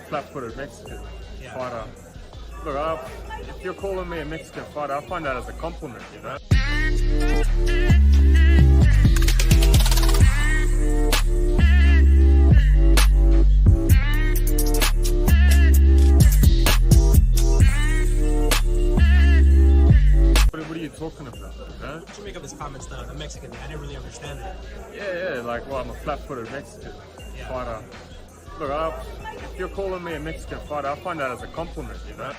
flat-footed Mexican Yeah. fighter. Look, if you're calling me a Mexican fighter, I find that as a compliment, you know? What are you talking about, you know? What do you make of his comments, the Mexican thing? I didn't really understand it. Yeah, like, well, I'm a flat-footed Mexican fighter. Look, if you're calling me a Mexican fighter, I find that as a compliment, you know?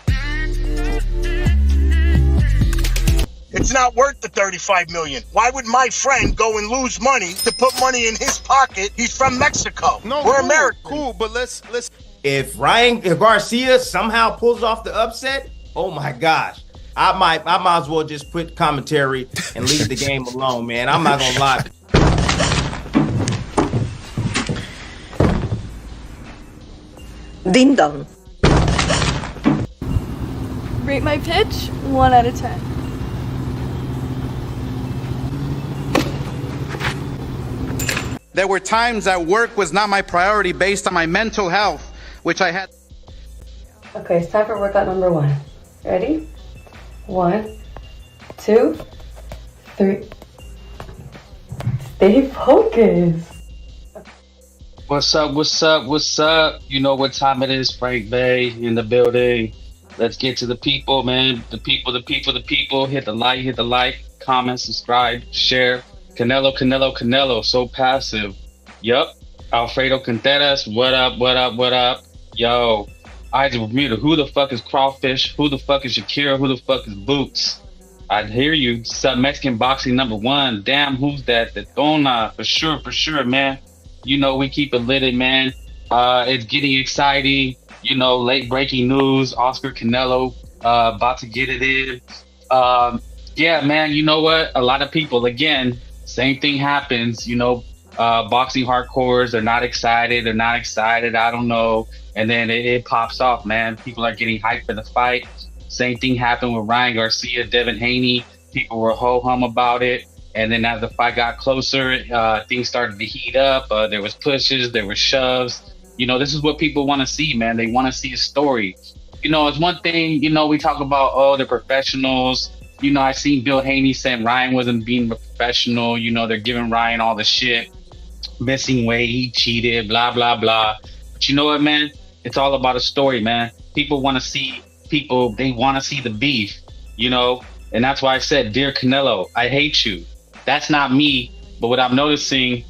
It's not worth the $35 million. Why would my friend go and lose money to put money in his pocket? He's from Mexico. No, we're cool, American. Cool, but let's. If Ryan Garcia somehow pulls off the upset, oh my gosh. I might as well just put commentary and leave the game alone, man. I'm not gonna lie. Ding dong. Rate my pitch 1 out of 10. There were times that work was not my priority based on my mental health, which I had. Okay, it's time for workout number 1. Ready? 1, 2, 3. Stay focused. What's up? What's up? What's up? You know what time it is, Frank Bay in the building. Let's get to the people, man. The people. Hit the like, comment, subscribe, share. Canelo, so passive. Yup. Alfredo Contreras, what up? Yo, Isaac Bermuda, who the fuck is Crawfish? Who the fuck is Shakira? Who the fuck is Boots? I hear you. Sub Mexican boxing #1. Damn, who's that? The Dona, for sure, man. You know, we keep it lit, man. It's getting exciting. You know, late breaking news. Oscar Canelo about to get it in. Yeah, man, you know what? A lot of people, again, same thing happens. You know, boxing hardcores are not excited. I don't know. And then it pops off, man. People are getting hyped for the fight. Same thing happened with Ryan Garcia, Devin Haney. People were ho-hum about it. And then as the fight got closer, things started to heat up. There was pushes, there were shoves. You know, this is what people want to see, man. They want to see a story. You know, it's one thing, you know, we talk about, oh, they're professionals. You know, I seen Bill Haney saying Ryan wasn't being a professional. You know, they're giving Ryan all the shit. Missing weight, he cheated, blah, blah, blah. But you know what, man? It's all about a story, man. People want to see they want to see the beef, you know? And that's why I said, dear Canelo, I hate you. That's not me. But what I'm noticing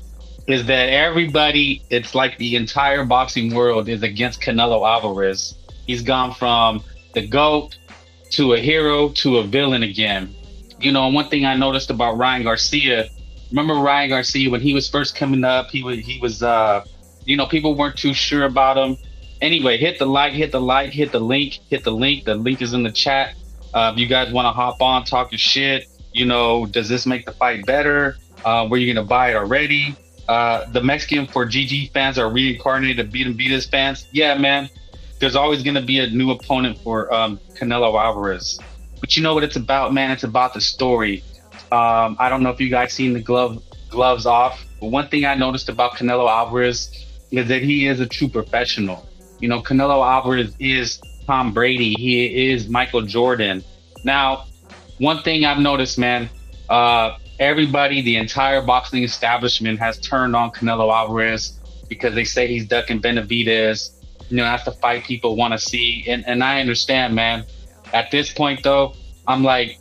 is that everybody, it's like the entire boxing world is against Canelo Alvarez. He's gone from the GOAT to a hero to a villain again. You know, one thing I noticed about Ryan Garcia, remember Ryan Garcia when he was first coming up, he was you know, people weren't too sure about him. Anyway, hit the link. The link is in the chat. If you guys want to hop on, talk your shit, you know, does this make the fight better? Were you going to buy it already? The Mexican for GG fans are reincarnated Beatus fans. Yeah, man, there's always going to be a new opponent for Canelo Alvarez. But you know what it's about, man? It's about the story. I don't know if you guys seen the gloves off, but one thing I noticed about Canelo Alvarez is that he is a true professional. You know, Canelo Alvarez is Tom Brady. He is Michael Jordan. Now, one thing I've noticed, man, everybody, the entire boxing establishment has turned on Canelo Alvarez because they say he's ducking Benavidez. You know, that's the fight people want to see. And I understand, man. At this point, though, I'm like,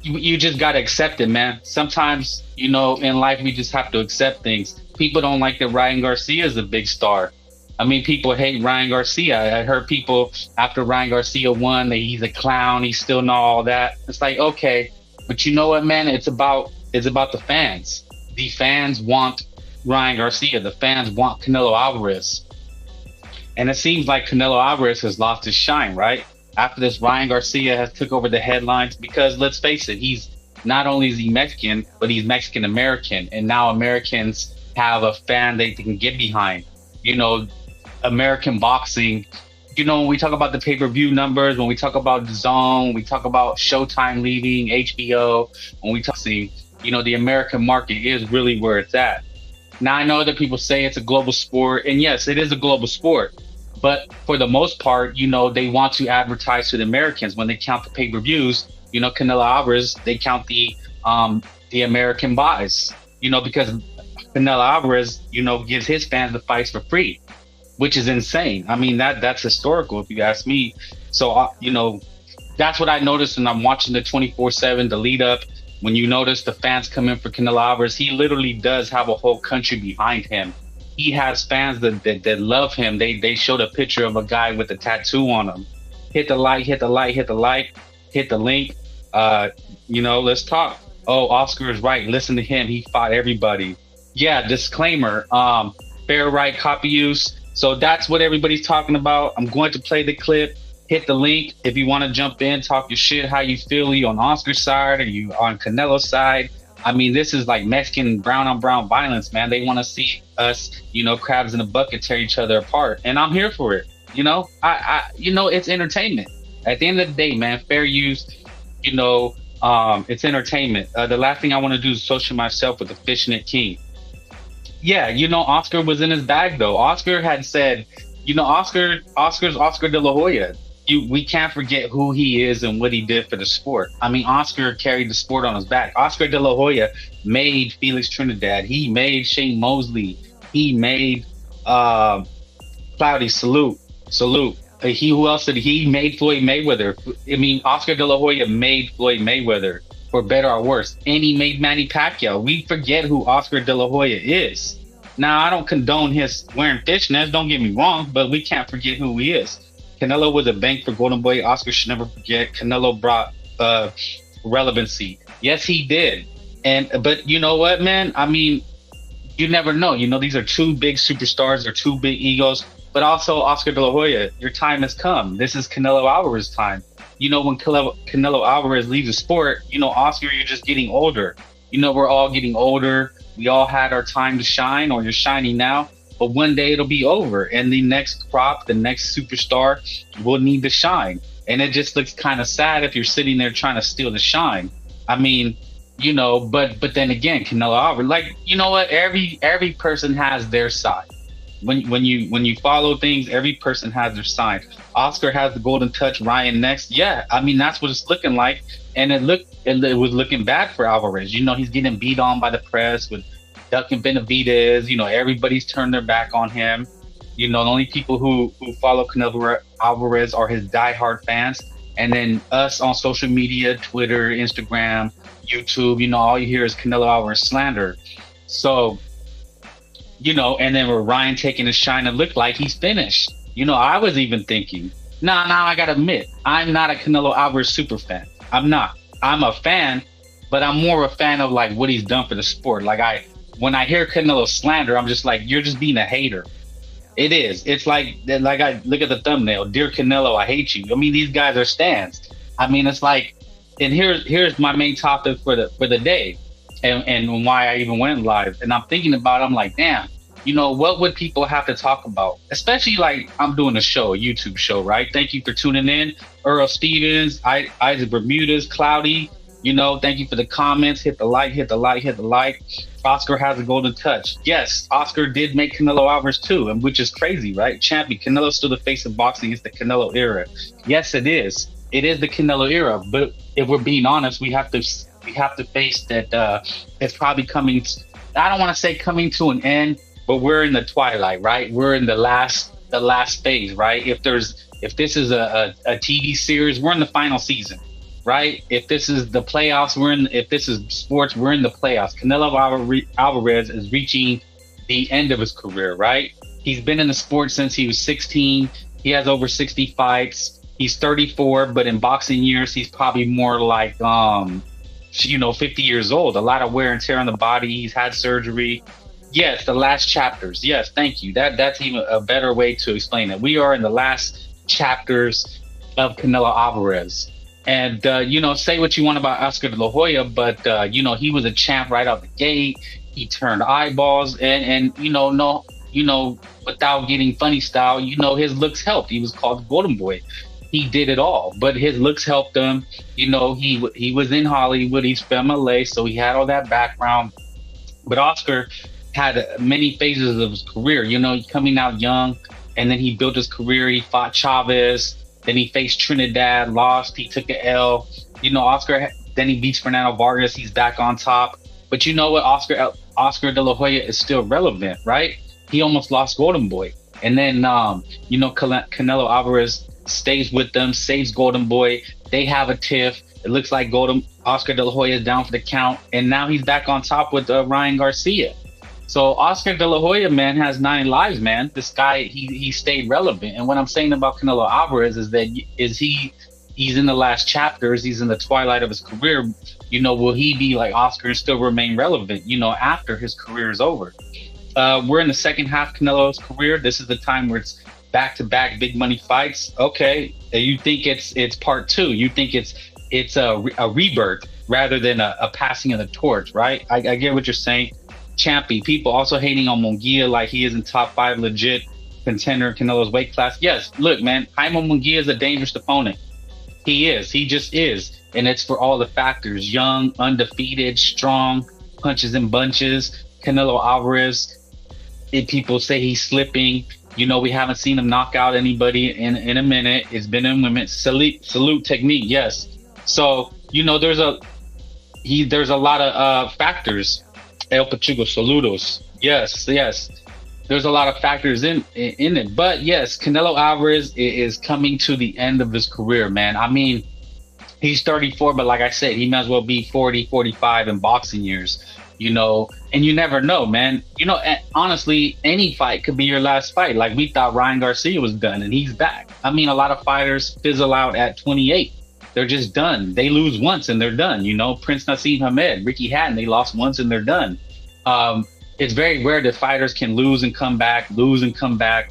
you just got to accept it, man. Sometimes, you know, in life, we just have to accept things. People don't like that Ryan Garcia is a big star. I mean, people hate Ryan Garcia. I heard people after Ryan Garcia won that he's a clown. He's still not all that. It's like, okay, but you know what, man? It's about the fans. The fans want Ryan Garcia. The fans want Canelo Alvarez. And it seems like Canelo Alvarez has lost his shine, right? After this, Ryan Garcia has took over the headlines because let's face it, he's not only is he Mexican, but he's Mexican American. And now Americans have a fan they can get behind. You know, American boxing, you know, when we talk about the pay-per-view numbers, when we talk about DAZN, we talk about Showtime leaving, HBO, when we talk, you know, the American market is really where it's at. Now, I know that people say it's a global sport, and yes, it is a global sport, But for the most part, you know, they want to advertise to the Americans when they count the pay-per-views. You know, Canelo Alvarez, they count the American buys. You know, because Canelo Alvarez, you know, gives his fans the fights for free, which is insane. I mean, that's historical if you ask me. So, you know, that's what I noticed when I'm watching the 24/7, the lead up. When you notice the fans come in for Canelo Alvarez, he literally does have a whole country behind him. He has fans that love him. They showed a picture of a guy with a tattoo on him. Hit the like, hit the like, hit the like, hit the link. You know, let's talk. Oh, Oscar is right. Listen to him. He fought everybody. Yeah, disclaimer. Fair right copy use. So that's what everybody's talking about. I'm going to play the clip. Hit the link if you want to jump in, talk your shit, how you feel. Are you on Oscar's side? Are you on Canelo's side? I mean, this is like Mexican brown on brown violence, man. They want to see us, you know, crabs in a bucket tear each other apart. And I'm here for it. You know, you know, it's entertainment. At the end of the day, man, fair use, you know, it's entertainment. The last thing I want to do is associate myself with the Fishnet King. Yeah, you know, Oscar was in his bag, though. Oscar had said, you know, Oscar's Oscar De La Hoya. We can't forget who he is and what he did for the sport. I mean, Oscar carried the sport on his back. Oscar De La Hoya made Felix Trinidad. He made Shane Mosley. He made Cloudy. Salute. Who else did he made Floyd Mayweather? I mean, Oscar De La Hoya made Floyd Mayweather, for better or worse. And he made Manny Pacquiao. We forget who Oscar De La Hoya is. Now, I don't condone his wearing fishnets, don't get me wrong, but we can't forget who he is. Canelo was a bank for Golden Boy. Oscar should never forget. Canelo brought relevancy. Yes, he did. But you know what, man? I mean, you never know. You know, these are two big superstars. They're two big egos. But also, Oscar De La Hoya, your time has come. This is Canelo Alvarez's time. You know, when Canelo Alvarez leaves the sport, you know, Oscar, you're just getting older. You know, we're all getting older. We all had our time to shine, or you're shining now. But one day it'll be over, and the next crop, the next superstar will need to shine. And it just looks kind of sad if you're sitting there trying to steal the shine. I mean, you know, but then again, Canelo Alvarez, like, you know what? Every person has their side. When you follow things, every person has their side. Oscar has the golden touch. Ryan next. Yeah, I mean, that's what it's looking like. And it was looking bad for Alvarez. You know, he's getting beat on by the press with Duck and Benavidez. You know, everybody's turned their back on him. You know, the only people who follow Canelo Alvarez are his diehard fans. And then us on social media, Twitter, Instagram, YouTube, you know, all you hear is Canelo Alvarez slander. So, you know, and then with Ryan taking his shine, it looked like he's finished. You know, I was even thinking, now I gotta admit, I'm not a Canelo Alvarez super fan. I'm not. I'm a fan, but I'm more a fan of like what he's done for the sport. Like when I hear Canelo slander, I'm just like, you're just being a hater. It is. It's like I look at the thumbnail, Dear Canelo, I hate you. I mean, these guys are stands. I mean, it's like, and here's my main topic for the day, and why I even went live. And I'm thinking about it, I'm like, damn, you know, what would people have to talk about? Especially like I'm doing a show, a YouTube show, right? Thank you for tuning in. Earl Stevens, Isaac Bermudez, Cloudy, you know, thank you for the comments. Hit the like, hit the like, hit the like. Oscar has a golden touch. Yes, Oscar did make Canelo Alvarez too, and which is crazy, right? Champion. Canelo's still the face of boxing. It's the Canelo era. Yes, it is. It is the Canelo era. But if we're being honest, we have to face that it's probably coming. I don't want to say coming to an end, but we're in the twilight, right? We're in the last phase, right? If this is a TV series, we're in the final season, right? If this is the playoffs, if this is sports, we're in the playoffs. Canelo Alvarez is reaching the end of his career, right? He's been in the sport since he was 16. He has over 60 fights. He's 34, but in boxing years, he's probably more like, 50 years old. A lot of wear and tear on the body. He's had surgery. Yes, the last chapters. Yes, thank you. That's even a better way to explain it. We are in the last chapters of Canelo Alvarez. And, say what you want about Oscar De La Hoya, but, he was a champ right out the gate. He turned eyeballs and without getting funny style, his looks helped. He was called the Golden Boy. He did it all, but his looks helped him. He was in Hollywood. He's from LA, so he had all that background. But Oscar had many phases of his career, coming out young, and then he built his career. He fought Chavez, then he faced Trinidad, lost. He took an L. You know, Oscar. Then he beats Fernando Vargas. He's back on top. But you know what? Oscar De La Hoya is still relevant, right? He almost lost Golden Boy. And then, you know, Canelo Alvarez stays with them, saves Golden Boy. They have a tiff. It looks like Oscar De La Hoya is down for the count. And now he's back on top with Ryan Garcia. So Oscar De La Hoya, man, has 9 lives, man. This guy, he stayed relevant. And what I'm saying about Canelo Alvarez is that he's in the last chapters. He's in the twilight of his career. You know, will he be like Oscar and still remain relevant, you know, after his career is over? We're in the second half of Canelo's career. This is the time where it's back-to-back big money fights. Okay, you think it's part 2. You think it's a rebirth rather than a passing of the torch, right? I get what you're saying. Champy, people also hating on Mungia like he isn't top 5 legit contender in Canelo's weight class. Yes, look, man, Jaime Mungia is a dangerous opponent. He is. He just is. And it's for all the factors. Young, undefeated, strong, punches in bunches. Canelo Alvarez, if people say he's slipping, you know, we haven't seen him knock out anybody in a minute. It's been in women. Salute technique, yes. So, you know, there's a lot of factors. El Pachuco, saludos. Yes. There's a lot of factors in it. But yes, Canelo Alvarez is coming to the end of his career, man. I mean, he's 34, but like I said, he might as well be 40, 45 in boxing years, you know, and you never know, man. You know, honestly, any fight could be your last fight. Like we thought Ryan Garcia was done and he's back. I mean, a lot of fighters fizzle out at 28. They're just done. They lose once and they're done. You know, Prince Nassim Hamed, Ricky Hatton, they lost once and they're done. It's very rare that fighters can lose and come back.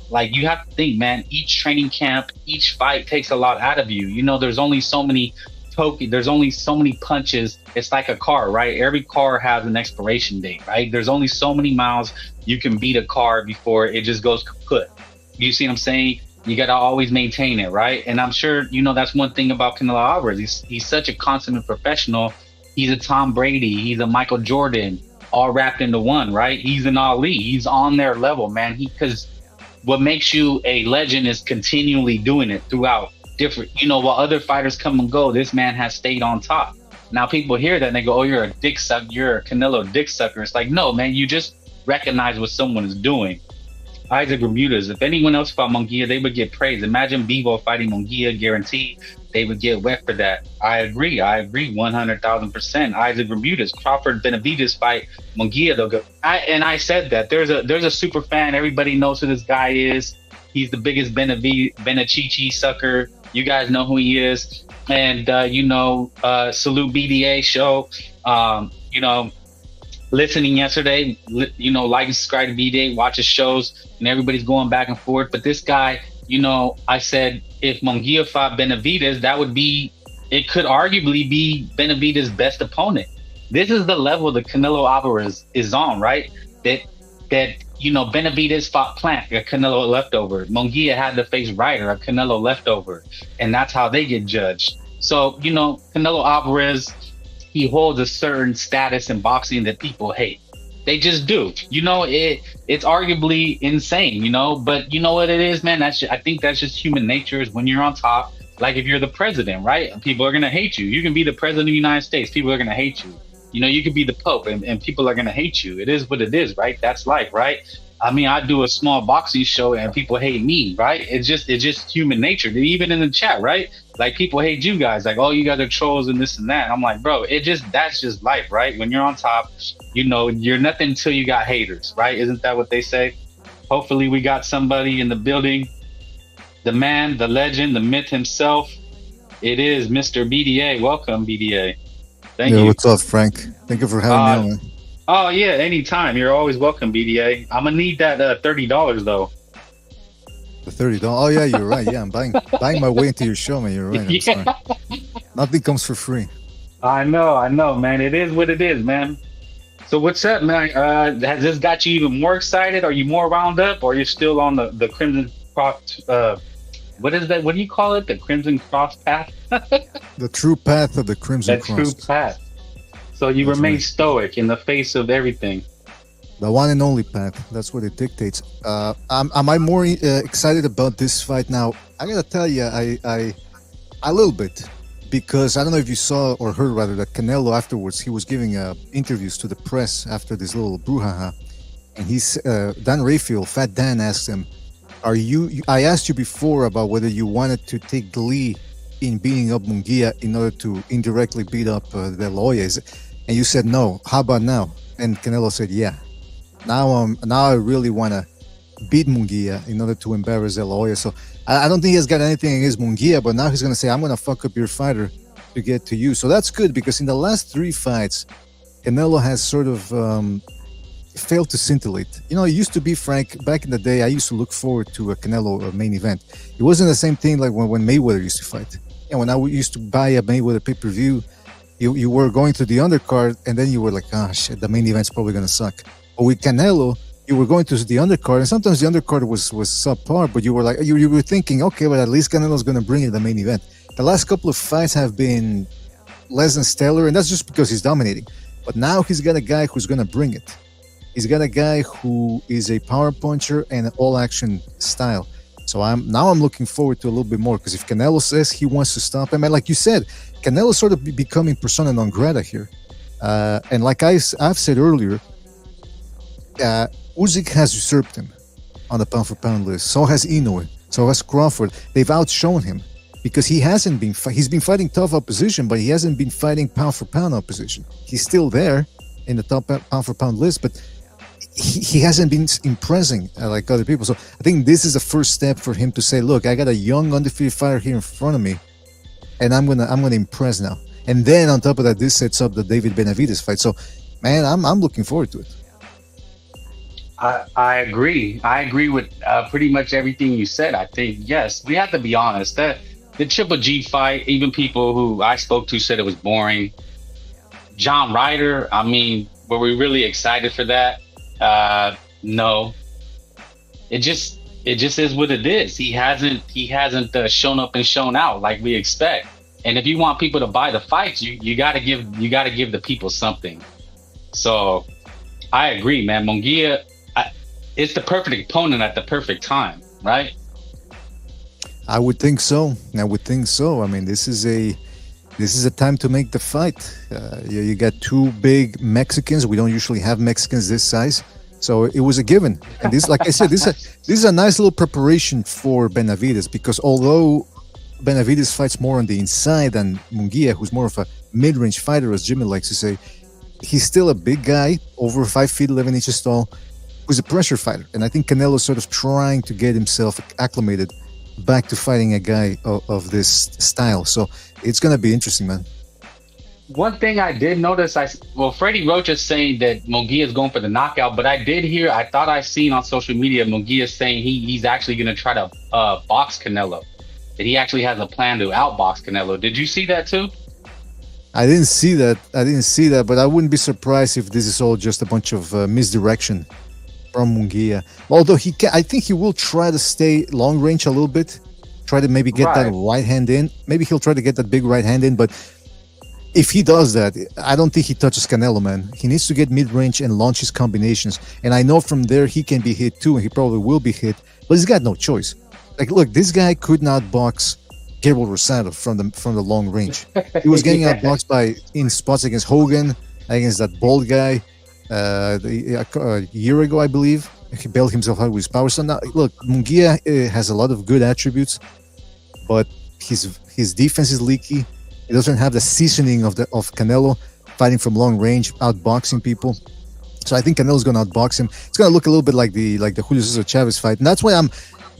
Like, you have to think, man, each training camp, each fight takes a lot out of you. You know, there's only so many punches. It's like a car, right? Every car has an expiration date, right? There's only so many miles you can beat a car before it just goes kaput. You see what I'm saying? You got to always maintain it, right? And I'm sure, you know, that's one thing about Canelo Alvarez. He's such a consummate professional. He's a Tom Brady. He's a Michael Jordan, all wrapped into one, right? He's an Ali. He's on their level, man. Because what makes you a legend is continually doing it throughout different, you know, while other fighters come and go, this man has stayed on top. Now people hear that and they go, oh, you're a dick sucker. You're a Canelo dick sucker. It's like, no, man, you just recognize what someone is doing. Isaac Bermudez, if anyone else fought Mungia, they would get praised. Imagine Bivol fighting Mungia, guaranteed they would get wet for that. I agree 100,000%. Isaac Bermudez, Crawford Benavidez fight Mungia, they'll go. I said that there's a super fan. Everybody knows who this guy is. He's the biggest Benachichi sucker. You guys know who he is. And you know, salute BDA show. You know, listening yesterday, you know, like and subscribe to BDA, watch his shows, and everybody's going back and forth. But this guy, you know, I said if Mungia fought Benavidez, it could arguably be Benavidez' best opponent. This is the level that Canelo Alvarez is on, right? That you know, Benavidez fought Plant, a Canelo leftover. Mungia had to face Ryder, a Canelo leftover, and that's how they get judged. So, you know, Canelo Alvarez, he holds a certain status in boxing that people hate. They just do. You know, it's arguably insane, you know, but you know what it is, man? I think that's just human nature. Is when you're on top, like if you're the president, right? People are going to hate you. You can be the president of the United States. People are going to hate you. You know, you could be the Pope and people are going to hate you. It is what it is, right? That's life, right? I mean, I do a small boxing show and people hate me, right? It's just human nature. Even in the chat, right? Like people hate you guys, like, oh, you guys are trolls and this and that. I'm like, bro, that's just life, right? When you're on top, you know, you're nothing until you got haters, right? Isn't that what they say? Hopefully we got somebody in the building. The man, the legend, the myth himself. It is Mr. BDA. Welcome, BDA. Thank you. What's up, Frank? Thank you for having me on, man. Oh, yeah, anytime. You're always welcome, BDA. I'm going to need that $30, though. The $30? Oh, yeah, you're right. Yeah, I'm buying my way into your show, man. You're right. Yeah. Nothing comes for free. I know, man. It is what it is, man. So what's up, man? Has this got you even more excited? Are you more wound up? Or are you still on the Crimson Cross? What is that? What do you call it? The Crimson Cross path? The true path of the Crimson Cross. True path. So you remain stoic in the face of everything. The one and only path. That's what it dictates. Am I more excited about this fight now? I gotta tell you, I a little bit, because I don't know if you saw or heard rather that Canelo afterwards he was giving interviews to the press after this little brouhaha, and he's Dan Rafael, Fat Dan asked him, "Are you? I asked you before about whether you wanted to take glee in beating up Mungia in order to indirectly beat up De La Hoya, and you said no. How about now?" And Canelo said, "Yeah. Now I really want to beat Mungia in order to embarrass De La Hoya." So I don't think he's got anything against Mungia, but now he's going to say, "I'm going to fuck up your fighter to get to you." So that's good, because in the last 3 fights, Canelo has sort of failed to scintillate. You know, it used to be, Frank, back in the day, I used to look forward to a Canelo main event. It wasn't the same thing like when Mayweather used to fight. And when I used to buy a Mayweather pay-per-view, you were going to the undercard, and then you were like, "Oh shit, the main event's probably going to suck." But with Canelo, you were going to the undercard, and sometimes the undercard was subpar, but you were like, you were thinking, okay, but at least Canelo's going to bring it the main event. The last couple of fights have been less than stellar, and that's just because he's dominating. But now he's got a guy who's going to bring it. He's got a guy who is a power puncher and an all-action style. So I'm looking forward to a little bit more, because if Canelo says he wants to stop him, and like you said, Canelo's sort of becoming persona non grata here. And like I've said earlier, Usyk has usurped him on the pound-for-pound list. So has Inoue. So has Crawford. They've outshone him, because he's been fighting tough opposition, but he hasn't been fighting pound-for-pound opposition. He's still there in the top pound-for-pound list, but he hasn't been impressing like other people. So I think this is the first step for him to say, "Look, I got a young undefeated fighter here in front of me, and I'm gonna impress now." And then on top of that, this sets up the David Benavidez fight. So, man, I'm looking forward to it. I agree. I agree with pretty much everything you said. I think, yes, we have to be honest. That the Triple G fight, even people who I spoke to said it was boring. John Ryder, I mean, were we really excited for that? No. It just is what it is. He hasn't shown up and shown out like we expect. And if you want people to buy the fights, you gotta give the people something. So I agree, man. Mungia, it's the perfect opponent at the perfect time, right? I would think so. I mean, this is a time to make the fight. You got 2 big Mexicans. We don't usually have Mexicans this size, so it was a given. And this, like I said, this is a nice little preparation for Benavidez, because although Benavidez fights more on the inside than Mungia, who's more of a mid-range fighter, as Jimmy likes to say, he's still a big guy, over 5 feet 11 inches tall, who's a pressure fighter. And I think Canelo's sort of trying to get himself acclimated back to fighting a guy of this style. So it's going to be interesting, man. One thing I did notice, Freddie Roach is saying that Mungia is going for the knockout, but I thought I seen on social media Mungia saying he's actually going to try to box Canelo. That he actually has a plan to outbox Canelo. Did you see that too? I didn't see that, but I wouldn't be surprised if this is all just a bunch of misdirection from Mungia. Although I think he will try to stay long range a little bit, try to maybe get that right hand in. Maybe he'll try to get that big right hand in, but if he does that, I don't think he touches Canelo, man. He needs to get mid-range and launch his combinations. And I know from there he can be hit too, and he probably will be hit, but he's got no choice. Like, look, this guy could not box Gabriel Rosado from the long range. He was getting outboxed in spots against Hogan, against that bald guy. A year ago, I believe, he bailed himself out with his power. So now, look, Mungia has a lot of good attributes, but his defense is leaky. He doesn't have the seasoning of Canelo fighting from long range, outboxing people. So I think Canelo's going to outbox him. It's going to look a little bit like the Julio Cesar Chavez fight, and that's why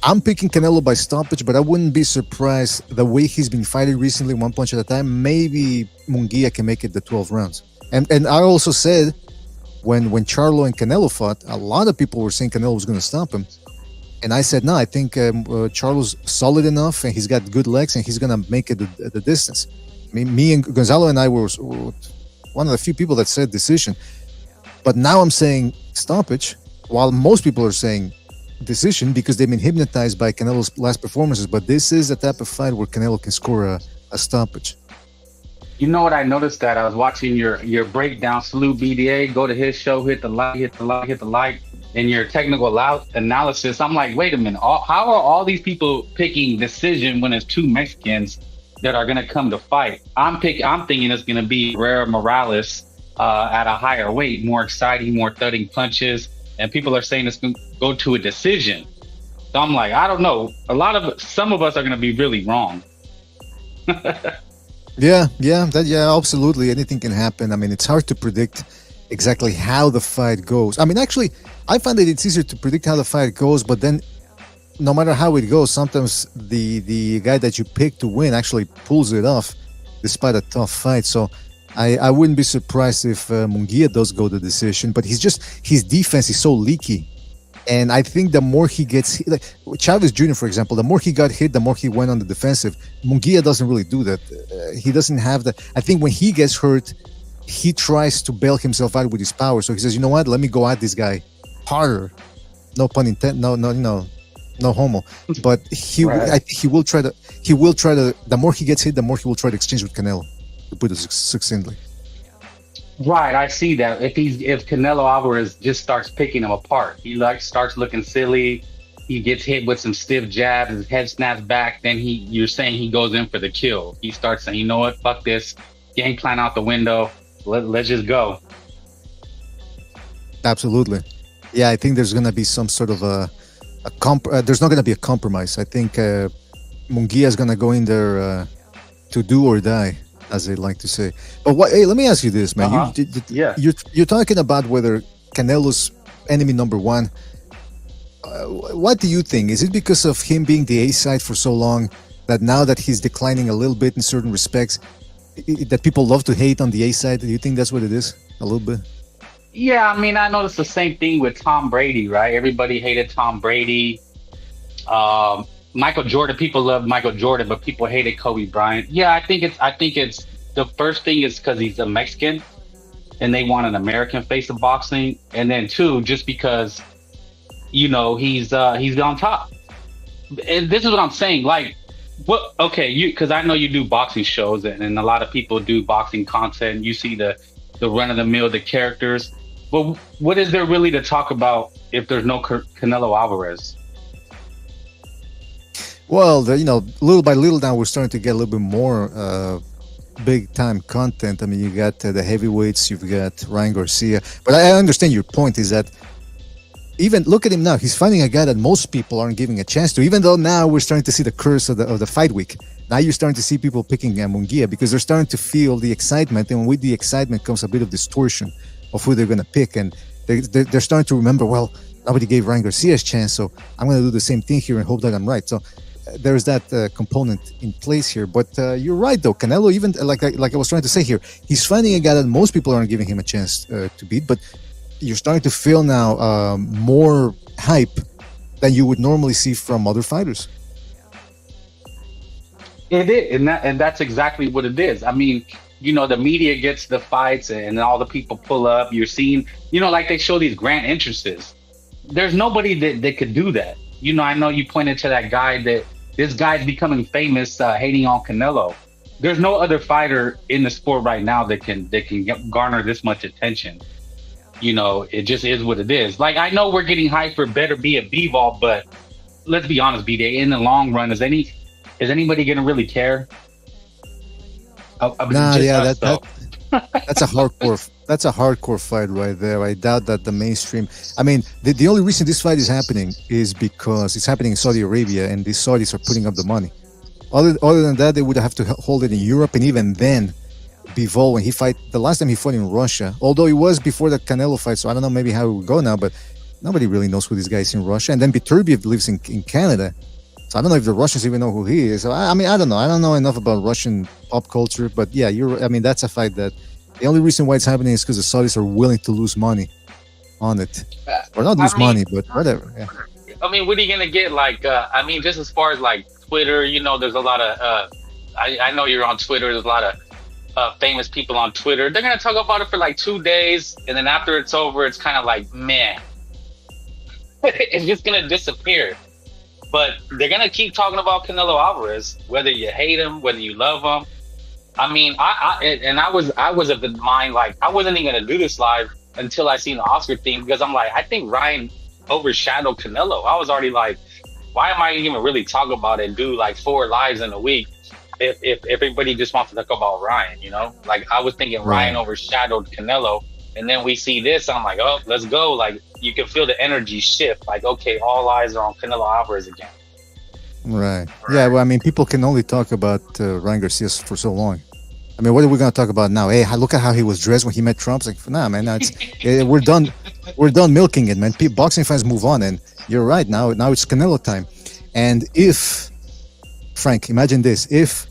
I'm picking Canelo by stoppage. But I wouldn't be surprised the way he's been fighting recently, 1 punch at a time. Maybe Mungia can make it the 12 rounds. And I also said, when Charlo and Canelo fought, a lot of people were saying Canelo was going to stop him. And I said, no, I think Charlo's solid enough, and he's got good legs, and he's going to make it the distance. Me and Gonzalo and I were one of the few people that said decision. But now I'm saying stoppage, while most people are saying decision because they've been hypnotized by Canelo's last performances. But this is the type of fight where Canelo can score a stoppage. You know what I noticed that I was watching your breakdown. Salute BDA. Go to his show. Hit the like. Hit the like. Hit the like. And your technical analysis. I'm like, wait a minute. How are all these people picking decision when it's two Mexicans that are gonna come to fight? I'm thinking it's gonna be Herrera Morales at a higher weight, more exciting, more thudding punches, and people are saying it's gonna go to a decision. So I'm like, I don't know. Some of us are gonna be really wrong. Yeah, absolutely. Anything can happen. I mean, it's hard to predict exactly how the fight goes. I mean, actually, I find that it's easier to predict how the fight goes, but then no matter how it goes, sometimes the guy that you pick to win actually pulls it off despite a tough fight. So I wouldn't be surprised if Mungia does go the decision, but his defense is so leaky. And I think the more he gets hit, like Chavez Jr., for example, the more he got hit, the more he went on the defensive. Mungia doesn't really do that. He doesn't have the. I think when he gets hurt, he tries to bail himself out with his power. So he says, you know what? Let me go at this guy harder. No pun intended. No homo. But Right. I think he will try to. He will try to. The more he gets hit, the more he will try to exchange with Canelo. To put it succinctly. Right, I see that. If Canelo Alvarez just starts picking him apart, he like starts looking silly, he gets hit with some stiff jabs, his head snaps back, then you're saying he goes in for the kill. He starts saying, you know what, fuck this, game plan out the window, let's just go. Absolutely. Yeah, I think there's gonna be some sort of there's not gonna be a compromise. I think Mungia is gonna go in there to do or die, as they like to say. But hey, let me ask you this, man. Yeah. You're talking about whether Canelo's enemy number one. What do you think? Is it because of him being the A side for so long that now that he's declining a little bit in certain respects, that people love to hate on the A side? Do you think that's what it is? A little bit? Yeah, I mean, I noticed the same thing with Tom Brady, right? Everybody hated Tom Brady. Michael Jordan, people loved Michael Jordan, but people hated Kobe Bryant. Yeah, I think it's the first thing is because he's a Mexican and they want an American face of boxing. And then two, just because, you know, he's on top. And this is what I'm saying. Like, what? Okay, because I know you do boxing shows and a lot of people do boxing content. You see the run of the mill, the characters. But what is there really to talk about if there's no Canelo Alvarez? Well, little by little now we're starting to get a little bit more big time content. I mean, you got the heavyweights, you've got Ryan Garcia. But I understand your point is that even look at him now. He's fighting a guy that most people aren't giving a chance to. Even though now we're starting to see the curse of the fight week. Now you're starting to see people picking Mungia because they're starting to feel the excitement, and with the excitement comes a bit of distortion of who they're going to pick, and they're starting to remember, well, nobody gave Ryan Garcia a chance, so I'm going to do the same thing here and hope that I'm right. So there's that component in place here. But you're right, though. Canelo, even like I was trying to say here, he's finding a guy that most people aren't giving him a chance to beat, but you're starting to feel now more hype than you would normally see from other fighters. It is, and that's exactly what it is. I mean, you know, the media gets the fights and all the people pull up. You're seeing, you know, like they show these grand entrances. There's nobody that could do that. You know, I know you pointed to that guy that this guy's becoming famous, hating on Canelo. There's no other fighter in the sport right now that can garner this much attention. You know, it just is what it is. Like, I know we're getting hyped for better be a B-ball, but let's be honest, B-Day, in the long run, is anybody gonna really care? That's a hardcore fight right there. I doubt that the mainstream. I mean, the only reason this fight is happening is because it's happening in Saudi Arabia, and the Saudis are putting up the money. Other than that, they would have to hold it in Europe, and even then, Bivol, when the last time he fought in Russia, although it was before the Canelo fight, so I don't know maybe how it would go now, but nobody really knows who this guy is in Russia. And then Beterbiev lives in Canada. So I don't know if the Russians even know who he is. So I mean, I don't know. I don't know enough about Russian pop culture, but yeah, I mean, that's a fight that the only reason why it's happening is because the Saudis are willing to lose money on it, or not lose money, but whatever. Yeah. I mean, what are you gonna get? Like, I mean, just as far as like Twitter, you know, there's a lot of. I know you're on Twitter. There's a lot of famous people on Twitter. They're gonna talk about it for like 2 days, and then after it's over, it's kind of like, man, it's just gonna disappear. But they're gonna keep talking about Canelo Alvarez, whether you hate him, whether you love him. I mean, I was of the mind like I wasn't even gonna do this live until I seen the Oscar thing because I'm like, I think Ryan overshadowed Canelo. I was already like, why am I even really talking about it and do like 4 lives in a week if everybody just wants to talk about Ryan, you know? Like I was thinking Ryan overshadowed Canelo, and then we see this, I'm like, oh, let's go. Like you can feel the energy shift. Like, okay, all eyes are on Canelo Alvarez again. Right. Yeah. Well, I mean, people can only talk about Ryan Garcia for so long. I mean, what are we going to talk about now? Hey, look at how he was dressed when he met Trump. It's like, nah, man, now it's, we're done. We're done milking it, man. Boxing fans move on, and you're right. Now it's Canelo time. And if Frank, imagine this: if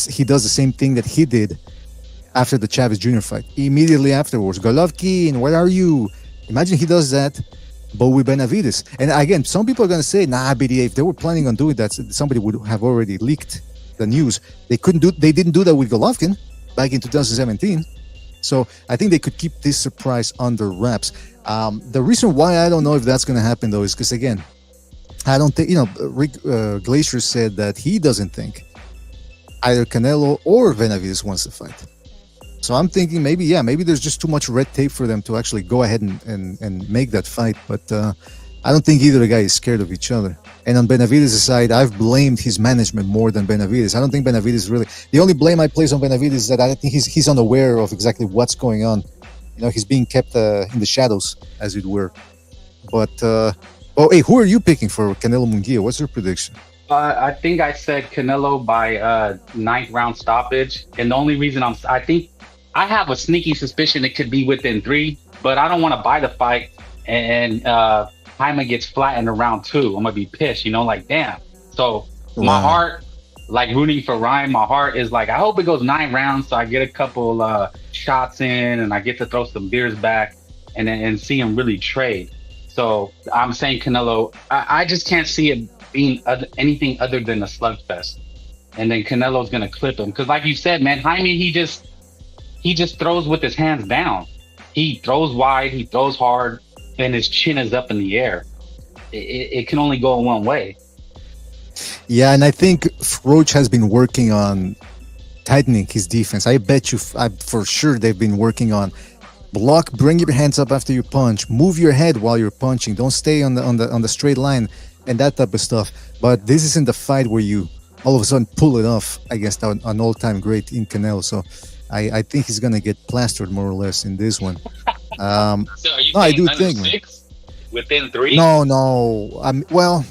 he does the same thing that he did after the Chavez Jr. fight, immediately afterwards, Golovkin, where are you? Imagine he does that, but with Benavidez. And again, some people are going to say, nah, BDA, if they were planning on doing that, somebody would have already leaked the news. They didn't do that with Golovkin back in 2017. So I think they could keep this surprise under wraps. The reason why I don't know if that's going to happen, though, is because, again, I don't think, Rick Glacier said that he doesn't think either Canelo or Benavidez wants to fight. So I'm thinking maybe there's just too much red tape for them to actually go ahead and make that fight. But I don't think either guy is scared of each other. And on Benavidez' side, I've blamed his management more than Benavidez. I don't think Benavidez really... The only blame I place on Benavidez is that I think he's unaware of exactly what's going on. He's being kept in the shadows, as it were. But, hey, who are you picking for Canelo Mungia? What's your prediction? I think I said Canelo by 9th round stoppage. And the only reason I think I have a sneaky suspicion it could be within 3, but I don't want to buy the fight and Jaime gets flattened in round 2. I'm gonna be pissed, like damn. So my heart, like rooting for Ryan, my heart is like I hope it goes 9 rounds so I get a couple shots in and I get to throw some beers back and see him really trade. So I'm saying Canelo. I just can't see it being anything other than a slugfest. And then Canelo's gonna clip him because, like you said, man, Jaime he just throws with his hands down. He throws wide, he throws hard, and his chin is up in the air. It can only go in one way. Yeah, and I think Roach has been working on tightening his defense. I bet you, for sure, they've been working on block, bring your hands up after you punch, move your head while you're punching, don't stay on the straight line, and that type of stuff. But this isn't the fight where you all of a sudden pull it off against an all-time great in Canelo. So I think he's gonna get plastered more or less in this one. So are you I do think 6 within 3? No. Well,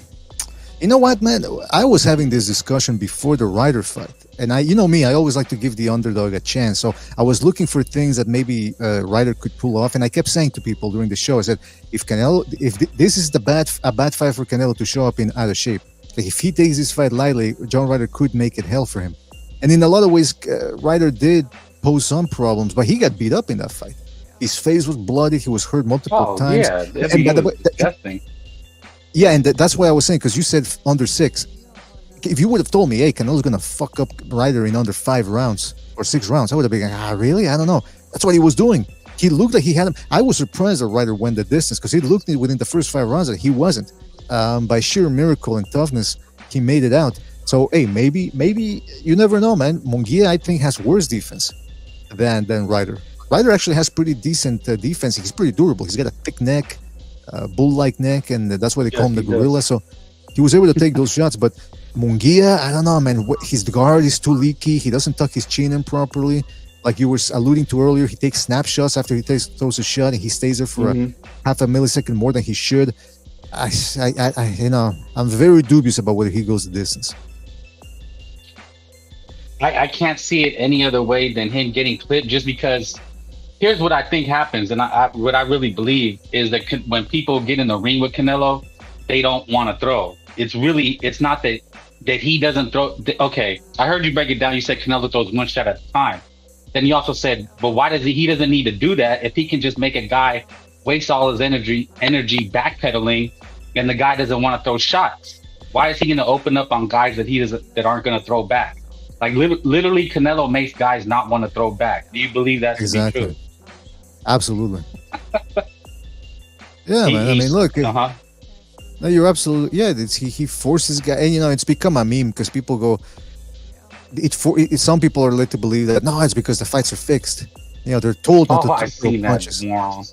you know what, man? I was having this discussion before the Ryder fight, and I always like to give the underdog a chance. So I was looking for things that maybe Ryder could pull off, and I kept saying to people during the show, I said, if this is a bad fight for Canelo to show up in out of shape, like if he takes this fight lightly, John Ryder could make it hell for him. And in a lot of ways, Ryder did pose some problems, but he got beat up in that fight. His face was bloody. He was hurt multiple times. Yeah, disgusting. Yeah, and that's why I was saying, because you said under 6. If you would have told me, hey, Canelo's going to fuck up Ryder in under 5 rounds or 6 rounds, I would have been like, really? I don't know. That's what he was doing. He looked like he had him. I was surprised that Ryder went the distance because he looked within the first 5 rounds that he wasn't. By sheer miracle and toughness, he made it out. So, hey, maybe you never know, man. Mungia, I think, has worse defense than Ryder. Ryder actually has pretty decent defense. He's pretty durable. He's got a thick neck, bull-like neck, and that's why they call him the gorilla. So he was able to take those shots. But Mungia, I don't know, man. His guard is too leaky. He doesn't tuck his chin in properly. Like you were alluding to earlier, he takes snapshots after he throws a shot, and he stays there for half a millisecond more than he should. I'm very dubious about whether he goes the distance. I can't see it any other way than him getting clipped just because here's what I think happens. And what I really believe is that when people get in the ring with Canelo, they don't want to throw. It's not that he doesn't throw. Okay, I heard you break it down. You said Canelo throws one shot at a time. Then you also said, but why does he doesn't need to do that if he can just make a guy waste all his energy backpedaling and the guy doesn't want to throw shots? Why is he going to open up on guys that aren't going to throw back? Like literally, Canelo makes guys not want to throw back. Do you believe that to be true? Absolutely. Yeah, man. I mean, look. No, you're absolutely. Yeah, he forces guys, and it's become a meme because people go, some people are led to believe that no, it's because the fights are fixed. They're told not Oh, to I throw seen that punches. wrong.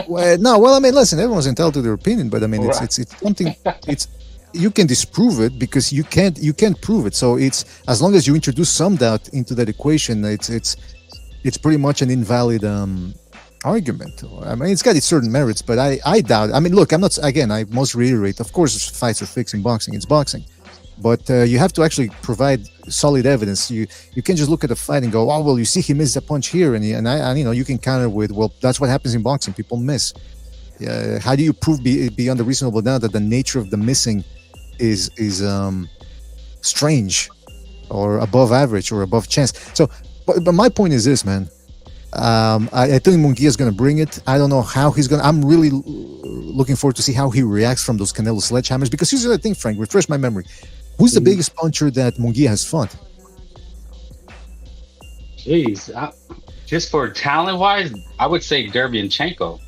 Well, no, well, I mean, listen, everyone's entitled to their opinion, but I mean, Right. it's something. It's you can disprove it because you can't prove it. So it's as long as you introduce some doubt into that equation, it's pretty much an invalid argument. I mean, it's got its certain merits, but I doubt. I mean, look, I'm not. Again, I must reiterate. Of course, fights are fixed in boxing. It's boxing, but you have to actually provide solid evidence. You can't just look at a fight and go, oh well, you see he missed a punch here, and you can counter with, well, that's what happens in boxing. People miss. How do you prove beyond a reasonable doubt that the nature of the missing is strange or above average or above chance? So, but my point is this, man. I think Mungia is going to bring it. I don't know how he's going to. I'm really looking forward to see how he reacts from those Canelo sledgehammers. Because here's the other thing, Frank, refresh my memory. Who's the biggest puncher that Mungia has fought? Jeez, just for talent wise, I would say Derevyanchenko.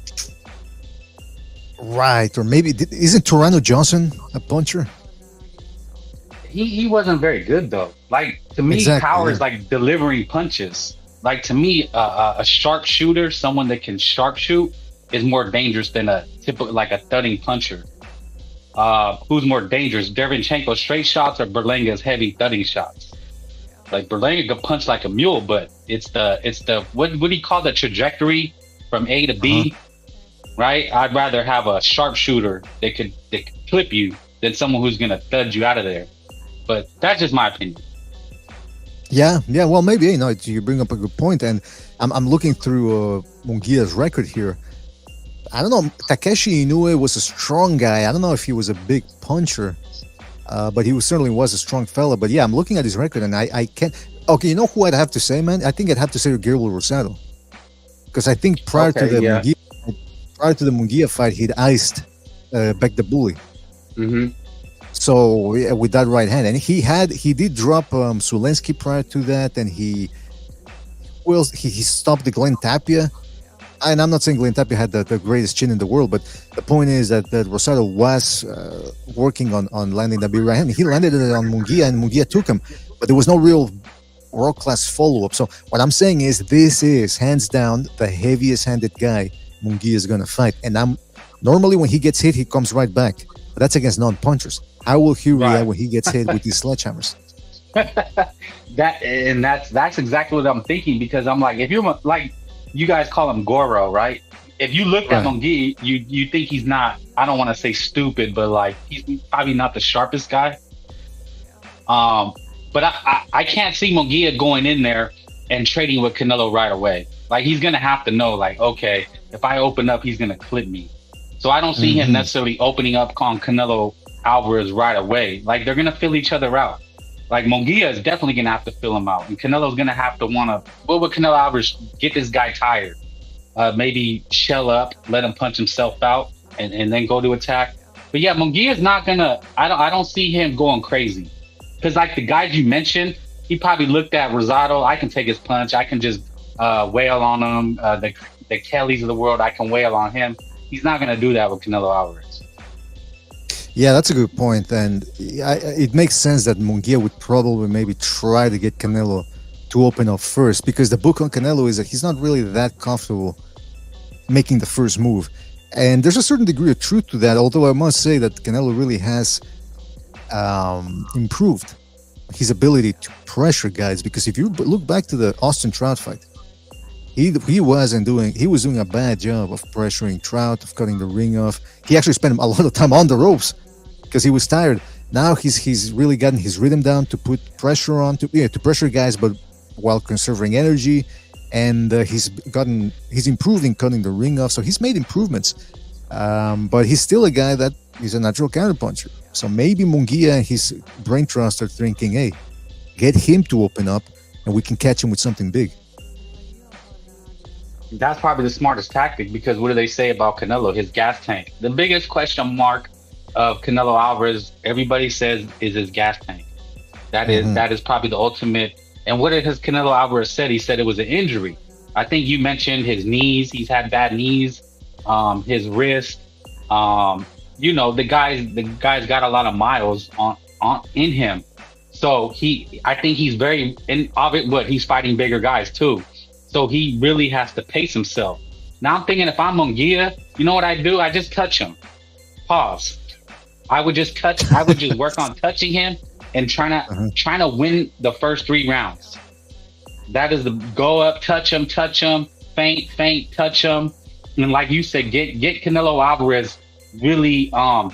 Right, or maybe isn't Torano Johnson a puncher? He wasn't very good though. Like to me, Exactly, power yeah. is like delivering punches. Like to me, a sharpshooter, someone that can sharpshoot, is more dangerous than a typical like a thudding puncher. Who's more dangerous, Derevyanchenko's straight shots or Berlanga's heavy thudding shots? Like Berlanga could punch like a mule, but it's the what do you call the trajectory from A to B? Right? I'd rather have a sharpshooter that could clip you than someone who's gonna thud you out of there. But that's just my opinion. Yeah. Well, maybe you bring up a good point, and I'm looking through Mungia's record here. I don't know. Takeshi Inoue was a strong guy. I don't know if he was a big puncher, but he certainly was a strong fella. But yeah, I'm looking at his record, and I can't. Okay, you know who I'd have to say, man? I think I'd have to say Gabriel Rosado, because I think prior to the Mungia fight, he'd iced Beck the Bully. Mm-hmm. So yeah, with that right hand, and he did drop Sulensky prior to that, and he stopped the Glenn Tapia. And I'm not saying Glenn Tapia had the greatest chin in the world, but the point is that Rosado was working on landing that big right hand. He landed it on Mungia, and Mungia took him, but there was no real world-class follow-up. So what I'm saying is this is hands down the heaviest-handed guy Mungia is going to fight. And normally when he gets hit, he comes right back. But that's against non-punchers. How will he react when he gets hit with these sledgehammers? That's exactly what I'm thinking, because I'm like, if you're like, you guys call him Goro, right? If you look at Mungia, you think he's not, I don't want to say stupid, but like he's probably not the sharpest guy. But I can't see Mungia going in there and trading with Canelo right away. Like he's gonna have to know, like, okay, if I open up, he's gonna clip me. So I don't see him necessarily opening up on Canelo Alvarez right away. Like they're gonna fill each other out. Like Mungia is definitely gonna have to fill him out, and Canelo's gonna have to what would Canelo Alvarez get this guy tired? Maybe shell up, let him punch himself out, and then go to attack. But yeah, Mungia is not gonna. I don't see him going crazy, because like the guys you mentioned, he probably looked at Rosado. I can take his punch. I can just wail on him. The Kellys of the world, I can wail on him. He's not gonna do that with Canelo Alvarez. Yeah, that's a good point, and it makes sense that Mungia would probably maybe try to get Canelo to open up first, because the book on Canelo is that he's not really that comfortable making the first move, and there's a certain degree of truth to that. Although I must say that Canelo really has improved his ability to pressure guys, because if you look back to the Austin Trout fight, he was doing a bad job of pressuring Trout, of cutting the ring off. He actually spent a lot of time on the ropes because he was tired. Now he's really gotten his rhythm down to put pressure on to pressure guys, but while conserving energy, and he's improved in cutting the ring off. So he's made improvements, but he's still a guy that is a natural counterpuncher. So maybe Mungia and his brain trust are thinking, hey, get him to open up, and we can catch him with something big. That's probably the smartest tactic, because what do they say about Canelo? His gas tank. The biggest question mark of Canelo Alvarez, everybody says, is his gas tank. That is probably the ultimate. And what has Canelo Alvarez said? He said it was an injury. I think you mentioned his knees. He's had bad knees, his wrist. The guy's got a lot of miles in him. So I think he's very, and of it, but he's fighting bigger guys too. So he really has to pace himself. Now I'm thinking if I'm Mungia, you know what I do? I just touch him. Pause. I would just work on touching him and trying to win the first 3 rounds. That is the go up, touch him, feint, touch him. And like you said, get Canelo Alvarez really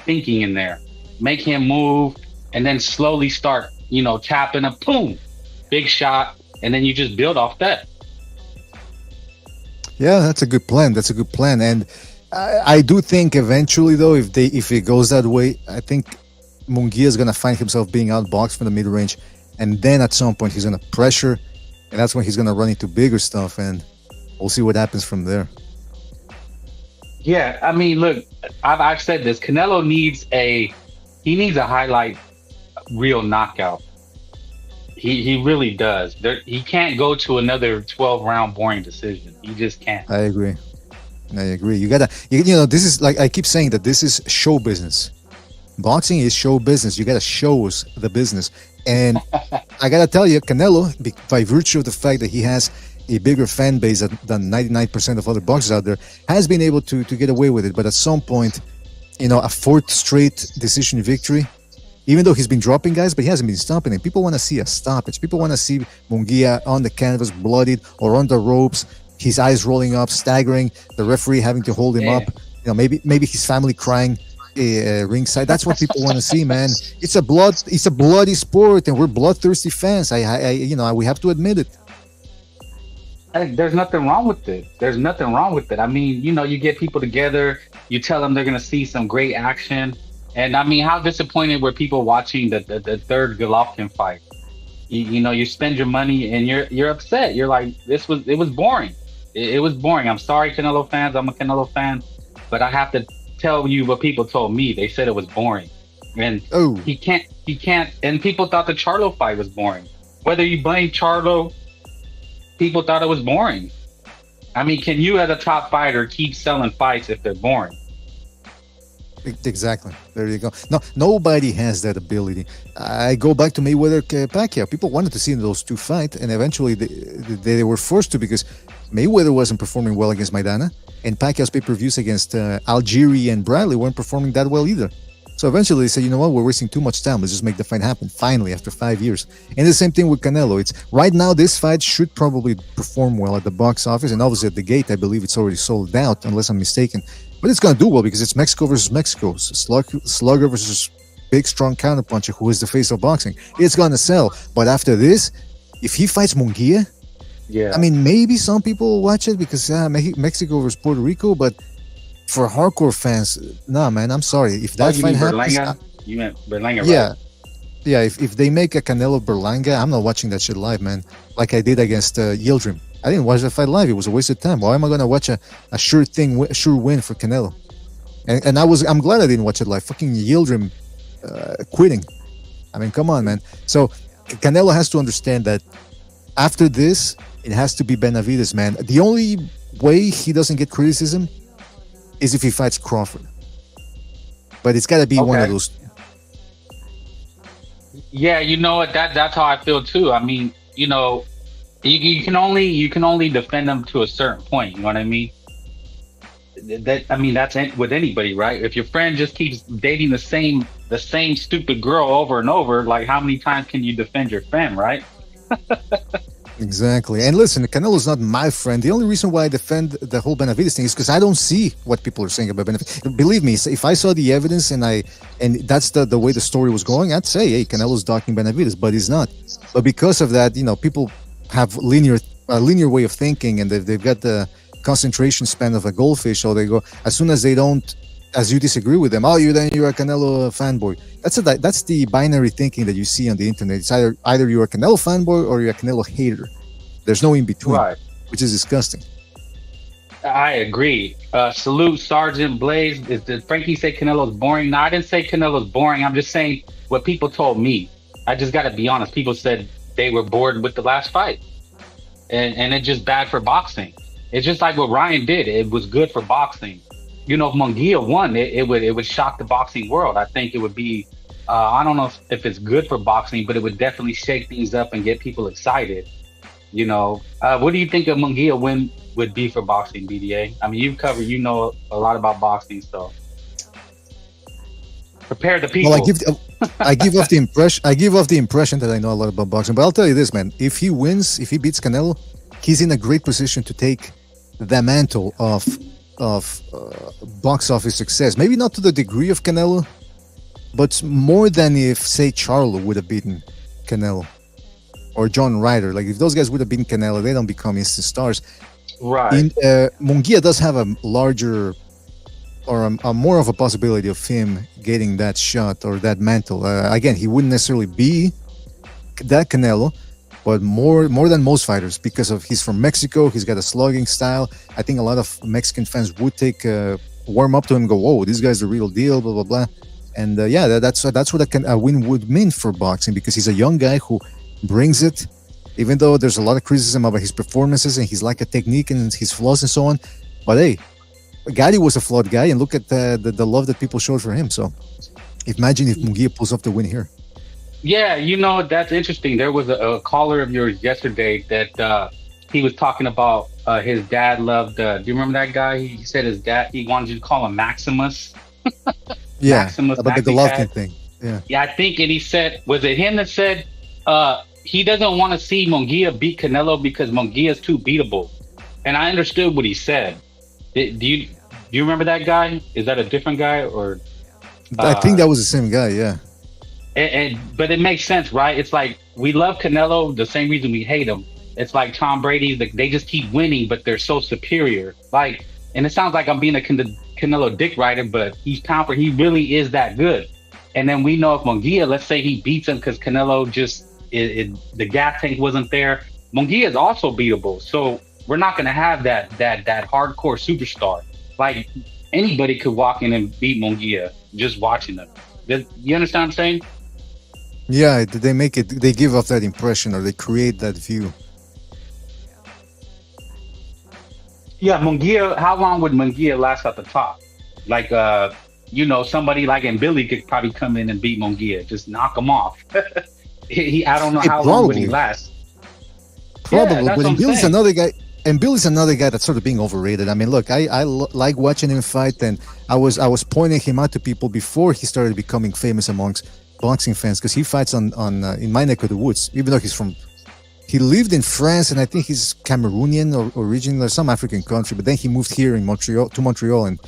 thinking in there. Make him move and then slowly start, tapping a boom, big shot, and then you just build off that. Yeah, that's a good plan. And I do think eventually, though, if it goes that way, I think Mungia is gonna find himself being outboxed from the mid range, and then at some point he's gonna pressure, and that's when he's gonna run into bigger stuff, and we'll see what happens from there. Yeah, I mean, look, I've said this. Canelo needs a highlight reel knockout. He really does. He can't go to another 12-round boring decision. He just can't. I agree. You gotta, this is like I keep saying that this is show business. Boxing is show business. You gotta show us the business. And I gotta tell you, Canelo, by virtue of the fact that he has a bigger fan base than 99% of other boxers out there, has been able to get away with it. But at some point, a 4th straight decision victory, even though he's been dropping guys, but he hasn't been stopping it. People want to see a stoppage. People want to see Mungia on the canvas, bloodied, or on the ropes, his eyes rolling up, staggering, the referee having to hold him up. Maybe his family crying ringside. That's what people want to see, man. It's a bloody sport, and we're bloodthirsty fans. We have to admit it. There's nothing wrong with it. I mean, you get people together, you tell them they're going to see some great action. And I mean, how disappointed were people watching the 3rd Golovkin fight? You spend your money and you're upset. You're like, it was boring. It was boring. I'm sorry, Canelo fans. I'm a Canelo fan, but I have to tell you what people told me. They said it was boring. And he can't, and people thought the Charlo fight was boring. Whether you blame Charlo, people thought it was boring. I mean, can you as a top fighter keep selling fights if they're boring? Exactly. There you go. No, nobody has that ability. I go back to Mayweather Pacquiao. People wanted to see those two fight, and eventually they were forced to because Mayweather wasn't performing well against Maidana, and Pacquiao's pay-per-views against Algieri and Bradley weren't performing that well either. So eventually they said, you know what, we're wasting too much time. Let's just make the fight happen. Finally, after 5 years. And the same thing with Canelo. It's right now this fight should probably perform well at the box office, and obviously at the gate, I believe it's already sold out, unless I'm mistaken. But it's going to do well because it's Mexico versus Mexico. Slugger versus big, strong counterpuncher who is the face of boxing. It's going to sell. But after this, if he fights Mungia, I mean, maybe some people will watch it because Mexico versus Puerto Rico, but for hardcore fans, nah, man, I'm sorry. If that fight happens... You meant Berlanga, yeah. right? Yeah, if they make a Canelo Berlanga, I'm not watching that shit live, man. Like I did against Yildirim. I didn't watch that fight live. It was a waste of time. Why am I going to watch a sure win for Canelo? And I'm glad I didn't watch it live. Fucking Yildirim quitting. I mean, come on, man. So Canelo has to understand that after this, it has to be Benavidez, man. The only way he doesn't get criticism is if he fights Crawford. But it's got to be one of those. Yeah, you know what? That's how I feel too. I mean, you know, you can only defend them to a certain point. You know what I mean? That's with anybody, right? If your friend just keeps dating the same stupid girl over and over, like how many times can you defend your friend, right? Exactly. And listen, Canelo's not my friend. The only reason why I defend the whole Benavidez thing is because I don't see what people are saying about Benavidez. Believe me, if I saw the evidence and that's the way the story was going, I'd say, hey, Canelo's docking Benavidez, but he's not. But because of that, you know, people have a linear way of thinking, and they've got the concentration span of a goldfish. So they go, as soon as you disagree with them, you're a Canelo fanboy. That's the binary thinking that you see on the internet. It's either you're a Canelo fanboy or you're a Canelo hater. There's no in between, right, which is disgusting. I agree. Salute Sergeant Blaze. Did Frankie say Canelo's boring? No, I didn't say Canelo's boring. I'm just saying what people told me. I just got to be honest. People said they were bored with the last fight, and it's just bad for boxing. It's just like what Ryan did. It was good for boxing. You know, if Mungia won, it would shock the boxing world. I think it would be I don't know if it's good for boxing, but it would definitely shake things up and get people excited. What do you think a Mungia win would be for boxing, BDA? I mean, you know a lot about boxing, so prepare the people. Well, I give off the impression that I know a lot about boxing. But I'll tell you this, man: if he wins, if he beats Canelo, he's in a great position to take the mantle of box office success. Maybe not to the degree of Canelo, but more than if, say, Charlo would have beaten Canelo or John Ryder. Like if those guys would have beaten Canelo, they don't become instant stars. Right. Mungia does have a larger or a more of a possibility of him getting that shot or that mantle. Again, he wouldn't necessarily be that Canelo, but more than most fighters because of he's from Mexico. He's got a slugging style. I think a lot of Mexican fans would warm up to him and go, "Whoa, this guy's the real deal." Blah blah blah. And that's what a win would mean for boxing, because he's a young guy who brings it. Even though there's a lot of criticism about his performances and his lack of technique and his flaws and so on, but hey, Gatti was a flawed guy, and look at the love that people showed for him. So imagine if Mungia pulls off the win here. Yeah, that's interesting. There was a caller of yours yesterday that he was talking about his dad loved. Do you remember that guy? He said his dad, he wanted you to call him Maximus. Yeah, Maximus, about the Golovkin thing. Yeah, I think, and he said, was it him that said he doesn't want to see Mungia beat Canelo because Mungia is too beatable? And I understood what he said. Do you remember that guy? Is that a different guy or? I think that was the same guy. Yeah. But it makes sense, right? It's like we love Canelo the same reason we hate him. It's like Tom Brady; they just keep winning, but they're so superior. Like, and it sounds like I'm being a Canelo dick rider, but he really is that good. And then we know if Mungia, let's say he beats him because Canelo just the gas tank wasn't there. Mungia is also beatable, so we're not going to have that hardcore superstar. Like anybody could walk in and beat Mungia just watching them. You understand what I'm saying? Yeah, they give off that impression, or they create that view. Yeah, Mungia, how long would Mungia last at the top? Like, somebody like Billy could probably come in and beat Mungia, just knock him off. I don't know how long would he last. Probably, yeah, but Billy's another guy. And Billy's another guy that's sort of being overrated. I mean, look, I like watching him fight, and I was pointing him out to people before he started becoming famous amongst boxing fans, because he fights on in my neck of the woods. Even though he lived in France, and I think he's Cameroonian or original or some African country, but then he moved here in Montreal, and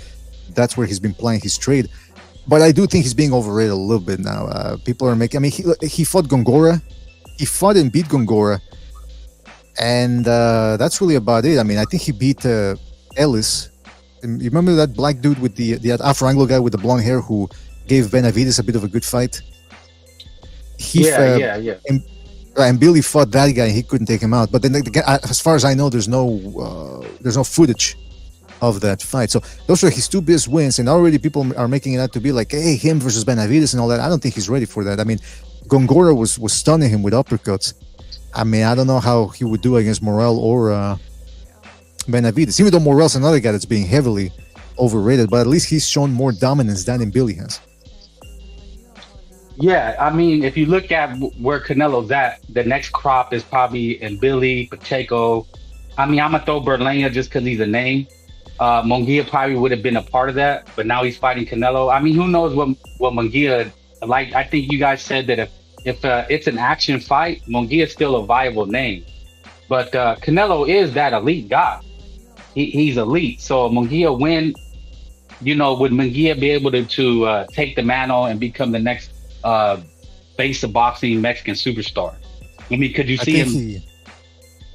that's where he's been playing his trade. But I do think he's being overrated a little bit now. People are making. I mean, he fought Gongora, he fought and beat Gongora. And that's really about it. I mean, I think he beat Ellis. And you remember that black dude with the Afro-Anglo guy with the blonde hair who gave Benavides a bit of a good fight? Yeah. And Billy fought that guy, and he couldn't take him out. But then, as far as I know, there's no footage of that fight. So those are his two biggest wins, and already people are making it out to be like, hey, him versus Benavides and all that. I don't think he's ready for that. I mean, Gongora was stunning him with uppercuts. I mean, I don't know how he would do against Morel or Benavides, even though Morel's another guy that's being heavily overrated, but at least he's shown more dominance than Billy has. Yeah, I mean, if you look at where Canelo's at, the next crop is probably Billy, Pacheco. I mean, I'm going to throw Berlanga just because he's a name. Mungia probably would have been a part of that, but now he's fighting Canelo. I mean, who knows what Mungia, like, I think you guys said that if it's an action fight, Mungia is still a viable name. But Canelo is that elite guy. He's elite. So Mungia win, would Mungia be able to take the mantle and become the next face of boxing Mexican superstar? I mean, could you see him?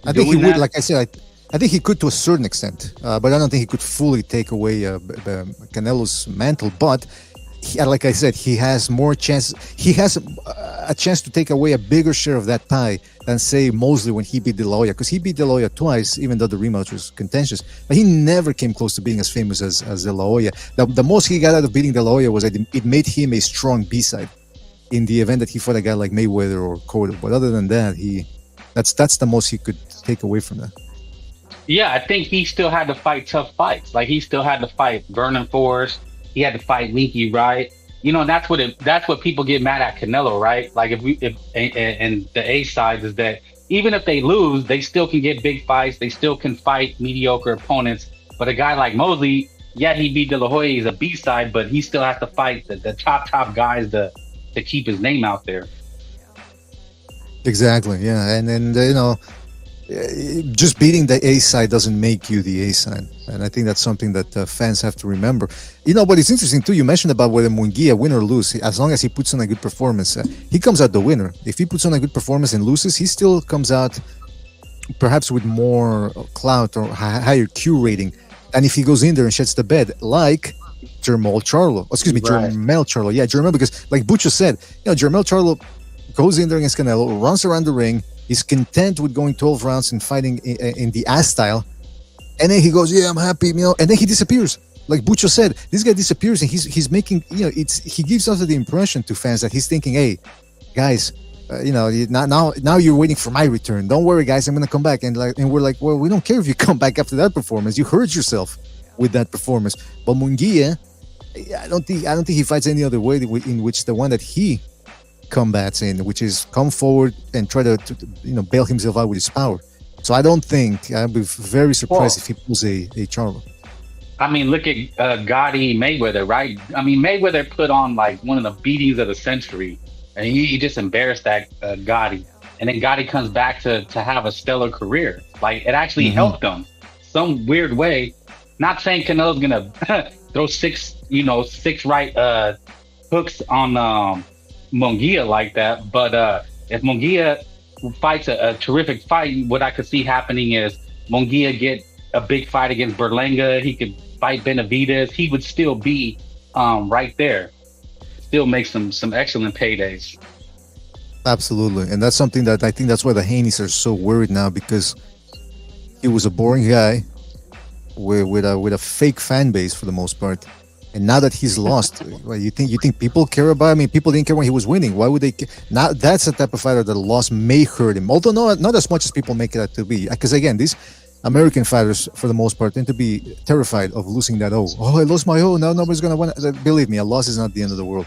I think he would. Like I said, I think he could to a certain extent, but I don't think he could fully take away Canelo's mantle. But like I said, he has more chance. He has a chance to take away a bigger share of that pie than, say, Mosley when he beat De La Hoya, because he beat De La Hoya twice, even though the rematch was contentious. But he never came close to being as famous as De La Hoya. The most he got out of beating De La Hoya was that it made him a strong B-side in the event that he fought a guy like Mayweather or Cotto. But other than that, that's the most he could take away from that. Yeah, I think he still had to fight tough fights. Like, he still had to fight Vernon Forrest. He had to fight Linky Wright. that's what people get mad at Canelo, right? Like and the A side is that even if they lose, they still can get big fights. They still can fight mediocre opponents. But a guy like Mosley, yeah, he beat De La Hoya. He's a B side, but he still has to fight the top guys to keep his name out there. Exactly. Yeah, and then just beating the A side doesn't make you the A side, and I think that's something that fans have to remember. But it's interesting too. You mentioned about whether Mungia win or lose. As long as he puts on a good performance, he comes out the winner. If he puts on a good performance and loses, he still comes out perhaps with more clout or higher Q rating. And if he goes in there and sheds the bed, like Jermell Charlo, Jermell Charlo, yeah, Jermell, because like Bucho said, Jermell Charlo goes in there against Canelo, runs around the ring. He's content with going 12 rounds and fighting in the ass style. And then he goes, yeah, I'm happy, and then he disappears. Like Bucho said, this guy disappears and he's making, he gives us the impression to fans that he's thinking, hey, guys, now you're waiting for my return. Don't worry, guys, I'm going to come back. And we're like, well, we don't care if you come back after that performance. You hurt yourself with that performance. But Mungia, I don't think he fights any other way in which the one that he combats in, which is come forward and try to bail himself out with his power. So I don't think, I'd be very surprised if he pulls a Charlo. I mean, look at Gotti Mayweather, right? I mean, Mayweather put on like one of the beatings of the century, and he just embarrassed that Gotti. And then Gotti comes back to have a stellar career. Like, it actually helped him some weird way. Not saying Canelo's gonna throw six right hooks on Mungia like that, but if Mungia fights a terrific fight, what I could see happening is Mungia get a big fight against Berlanga. He could fight Benavidez. He would still be right there. Still make some excellent paydays. Absolutely, and that's something that I think that's why the Haneys are so worried now, because he was a boring guy with a fake fan base for the most part. And now that he's lost, you think people care about? I mean, people didn't care when he was winning. Why would they care? Now that's the type of fighter that a loss may hurt him, although not as much as people make it out to be. Because again, these American fighters, for the most part, tend to be terrified of losing that. I lost my now nobody's gonna win. Believe me, a loss is not the end of the world.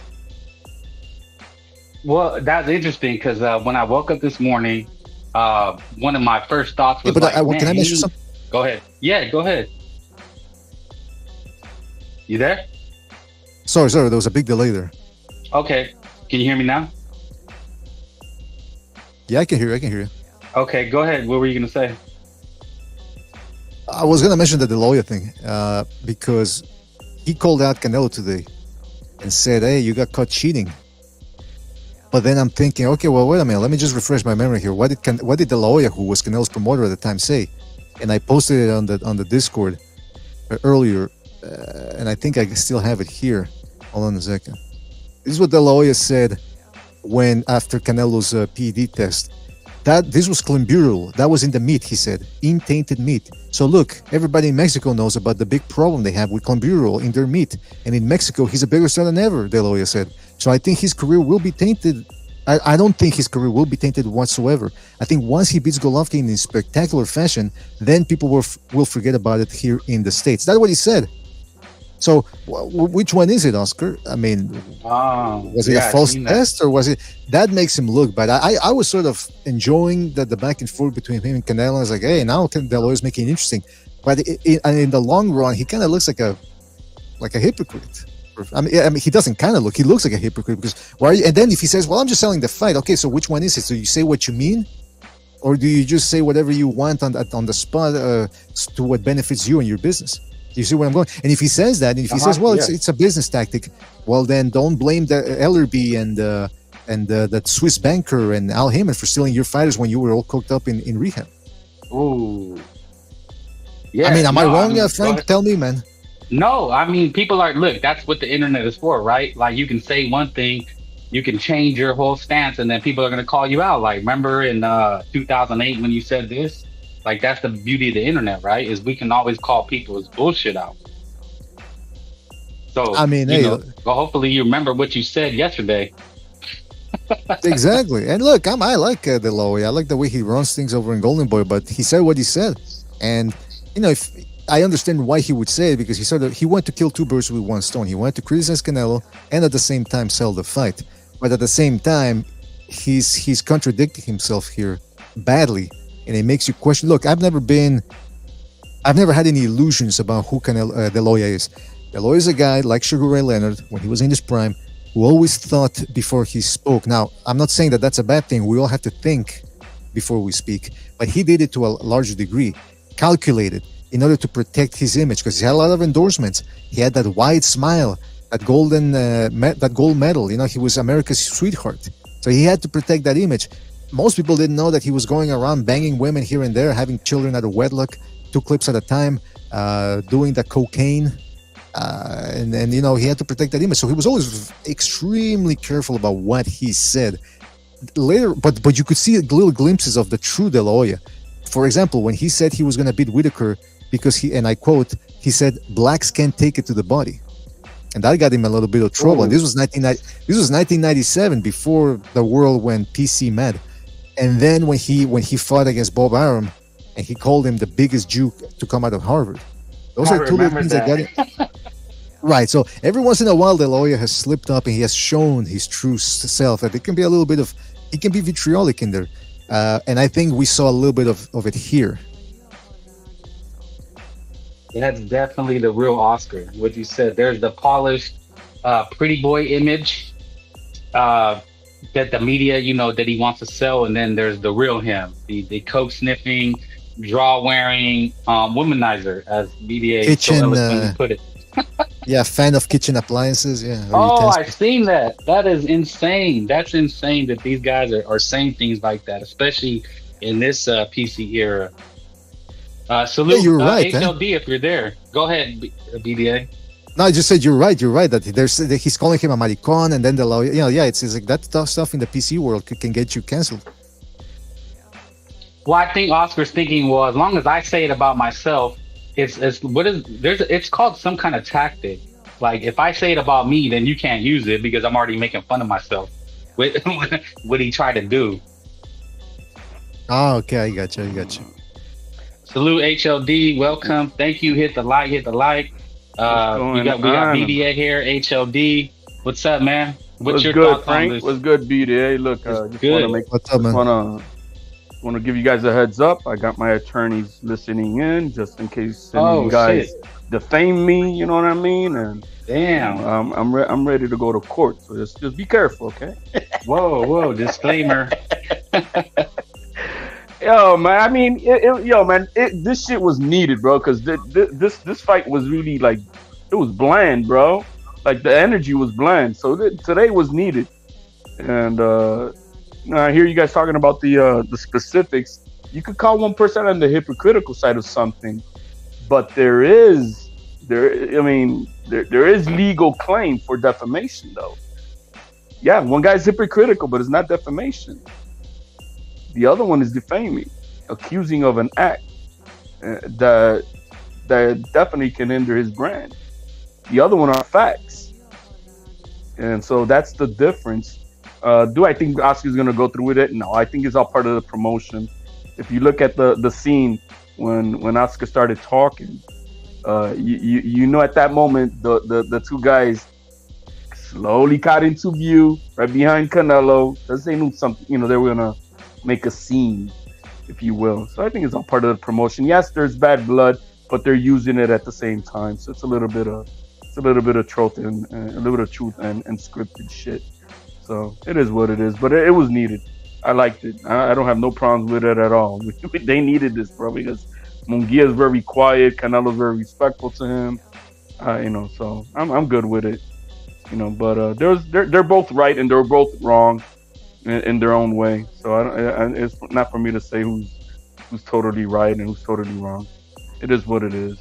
Well, that's interesting because when I woke up this morning, one of my first thoughts was can I mention something? Go ahead. Yeah, go ahead. You there? Sorry, there was a big delay there. Okay, can you hear me now? Yeah, I can hear you. Okay, go ahead. What were you gonna say? I was gonna mention the De La Hoya thing because he called out Canelo today and said, "Hey, you got caught cheating." But then I'm thinking, okay, well, wait a minute. Let me just refresh my memory here. What did De La Hoya, who was Canelo's promoter at the time, say? And I posted it on the Discord earlier, and I think I still have it here. Hold on a second. This is what De La Hoya said after Canelo's PED test. That this was clenbuterol. That was in the meat, he said, in tainted meat. So look, everybody in Mexico knows about the big problem they have with clenbuterol in their meat. And in Mexico, he's a bigger star than ever, De La Hoya said. So I think his career will be tainted. I don't think his career will be tainted whatsoever. I think once he beats Golovkin in spectacular fashion, then people will forget about it here in the States. That's what he said. So which one is it, Oscar? I mean, was it a false test or was it? That makes him look bad. I was sort of enjoying the back and forth between him and Canelo. I was like, hey, now De La Hoya's making it interesting. But in the long run, he kind of looks like a hypocrite. I mean, he doesn't kind of look. He looks like a hypocrite because why? Are you, and then if he says, "Well, I'm just selling the fight," okay, so which one is it? So you say what you mean, or do you just say whatever you want on the spot to what benefits you and your business? Do you see where I'm going? And if he says that, and if he says, "Well, it's a business tactic," well, then don't blame the Ellerby and that Swiss banker and Al Heyman for stealing your fighters when you were all cooked up in rehab. Ooh, yeah. I mean, am I wrong, Frank? Tell me, man. No, I mean, people are, look, that's what the internet is for, right? Like, you can say one thing, you can change your whole stance, and then people are going to call you out. Like, remember in 2008 when you said this? Like, that's the beauty of the internet, right? Is we can always call people's bullshit out. So, I mean, well, hopefully you remember what you said yesterday. Exactly. And look, I like De La Hoya. I like the way he runs things over in Golden Boy, but he said what he said. And, I understand why he would say it, because he wanted to kill two birds with one stone. He wanted to criticize Canelo and at the same time sell the fight. But at the same time, he's contradicting himself here badly, and it makes you question. Look, I've never had any illusions about who Canelo De La Hoya is. De La Hoya is a guy like Sugar Ray Leonard when he was in his prime, who always thought before he spoke. Now, I'm not saying that that's a bad thing. We all have to think before we speak, but he did it to a larger degree, calculated, in order to protect his image, because he had a lot of endorsements. He had that wide smile, that gold medal. He was America's sweetheart. So he had to protect that image. Most people didn't know that he was going around banging women here and there, having children out of wedlock, 2 clips at a time, doing the cocaine. And he had to protect that image. So he was always extremely careful about what he said. Later, but you could see little glimpses of the true De La Hoya. For example, when he said he was going to beat Whitaker because and I quote, he said, "Blacks can't take it to the body." And that got him a little bit of trouble. And this was 1997, before the world went PC mad. And then when he fought against Bob Arum, and he called him the biggest Jew to come out of Harvard. Those are two little things that got him. Right. So every once in a while, De La Hoya has slipped up and he has shown his true self. That it can be a little bit of, he can be vitriolic in there. And I think we saw a little bit of it here. That's definitely the real Oscar. What you said. There's the polished, pretty boy image that the media, that he wants to sell, and then there's the real him, the coke sniffing, draw wearing, womanizer, as BDA so eloquently put it. Yeah, fan of kitchen appliances. Yeah. Oh, I've seen that. That is insane. That's insane that these guys are saying things like that, especially in this PC era. Salute, yeah, you're right, HLD, if you're there. Go ahead, BDA. No, I just said you're right. You're right that he's calling him a maricon, and then the law. It's like that stuff in the PC world can get you canceled. Well, I think Oscar's thinking, well, as long as I say it about myself, it's called some kind of tactic. Like, if I say it about me, then you can't use it because I'm already making fun of myself with what he tried to do. Oh, okay, I got you. Salute HLD, welcome. Thank you. Hit the like. We got BDA here. HLD, what's up, man? What's your good, thoughts Frank? on this? What's good, BDA? Look, want to give you guys a heads up. I got my attorneys listening in just in case you guys defame me. You know what I mean? And damn, I'm ready to go to court. So just be careful, okay? Whoa, disclaimer. Yo, man. I mean, this shit was needed, bro. Because this fight was really like, it was bland, bro. Like the energy was bland. So today was needed, and I hear you guys talking about the specifics. You could call one person on the hypocritical side of something, but there is legal claim for defamation, though. Yeah, one guy's hypocritical, but it's not defamation. The other one is defaming, accusing of an act that definitely can hinder his brand. The other one are facts, and so that's the difference. Do I think Oscar's going to go through with it? No, I think it's all part of the promotion. If you look at the scene when Oscar started talking, at that moment the two guys slowly got into view right behind Canelo. Because they knew something, they were going to make a scene, if you will. So I think it's all part of the promotion. Yes, there's bad blood, but they're using it at the same time. So it's a little bit of truth and a little bit of truth and scripted shit. So it is what it is, but it was needed. I liked it. I don't have no problems with it at all. They needed this, bro, because Mungia is very quiet. Canelo's very respectful to him. So I'm good with it. But they're both right and they're both wrong in their own way. So it's not for me to say who's totally right and who's totally wrong. It is what it is.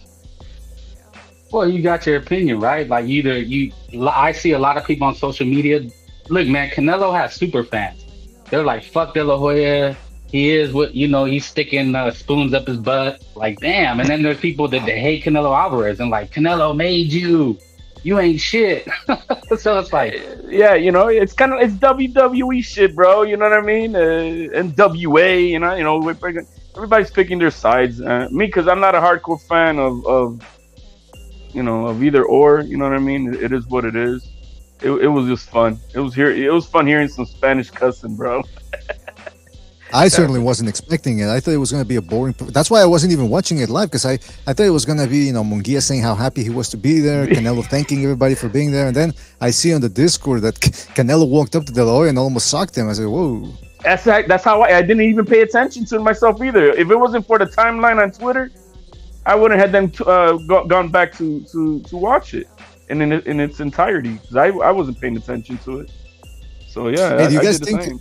Well, you got your opinion, right? Like I see a lot of people on social media. Look, man, Canelo has super fans. They're like, fuck De La Hoya. He is what, he's sticking spoons up his butt. Like, damn. And then there's people that they hate Canelo Alvarez and like, Canelo made you. You ain't shit. So it's like, yeah, it's kind of, it's WWE shit, bro. You know what I mean? NWA, everybody's picking their sides. Me, because I'm not a hardcore fan of either or. You know what I mean? It is what it is. It was just fun. It was fun hearing some Spanish cussing, bro. I certainly wasn't expecting it. I thought it was going to be a boring. That's why I wasn't even watching it live, because I thought it was going to be, Mungia saying how happy he was to be there, Canelo thanking everybody for being there, and then I see on the Discord that Canelo walked up to De La Hoya and almost socked him. I said, "Whoa." That's how I didn't even pay attention to it myself either. If it wasn't for the timeline on Twitter, I wouldn't have then gone back to watch it in its entirety, because I wasn't paying attention to it. So yeah, hey, do you I guys did the think? same.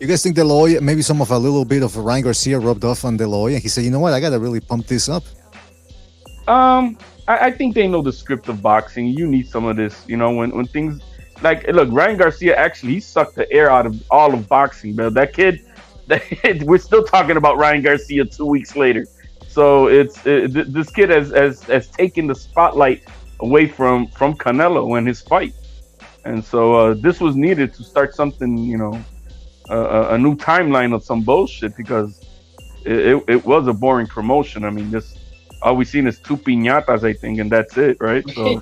You guys think De La Hoya, maybe some of a little bit of Ryan Garcia rubbed off on De La Hoya? He said, "You know what? I got to really pump this up." I think they know the script of boxing. You need some of this, when things like, look, Ryan Garcia actually, he sucked the air out of all of boxing, bro. That kid, we're still talking about Ryan Garcia 2 weeks later. So this kid has taken the spotlight away from Canelo and his fight, and so this was needed to start something, a new timeline of some bullshit, because it was a boring promotion. I mean, all we seen is two piñatas, I think, and that's it, right? So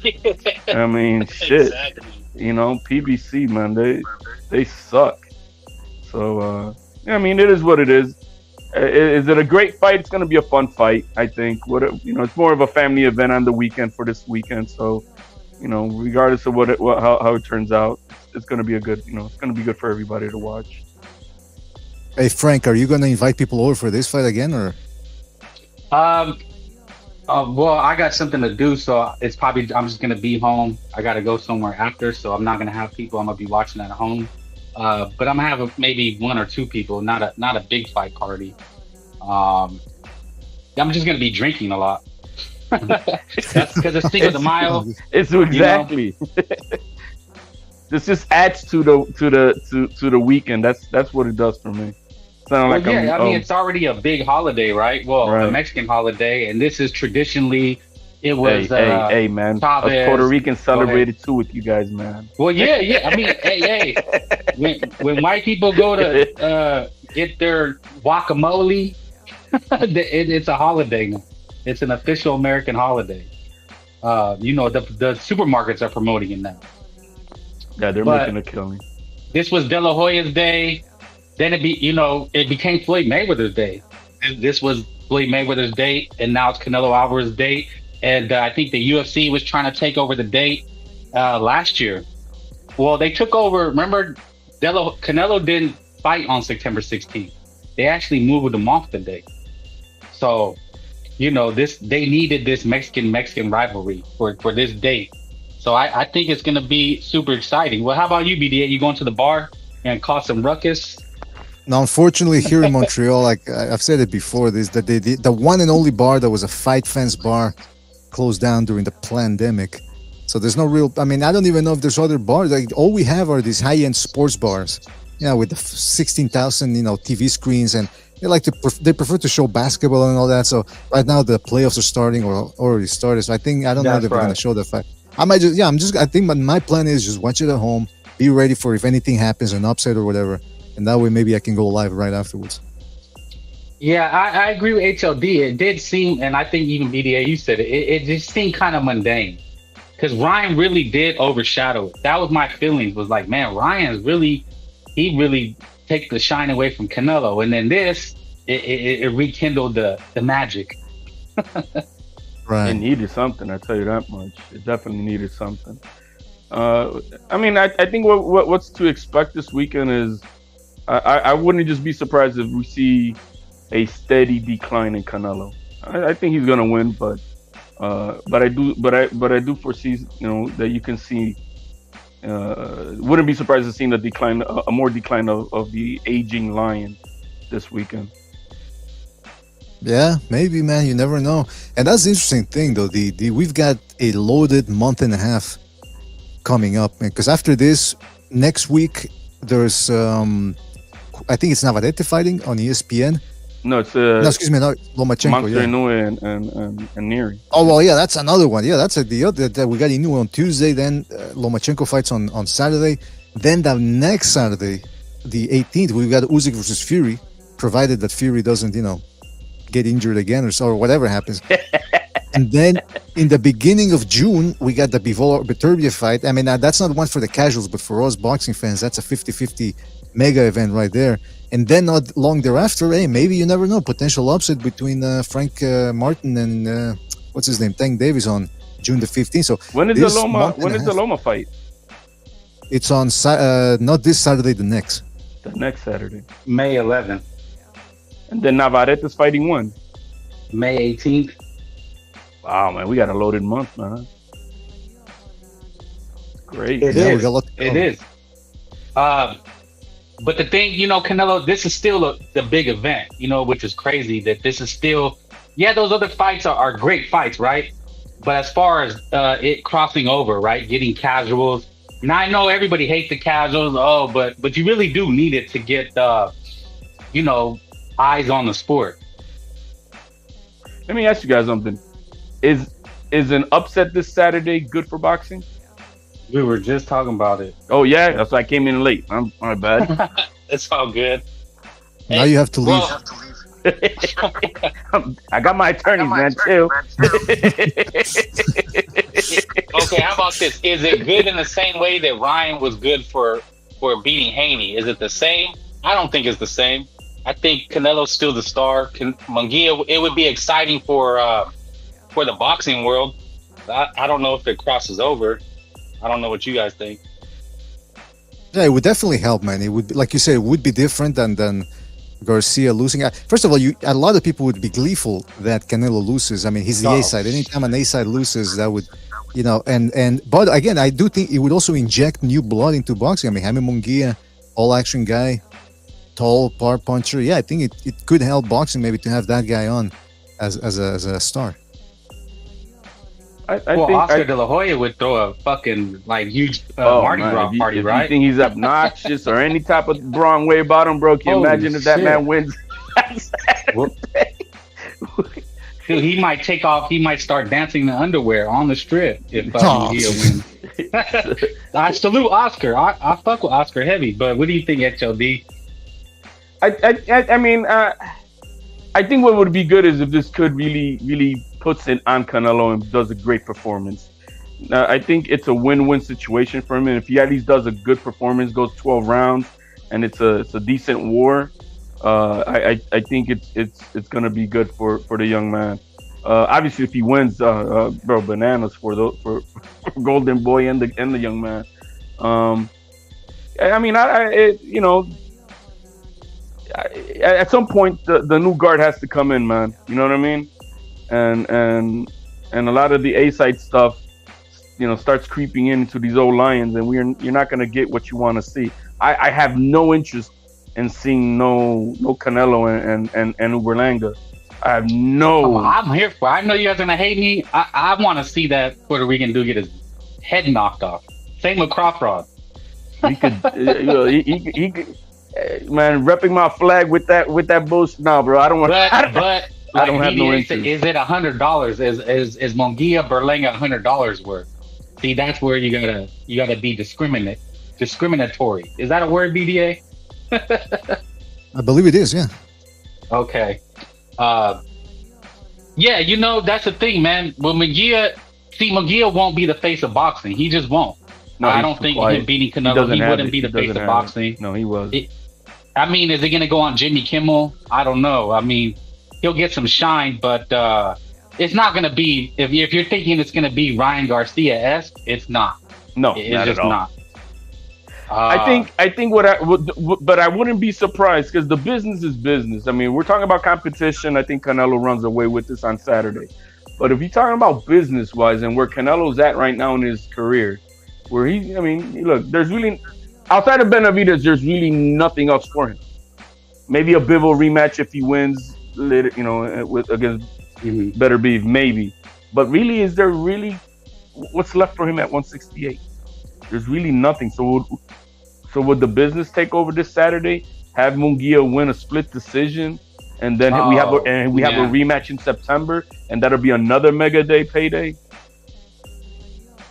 I mean, shit, Exactly. PBC, man, they suck. So I mean, it is what it is. Is it a great fight? It's going to be a fun fight, I think. It's more of a family event on the weekend for this weekend. So, regardless of how it turns out, it's going to be it's going to be good for everybody to watch. Hey Frank, are you going to invite people over for this fight again, or? Well, I got something to do, so it's probably I'm just gonna be home. I gotta go somewhere after, so I'm not gonna have people. I'm gonna be watching at home. But I'm gonna have maybe one or two people, not a big fight party. I'm just gonna be drinking a lot. That's because it's Cinco de Mayo. It's exactly. This just adds to the weekend. That's what it does for me. Like I mean, it's already a big holiday, right? Well, right. A Mexican holiday, and this is traditionally, it was. Hey, man. Chavez. Us Puerto Ricans celebrated too with you guys, man. Well, yeah. I mean, hey. When white people go to get their guacamole, it's a holiday now. It's an official American holiday. The supermarkets are promoting it now. Yeah, they're making a killing. This was De La Hoya's day. Then it became Floyd Mayweather's day. This was Floyd Mayweather's date, and now it's Canelo Alvarez's date. And I think the UFC was trying to take over the date last year. Well, they took over. Remember, Canelo didn't fight on September 16th. They actually moved him off the date. So, they needed this Mexican rivalry for this date. So I think it's going to be super exciting. Well, how about you, BDA? You going to the bar and cause some ruckus? Now, unfortunately, here in Montreal, like I've said it before, the one and only bar that was a Fight Fans bar closed down during the pandemic. So there's no real. I mean, I don't even know if there's other bars. Like all we have are these high-end sports bars, with the 16,000 TV screens, and they prefer to show basketball and all that. So right now the playoffs are starting or already started. So I don't know if they're going to show the fight. I might I think my plan is just watch it at home, be ready for if anything happens, an upset or whatever. And that way, maybe I can go live right afterwards. Yeah, I agree with HLD. It did seem, and I think even BDA, you said it, it just seemed kind of mundane. Because Ryan really did overshadow it. That was my feelings, was like, man, he really take the shine away from Canelo. And then it rekindled the magic. Right. It needed something, I tell you that much. It definitely needed something. I think what's to expect this weekend is, I wouldn't just be surprised if we see a steady decline in Canelo. I think he's gonna win, but I do foresee that you can see. Wouldn't be surprised to see a more decline of the aging lion this weekend. Yeah, maybe, man. You never know. And that's the interesting thing, though. We've got a loaded month and a half coming up, because after this, next week there's I think it's Navarrete fighting on ESPN. No, it's Lomachenko. Monster Yeah. Inoue and Neri. Oh well, yeah, that's another one. Yeah, that's the other that we got Inoue on Tuesday. Then Lomachenko fights on Saturday. Then the next Saturday, the 18th, we've got Usyk versus Fury, provided that Fury doesn't get injured again or whatever happens. And then in the beginning of June, we got the Bivol Beterbiev fight. I mean, that's not one for the casuals, but for us boxing fans, that's a 50-50 mega event right there. And then not long thereafter, hey, maybe you never know, potential upset between Frank Martin and what's his name, Tank Davis on June the 15th. So when is the Loma fight? It's on not this Saturday, the next. The next Saturday, May 11th. And then Navarrete is fighting when? May 18th. Wow, man, we got a loaded month, man. Great. It is. But the thing, Canelo, this is still the big event, which is crazy that this is still, those other fights are great fights, right? But as far as it crossing over, right, getting casuals, now I know everybody hates the casuals, but you really do need it to get, eyes on the sport. Let me ask you guys something. Is an upset this Saturday good for boxing? We were just talking about it. Oh yeah, that's why I came in late. My bad. It's all good. Now you have to leave. I got my attorney, man. Chill. Okay, how about this? Is it good in the same way that Ryan was good for beating Haney? Is it the same? I don't think it's the same. I think Canelo's still the star. Mungia, it would be exciting for the boxing world. I don't know if it crosses over. I don't know what you guys think. Yeah, it would definitely help, man. It would be, like you said, it would be different than Garcia losing. First of all, a lot of people would be gleeful that Canelo loses. I mean, he's the A side. Anytime an A side loses, that would, but again, I do think it would also inject new blood into boxing. I mean, Jaime Mungia, all action guy, tall, power puncher. Yeah, I think it could help boxing maybe to have that guy on as a star. I think Oscar De La Hoya would throw a fucking huge Mardi Gras party, right? You think he's obnoxious or any type of wrong way about him, bro? Can you imagine if that man wins? He might take off. He might start dancing in the underwear on the strip if Mungia wins. I salute Oscar. I fuck with Oscar heavy. But what do you think, HLD? I mean, I think what would be good is if this could really puts it on Canelo and does a great performance. I think it's a win-win situation for him, and if he at least does a good performance, goes 12 rounds, and it's a decent war, I think it's gonna be good for the young man. Obviously, if he wins, bananas for Golden Boy and the young man. I mean, at some point the new guard has to come in, man. You know what I mean? And a lot of the A-side stuff, starts creeping into these old lions, and you're not gonna get what you want to see. I have no interest in seeing no Canelo and Uberlanga. I have no. I'm here for. I know you guys are gonna hate me. I want to see that Puerto Rican dude get his head knocked off. Same with Crawford. He could, he could, man, repping my flag with that bullshit. No, bro, I don't want. But I don't have no interest. Is it $100? Is Mungia Berlanga $100 worth? See, that's where you gotta be discriminatory. Is that a word, BDA? I believe it is. Yeah. Okay. Yeah, that's the thing, man. Well, Mungia won't be the face of boxing. He just won't. No, I don't think him beating Canelo, he wouldn't be the face of boxing. No, he was. I mean, is it going to go on Jimmy Kimmel? I don't know. I mean, he'll get some shine, but it's not going to be. If you're thinking it's going to be Ryan Garcia-esque, it's not. No, it's not just at all. not. I think but I wouldn't be surprised because the business is business. I mean, we're talking about competition. I think Canelo runs away with this on Saturday. But if you're talking about business-wise and where Canelo's at right now in his career, where look, there's really, outside of Benavidez, there's really nothing else for him. Maybe a Bivol rematch if he wins later, against Better Beef, maybe. But really, is there really what's left for him at 168? There's really nothing. So would the business take over this Saturday? Have Mungia win a split decision, and then we have a rematch in September, and that'll be another Mega Day payday.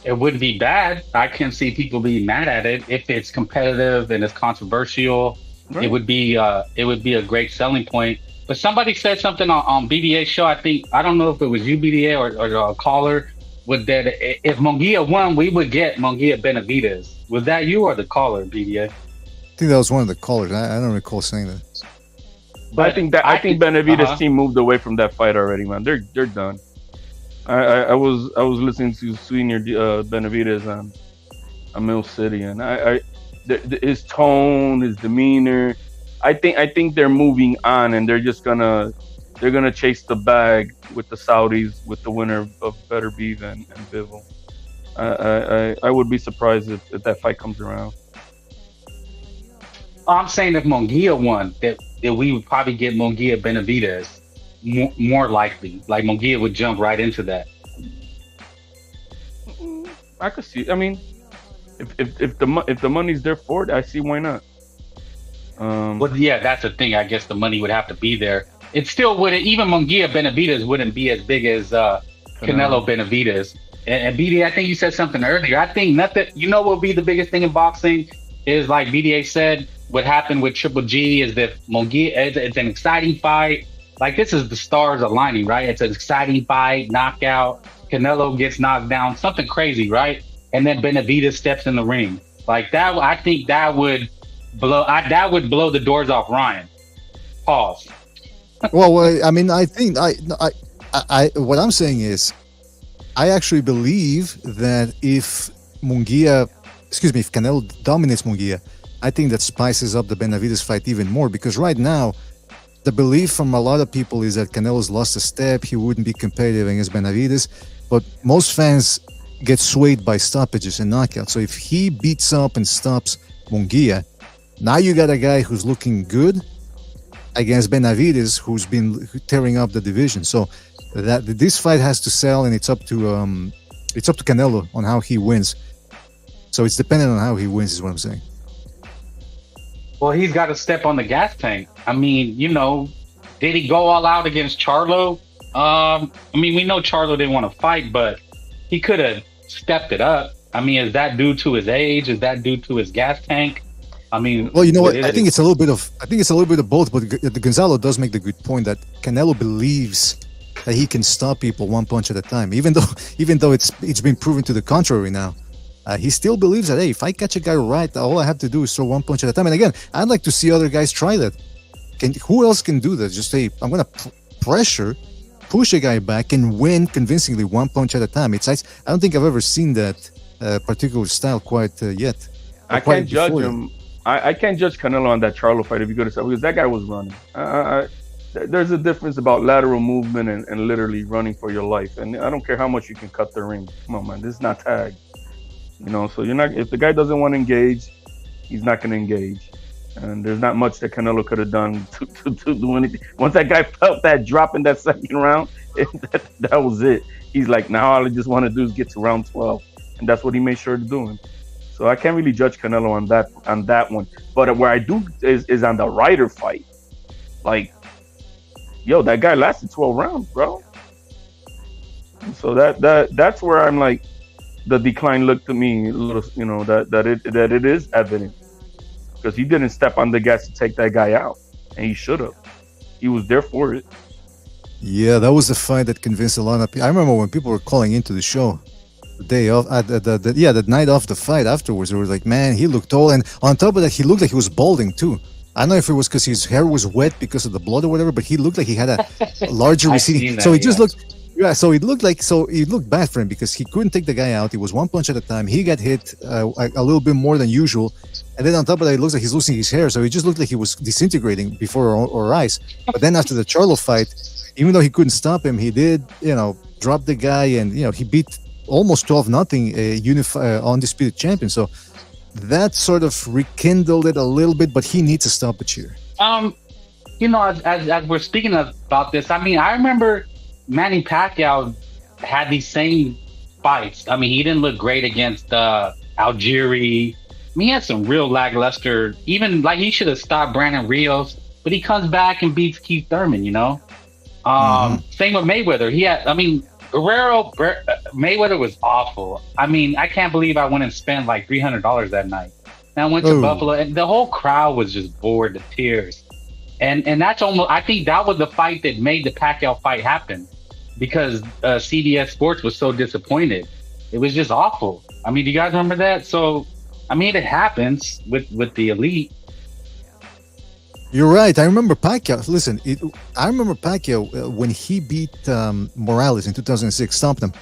It wouldn't be bad. I can see people being mad at it if it's competitive and it's controversial. Right. It would be a great selling point. But somebody said something on BDA show. I don't know if it was you, BDA, or a caller, with that if Mungia won, we would get Mungia Benavidez. Was that you or the caller, BDA? I think that was one of the callers. I don't recall saying that. But I think Benavidez team moved away from that fight already, man. They're done. I was listening to Senior Benavidez on Mill City, and his tone, his demeanor. I think they're moving on, and they're gonna chase the bag with the Saudis, with the winner of Beterbiev and Bivol. I would be surprised if that fight comes around. I'm saying if Mungia won, that we would probably get Mungia Benavidez more likely. Like Mungia would jump right into that. I could see. I mean, if the money's there for it, I see why not. But yeah, that's the thing. I guess the money would have to be there. It still wouldn't. Even Mungia Benavidez wouldn't be as big as Canelo Benavidez. And BDA, I think you said something earlier. I think nothing. You know what would be the biggest thing in boxing is, like BDA said, what happened with Triple G is that Mungia, it's an exciting fight. Like, this is the stars aligning, right? It's an exciting fight, knockout. Canelo gets knocked down, something crazy, right? And then Benavidez steps in the ring. Like that, I think that would blow the doors off Ryan. Pause. Well, I mean, I think what I'm saying is, I actually believe that if Canelo dominates Mungia, I think that spices up the Benavidez fight even more, because right now, the belief from a lot of people is that Canelo's lost a step, he wouldn't be competitive against Benavidez, but most fans get swayed by stoppages and knockouts. So if he beats up and stops Mungia, now you got a guy who's looking good against Benavidez, who's been tearing up the division. So that this fight has to sell, and it's up to Canelo on how he wins. So it's dependent on how he wins, is what I'm saying. Well, he's got to step on the gas tank. I mean, did he go all out against Charlo? I mean, we know Charlo didn't want to fight, but he could have stepped it up. I mean, is that due to his age? Is that due to his gas tank? I mean, well, you know what? I think it's a little bit of both. But Gonzalo does make the good point that Canelo believes that he can stop people one punch at a time, even though it's been proven to the contrary now. He still believes that, hey, if I catch a guy right, all I have to do is throw one punch at a time. And again, I'd like to see other guys try that. Who else can do that? Just say, I'm going to pressure, push a guy back, and win convincingly one punch at a time. I don't think I've ever seen that particular style quite yet. I can't judge him. I can't judge Canelo on that Charlo fight if you go to say, because that guy was running. There's a difference about lateral movement and literally running for your life. And I don't care how much you can cut the ring. Come on, man. This is not tag. So you're not. If the guy doesn't want to engage, he's not going to engage. And there's not much that Canelo could have done to do anything. Once that guy felt that drop in that second round, that was it. He's like, now all I just want to do is get to round 12, and that's what he made sure to do. So I can't really judge Canelo on that one. But where I do is on the Ryder fight. Like, yo, that guy lasted 12 rounds, bro. So that's where I'm like, the decline looked to me a little, that it is evident, because he didn't step on the gas to take that guy out, and he should have. He was there for it. Yeah, that was the fight that convinced a lot of people. I remember when people were calling into the show the day of, the night of the fight afterwards. They were like, man, he looked tall, and on top of that, he looked like he was balding too. I don't know if it was because his hair was wet because of the blood or whatever, but he looked like he had a larger receding. So he just looked. Yeah, so it looked bad for him because he couldn't take the guy out. It was one punch at a time. He got hit a little bit more than usual, and then on top of that, it looks like he's losing his hair. So it just looked like he was disintegrating before our eyes. But then after the Charlo fight, even though he couldn't stop him, he did, drop the guy, and he beat almost 12-0 undisputed champion. So that sort of rekindled it a little bit, but he needs a stoppage here. As we're speaking about this, I mean, I remember Manny Pacquiao had these same fights. I mean, he didn't look great against Algieri. I mean, he had some real lackluster, even like he should have stopped Brandon Rios, but he comes back and beats Keith Thurman, Same with Mayweather. Mayweather was awful. I mean, I can't believe I went and spent like $300 that night. And I went to Buffalo, and the whole crowd was just bored to tears. And that's almost, I think that was the fight that made the Pacquiao fight happen, because CBS Sports was so disappointed. It was just awful. I mean, do you guys remember that? So, I mean, it happens with the elite. You're right. I remember Pacquiao. Listen, I remember Pacquiao when he beat Morales in 2006, stomped him.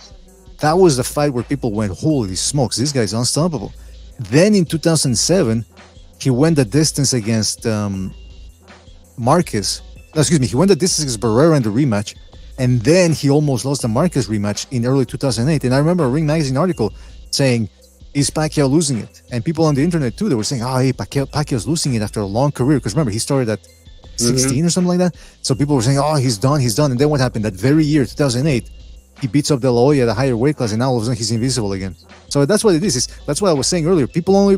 That was the fight where people went, holy smokes, this guy's unstoppable. Then in 2007, he went the distance against Marquez. No, excuse me. He went the distance against Barrera in the rematch. And then he almost lost the Marquez rematch in early 2008. And I remember a Ring Magazine article saying, is Pacquiao losing it? And people on the internet too, they were saying, hey, Pacquiao's losing it after a long career. Because remember, he started at 16 or something like that. So people were saying, he's done. And then what happened? That very year, 2008, he beats up De La Hoya at a higher weight class, and now all of a sudden he's invisible again. So that's what it is. That's what I was saying earlier.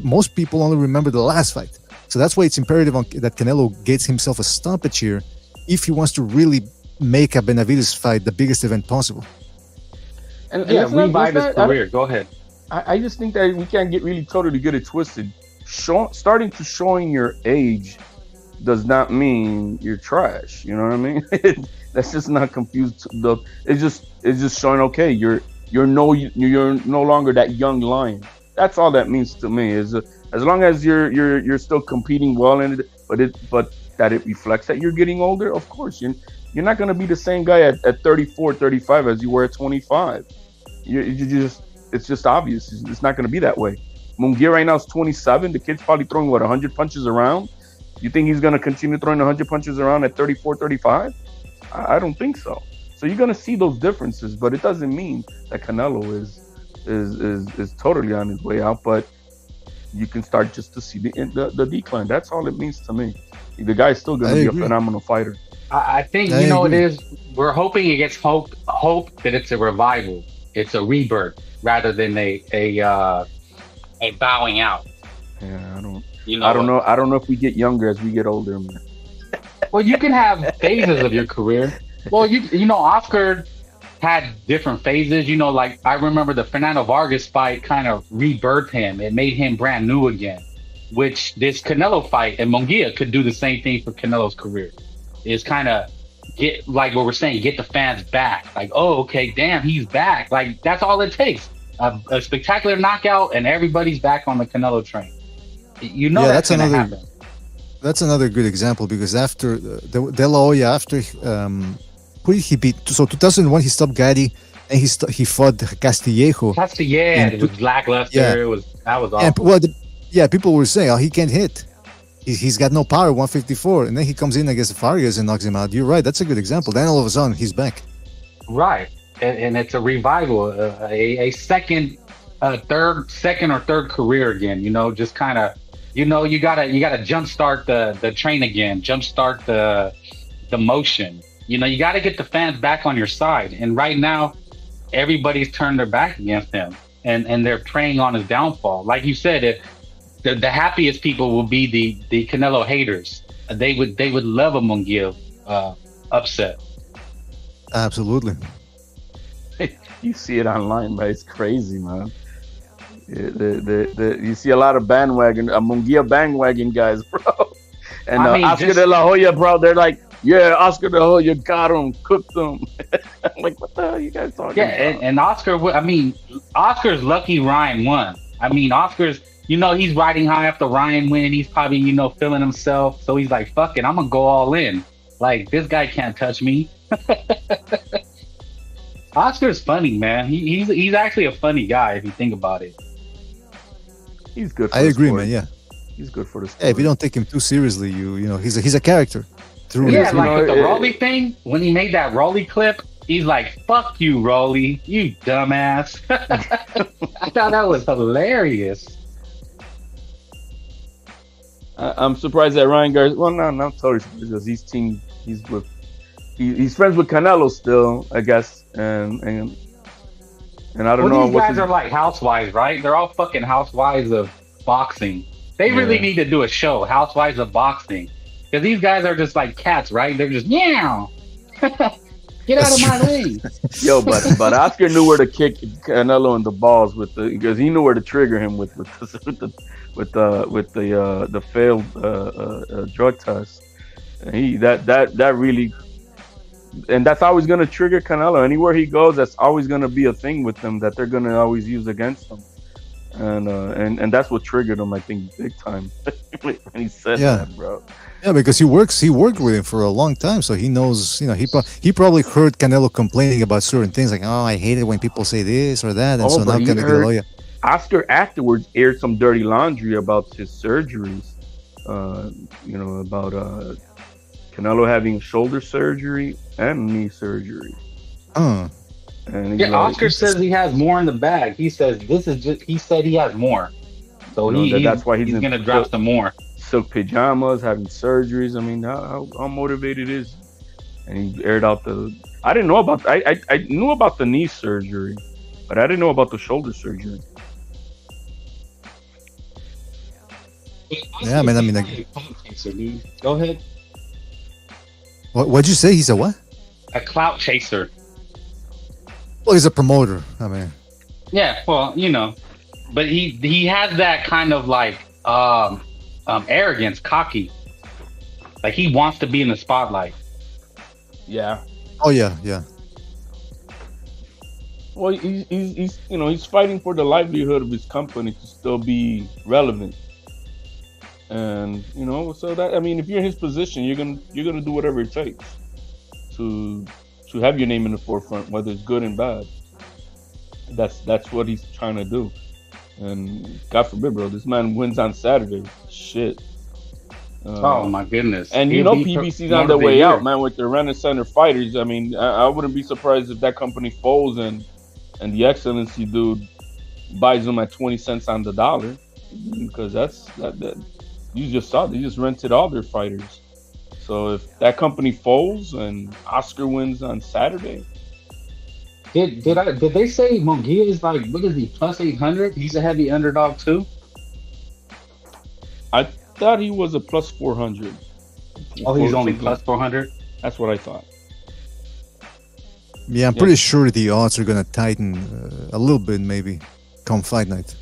Most people only remember the last fight. So that's why it's imperative that Canelo gets himself a stoppage here if he wants to really make a Benavidez fight the biggest event possible. And revive his career. Go ahead. I just think that we can't really totally get it twisted. Showing your age does not mean you're trash. You know what I mean? That's just not confused. It's just showing, okay, you're no longer that young lion. That's all that means to me. Is as long as you're still competing well in it, but that it reflects that you're getting older. Of course, you're not going to be the same guy at 34, 35 as you were at 25. It's just obvious. It's not going to be that way. Mungia right now is 27. The kid's probably throwing 100 punches around. You think he's going to continue throwing 100 punches around at 34, 35? I don't think so. So you're going to see those differences, but it doesn't mean that Canelo is totally on his way out. But you can start just to see the decline. That's all it means to me. The guy's still going to be a phenomenal fighter. I think it is. We're hoping it gets hope that it's a revival. It's a rebirth rather than a bowing out. Yeah, I don't know. I don't know if we get younger as we get older, man. Well, you can have phases of your career. Well, you know, Oscar had different phases. You know, like I remember the Fernando Vargas fight kind of rebirthed him. It made him brand new again. Which this Canelo fight and Mungia could do the same thing for Canelo's career. Is kind of get, like what we're saying, get the fans back. Like, oh, okay, damn, he's back. Like, that's all it takes. A spectacular knockout and everybody's back on the Canelo train. You know, that's going to happen. That's another good example because after De La Hoya, who did he beat? So 2001, he stopped Gatti and he fought Castillejo. It was lackluster. Yeah. That was awful. And, people were saying, he can't hit. He's got no power, 154. And then he comes in against Vargas and knocks him out. You're right. That's a good example. Then all of a sudden, he's back. Right. And it's a revival, a second or third career again, you know, just kind of, you know, you gotta jumpstart the train again, jumpstart the motion. You know, you got to get the fans back on your side. And right now, everybody's turned their back against him and they're preying on his downfall. Like you said, if the happiest people will be the Canelo haters. They would love a Mungia upset. Absolutely. You see it online, but it's crazy, man. You see a lot of Mungia bandwagon guys, bro. And Oscar De La Hoya, bro, they're like, yeah, Oscar De La Hoya got him, cooked him. I'm like, what the hell are you guys talking about? And Oscar's lucky Ryan won. I mean, Oscar's, you know, he's riding high after Ryan win. He's probably, you know, feeling himself. So he's like, fuck it, I'm going to go all in. Like, this guy can't touch me. Oscar's funny, man. He's actually a funny guy if you think about it. He's good for I agree, man, yeah. He's good for the story. Yeah, if you don't take him too seriously, you know, he's a character. With the Rolly thing, when he made that Rolly clip, he's like, fuck you, Rolly, you dumbass. I thought that was hilarious. I'm surprised that Ryan Garcia, well, no, not totally surprised because he's friends with Canelo still, I guess, and I don't know. These guys are like housewives, right? They're all fucking housewives of boxing. They really need to do a show, Housewives of Boxing, because these guys are just like cats, right? They're just meow. Get out of my way. Yo, but Oscar knew where to kick Canelo in the balls because he knew where to trigger him with the failed drug test. That really, and that's always gonna trigger Canelo. Anywhere he goes, that's always gonna be a thing with him that they're gonna always use against him. And that's what triggered him, I think, big time when he said that, bro. Yeah, because he worked with him for a long time, so he knows. He probably heard Canelo complaining about certain things, like, "Oh, I hate it when people say this or that," and so now Canelo De La Hoya. Oscar afterwards aired some dirty laundry about his surgeries. About Canelo having shoulder surgery and knee surgery. And Oscar says he has more in the bag. He says he said he has more. So that's why he's gonna drop some more. Silk pajamas, having surgeries. I mean, how motivated is he? And he aired out I didn't know about I knew about the knee surgery, but I didn't know about the shoulder surgery. Yeah, man. I mean, go ahead. What'd you say? He's a what? A clout chaser. Well, he's a promoter. I mean, yeah. Well, but he has that kind of like arrogance, cocky. Like he wants to be in the spotlight. Yeah. Oh yeah. Well, he's fighting for the livelihood of his company to still be relevant. And so that, I mean, if you're in his position, you're gonna do whatever it takes to have your name in the forefront, whether it's good and bad. That's what he's trying to do. And God forbid, bro, this man wins on Saturday. Shit. Oh my goodness. And PBC's on their way out, man, with their Renaissance fighters. I mean, I wouldn't be surprised if that company folds and the Excellency dude buys them at 20 cents on the dollar, because that you just saw they just rented all their fighters. So if that company folds and Oscar wins on Saturday. Did they say Mungia is like, what is he, plus 800? He's a heavy underdog too? I thought he was a plus 400. Oh, he's only plus 400? That's what I thought. Yeah, I'm pretty sure the odds are gonna tighten a little bit, maybe, come fight night.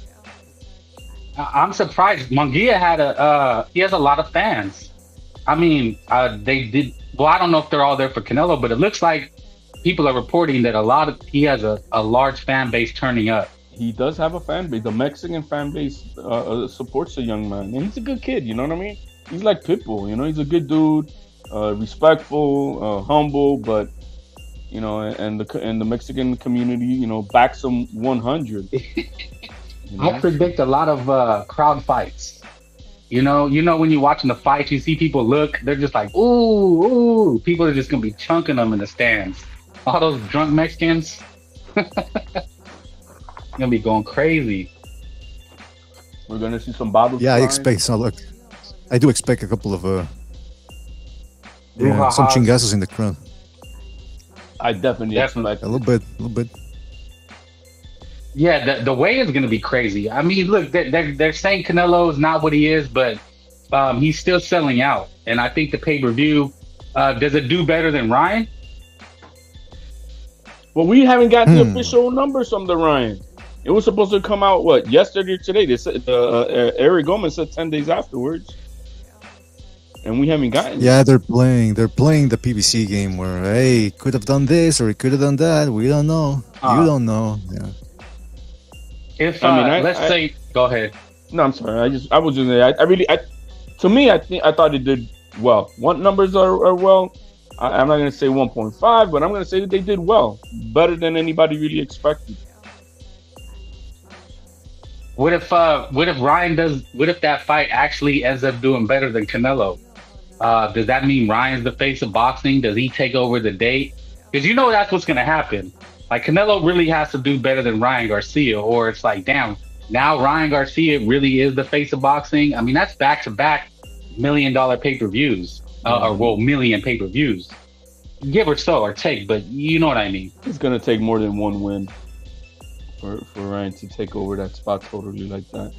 I'm surprised. Mungia he has a lot of fans. I mean, they did. Well, I don't know if they're all there for Canelo, but it looks like people are reporting that he has a large fan base turning up. He does have a fan base. The Mexican fan base supports the young man, and he's a good kid. You know what I mean? He's like Pitbull. He's a good dude, respectful, humble, but and the Mexican community, backs him 100. I predict a lot of crowd fights. When you're watching the fights, you see people look, they're just like, ooh. People are just gonna be chunking them in the stands. All those drunk Mexicans, gonna be going crazy. We're gonna see some bottles. Yeah, I expect so. Look, I do expect a couple of some chingazos in the crowd. I definitely expect a little bit. Yeah, the way is going to be crazy. I mean, look, they're saying Canelo is not what he is, but he's still selling out. And I think the pay-per-view, does it do better than Ryan? Well, we haven't got the official numbers from the Ryan. It was supposed to come out, yesterday or today? They said Eric Gomez said 10 days afterwards. And we haven't gotten it. They're playing the PBC game where, hey, could have done this or he could have done that. We don't know. You don't know. Yeah. If let's say, go ahead. No, I'm sorry. I thought it did well. What numbers are well? I'm not going to say 1.5, but I'm going to say that they did well, better than anybody really expected. What if Ryan does? What if that fight actually ends up doing better than Canelo? Does that mean Ryan's the face of boxing? Does he take over the date? Because that's what's going to happen. Like, Canelo really has to do better than Ryan Garcia, or it's like, damn, now Ryan Garcia really is the face of boxing. I mean, that's back-to-back $1 million pay-per-views, million pay-per-views, give or so or take, but you know what I mean. It's gonna take more than one win for Ryan to take over that spot totally like that,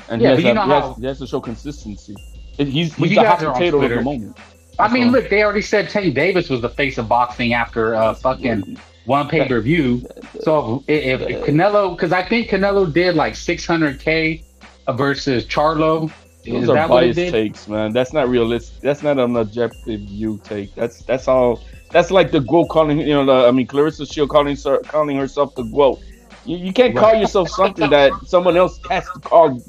and he has to show consistency. He's the hot potato at the moment. I mean, look, they already said Tank Davis was the face of boxing after fucking one pay-per-view. So if Canelo, because I think Canelo did like 600K versus Charlo, Is Those are that what it biased did? takes, man. That's not realistic. That's not an objective view take. That's all. That's like the GOAT calling, Clarissa Shield calling herself the GOAT. You can't call yourself something that someone else has to call.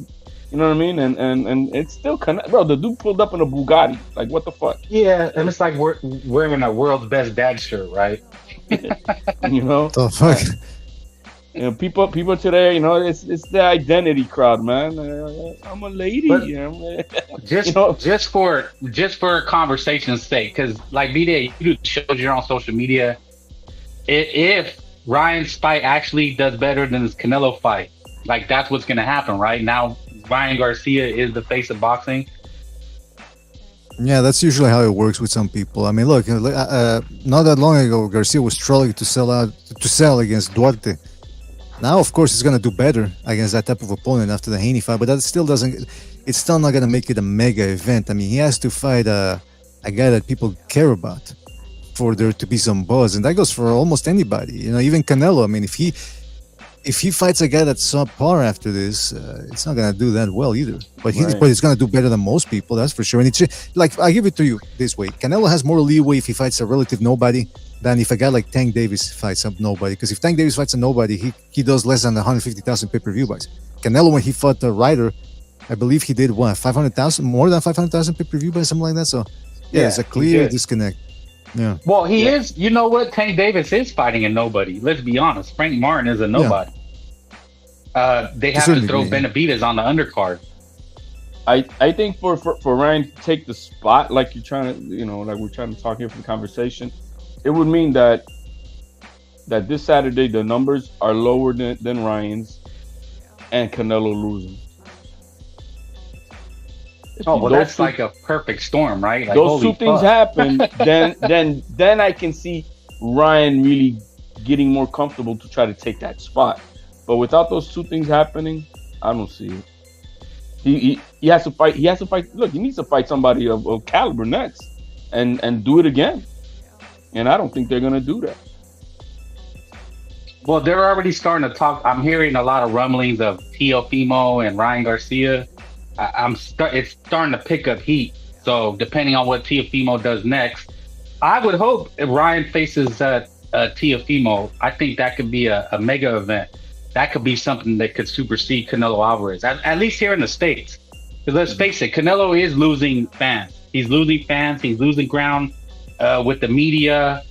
You know what I mean? And it's still bro. The dude pulled up in a Bugatti. Like, what the fuck? Yeah, and it's like we're wearing a world's best dad shirt, right? You know? The fuck? You know, people today, it's the identity crowd, man. I'm a lady. But You just for conversation's sake, because like B-Day, you do shows you're on social media. If Ryan's fight actually does better than his Canelo fight, like that's what's gonna happen, right? Now Ryan Garcia is the face of boxing. Yeah, that's usually how it works with some people. I mean, look, not that long ago, Garcia was struggling to sell against Duarte. Now, of course, he's gonna do better against that type of opponent after the Haney fight, but that still doesn't. It's still not gonna make it a mega event. I mean, he has to fight a guy that people care about for there to be some buzz, and that goes for almost anybody. Even Canelo. I mean, if he fights a guy that's subpar after this, it's not gonna do that well either. But he's gonna do better than most people, that's for sure. And it's like, I give it to you this way: Canelo has more leeway if he fights a relative nobody than if a guy like Tank Davis fights a nobody. Because if Tank Davis fights a nobody, he does less than 150,000 pay-per-view buys. Canelo, when he fought the Ryder, I believe he did 500,000, more than 500,000 pay-per-view buys, something like that. So yeah, it's a clear disconnect. Yeah. Well, he is. You know what? Tank Davis is fighting a nobody. Let's be honest. Frank Martin is a nobody. They have to throw Benavidez on the undercard. I think for Ryan to take the spot, like you're trying to, like we're trying to talk here for the conversation, it would mean that this Saturday the numbers are lower than Ryan's, and Canelo losing. Well, that's like a perfect storm, right? Like, those two things happen, then I can see Ryan really getting more comfortable to try to take that spot. But without those two things happening, I don't see it. He has to fight. He has to fight. Look, he needs to fight somebody of caliber next, and do it again. And I don't think they're gonna do that. Well, they're already starting to talk. I'm hearing a lot of rumblings of Teofimo and Ryan Garcia. It's starting to pick up heat. So depending on what Teofimo does next, I would hope if Ryan faces Teofimo, I think that could be a mega event. That could be something that could supersede Canelo Alvarez, at least here in the States. Because let's face it, Canelo is losing fans. He's losing fans. He's losing ground with the media.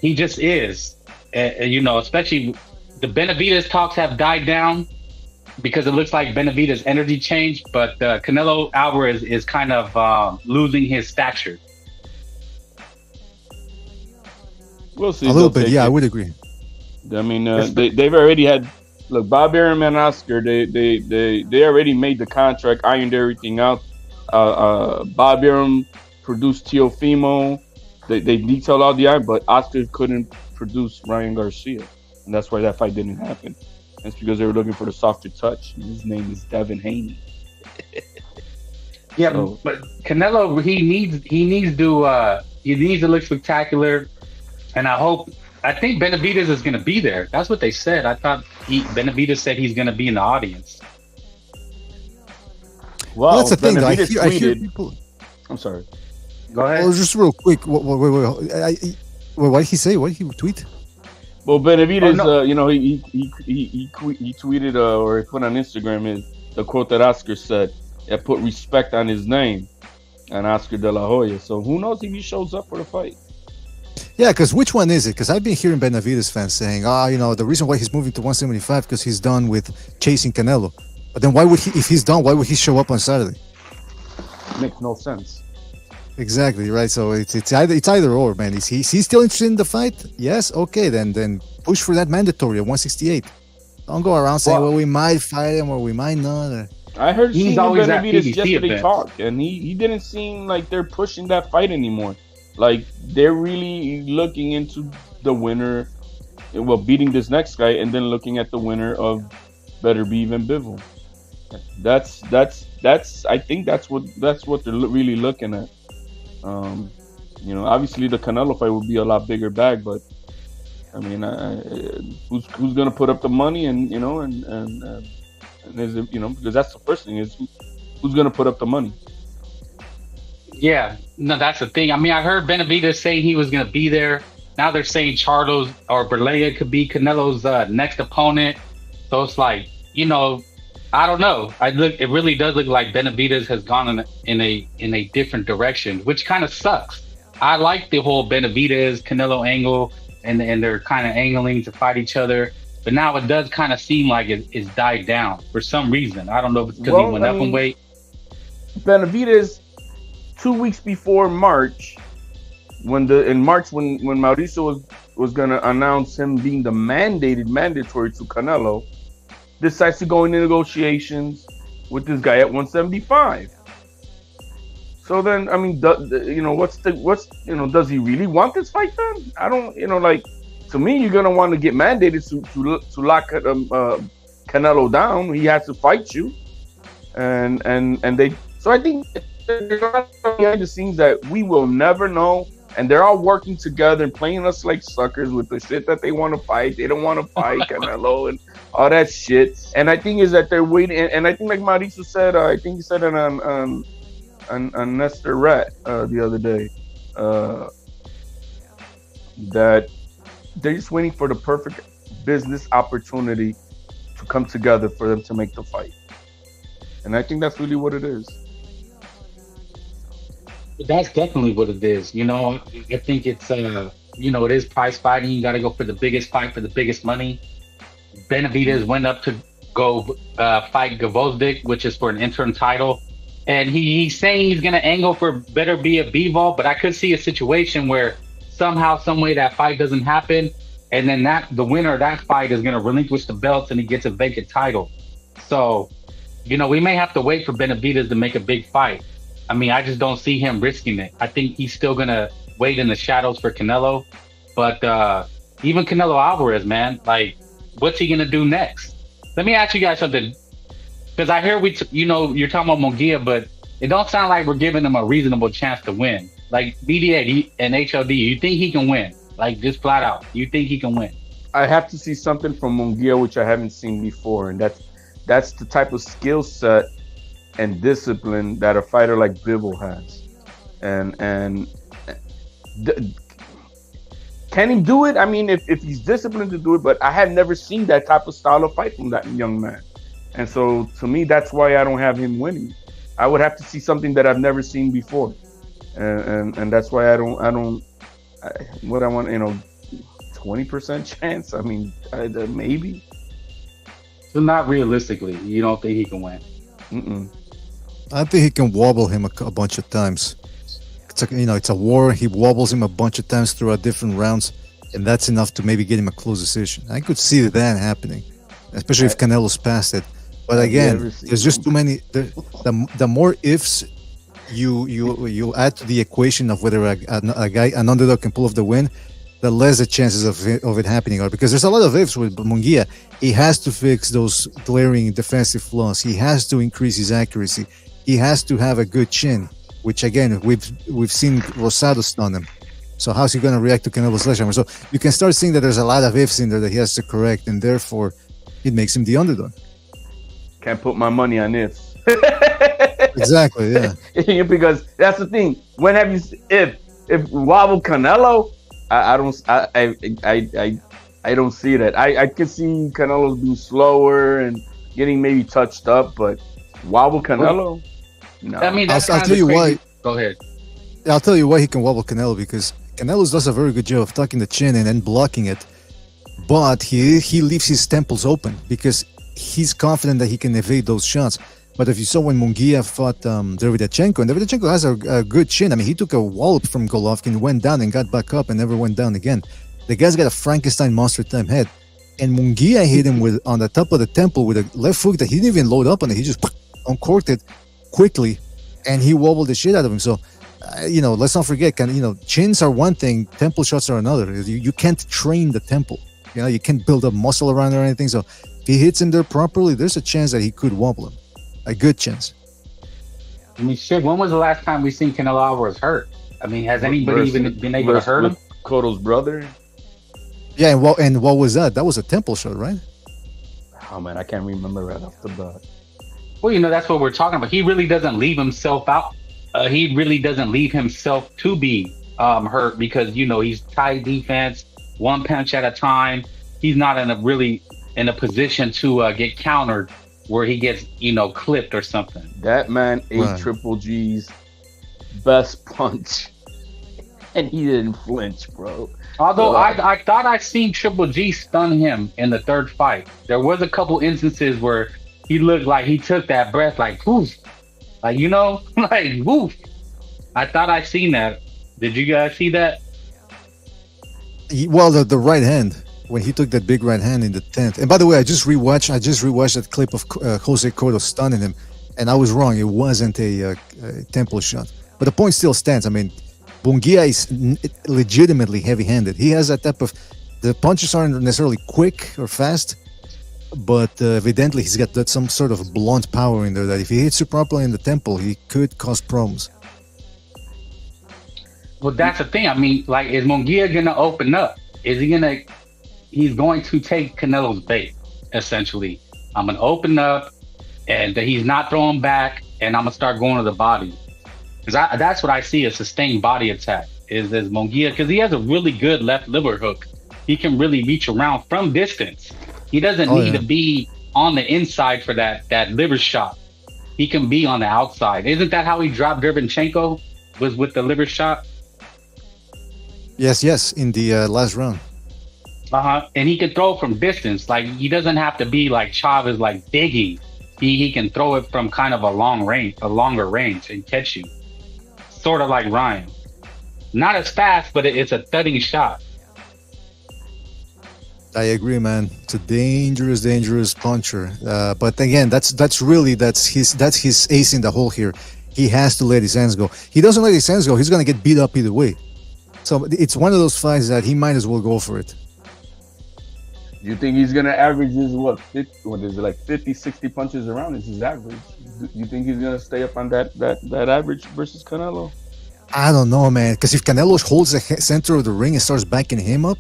He just is. Especially the Benavidez talks have died down because it looks like Benavidez' energy changed, but Canelo Alvarez is kind of losing his stature. We'll see. A little bit, yeah, I would agree. I mean, they've already had. Look, Bob Arum and Oscar, they already made the contract, ironed everything out. Bob Arum produced Teofimo. They detailed all the iron, but Oscar couldn't produce Ryan Garcia, and that's why that fight didn't happen. That's because they were looking for the softer touch. His name is Devin Haney. Yeah, but Canelo, he needs to look spectacular, and I think Benavidez is going to be there. That's what they said. I thought Benavidez said he's going to be in the audience. Well, that's the thing. I hear people. I'm sorry. Go ahead. Oh, just real quick. Wait. What did he say? What did he tweet? Well, Benavidez, he tweeted or he put on Instagram the quote that Oscar said. It put respect on his name, and Oscar De La Hoya. So who knows if he shows up for the fight? Yeah, because which one is it? Because I've been hearing Benavidez fans saying, the reason why he's moving to 175 because he's done with chasing Canelo. But then if he's done, why would he show up on Saturday? Makes no sense. Exactly, right? So it's either or, man. Is he still interested in the fight? Yes, okay, then push for that mandatory at 168. Don't go around saying, well, we might fight him or we might not. I heard Benavidez yesterday talk, and he didn't seem like they're pushing that fight anymore. Like, they're really looking into the winner, beating this next guy, and then looking at the winner of Better Be and Bivol. I think that's what they're really looking at. Obviously the Canelo fight would be a lot bigger bag, but I mean, who's gonna put up the money, and is it, because that's the first thing is who's gonna put up the money? Yeah, no, that's the thing. I mean, I heard Benavidez saying he was going to be there. Now they're saying Charlos or Berlanga could be Canelo's next opponent. So it's like, I don't know. It really does look like Benavidez has gone in a different direction, which kind of sucks. I like the whole Benavidez Canelo angle, and they're kind of angling to fight each other. But now it does kind of seem like it's died down for some reason. I don't know if it's because he went up in weight. Benavidez, 2 weeks before March, when Mauricio was gonna announce him being the mandatory to Canelo, decides to go into negotiations with this guy at 175. So then, I mean, does he really want this fight then? I don't, to me, you're gonna want to get mandated to lock Canelo down. He has to fight you, and they. So I think there's a lot behind the scenes that we will never know, and they're all working together and playing us like suckers with the shit that they want to fight. They don't want to fight Canelo and all that shit. And I think is that they're waiting. And I think, like Mauricio said, I think he said it on Nestor Rat the other day, that they're just waiting for the perfect business opportunity to come together for them to make the fight. And I think that's really what it is. That's definitely what it is. I think it's it is prize fighting. You got to go for the biggest fight for the biggest money. Benavidez went up to go fight Gvozdyk, which is for an interim title, and he's saying he's going to angle for better be a B-Vol, but I could see a situation where somehow, some way that fight doesn't happen, and then the winner of that fight is going to relinquish the belts and he gets a vacant title. So, we may have to wait for Benavidez to make a big fight. I mean, I just don't see him risking it. I think he's still going to wait in the shadows for Canelo. But even Canelo Alvarez, man, like, what's he going to do next? Let me ask you guys something. Because I hear you're talking about Mungia, but it don't sound like we're giving him a reasonable chance to win. Like, BDA and HLD, you think he can win? Like, just flat out, you think he can win? I have to see something from Mungia, which I haven't seen before. And that's the type of skill set and discipline that a fighter like Bivol has, can he do it? I mean, if he's disciplined to do it, but I have never seen that type of style of fight from that young man, and so to me, that's why I don't have him winning. I would have to see something that I've never seen before, and that's why I want 20% chance. I mean, maybe. So not realistically, you don't think he can win? Mm-mm. I think he can wobble him a bunch of times. It's a war. He wobbles him a bunch of times throughout different rounds, and that's enough to maybe get him a close decision. I could see that happening, especially if Canelo's past it. But again, there's just too many. The more ifs you add to the equation of whether an underdog can pull off the win, the less the chances of it happening are. Because there's a lot of ifs with Mungia. He has to fix those glaring defensive flaws. He has to increase his accuracy. He has to have a good chin, which again we've seen Rosado stun him. So how's he going to react to Canelo's sledgehammer? So you can start seeing that there's a lot of ifs in there that he has to correct, and therefore it makes him the underdog. Can't put my money on ifs. Exactly, yeah. Because that's the thing. When have you if wobble Canelo? I don't see that. I can see Canelo being slower and getting maybe touched up, but wobble Canelo? No. I mean, I'll tell you why. Go ahead. I'll tell you why he can wobble Canelo, because Canelo does a very good job of tucking the chin and then blocking it, but he leaves his temples open because he's confident that he can evade those shots. But if you saw when Mungia fought Davidchenko, and Davidchenko has a good chin. I mean, he took a wallop from Golovkin, went down and got back up and never went down again. The guy's got a Frankenstein monster time head. And Mungia hit him on the top of the temple with a left hook that he didn't even load up on it. He just uncorked it quickly, and he wobbled the shit out of him. So, let's not forget, chins are one thing, temple shots are another. You can't train the temple. You can't build up muscle around it or anything. So if he hits him there properly, there's a chance that he could wobble him. A good chance. I mean, shit, when was the last time we seen Canelo Alvarez hurt? I mean, has anybody even been able to hurt him? Cotto's brother? Yeah, and what was that? That was a temple shot, right? Oh, man, I can't remember right off the bat. Well, that's what we're talking about. He really doesn't leave himself out. He really doesn't leave himself to be hurt because he's tight defense, one punch at a time. He's not in a position to get countered where he gets clipped or something. That man ate Right. Triple G's best punch, and he didn't flinch, bro. Although I thought I seen Triple G stun him in the third fight. There was a couple instances where he looked like he took that breath like poof, like like woof. I thought I seen that. Did you guys see that? Well, the right hand when he took that big right hand in the 10th. And by the way, I just rewatched that clip of Jose Cotto stunning him, and I was wrong. It wasn't a temple shot, but the point still stands. I mean, Mungia is legitimately heavy-handed. He has that type of. The punches aren't necessarily quick or fast, but evidently he's got some sort of blunt power in there that if he hits you properly in the temple, he could cause problems. Well, that's the thing. I mean, like, is Mungia gonna open up? Is he gonna? He's going to take Canelo's bait. Essentially, I'm gonna open up, and he's not throwing back, and I'm gonna start going to the body. Because that's what I see, a sustained body attack. Is Mungia, because he has a really good left liver hook. He can really reach around from distance. He doesn't need to be on the inside for that liver shot. He can be on the outside. Isn't that how he dropped Derevchenko? Was with the liver shot? Yes, in the last round. And he can throw from distance. Like, he doesn't have to be like Chavez, like digging. He can throw it from kind of a longer range and catch you. Sort of like Ryan. Not as fast, but it's a thudding shot. I agree, man. It's a dangerous puncher. But again, that's his ace in the hole here. He has to let his hands go. He doesn't let his hands go, he's gonna get beat up either way. So it's one of those fights that he might as well go for it. You think he's gonna average his 50, 60 punches around is his average? You think he's gonna stay up on that average versus Canelo? I don't know, man. Because if Canelo holds the center of the ring and starts backing him up,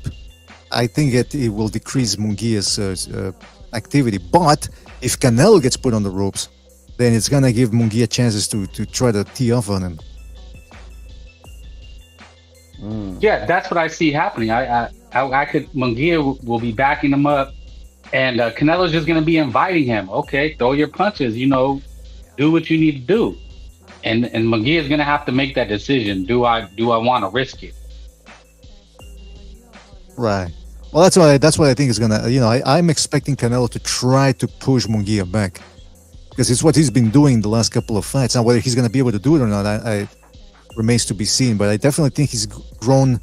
I think it will decrease Mungia's activity. But if Canelo gets put on the ropes, then it's gonna give Mungia chances to try to tee off on him. Yeah, that's what I see happening. Mungia will be backing him up, and Canelo's just going to be inviting him. Okay, throw your punches. Do what you need to do, and Mungia is going to have to make that decision. Do I want to risk it? Right. Well, that's what I think is gonna. I'm expecting Canelo to try to push Mungia back because it's what he's been doing the last couple of fights. Now, whether he's going to be able to do it or not, I remains to be seen. But I definitely think he's grown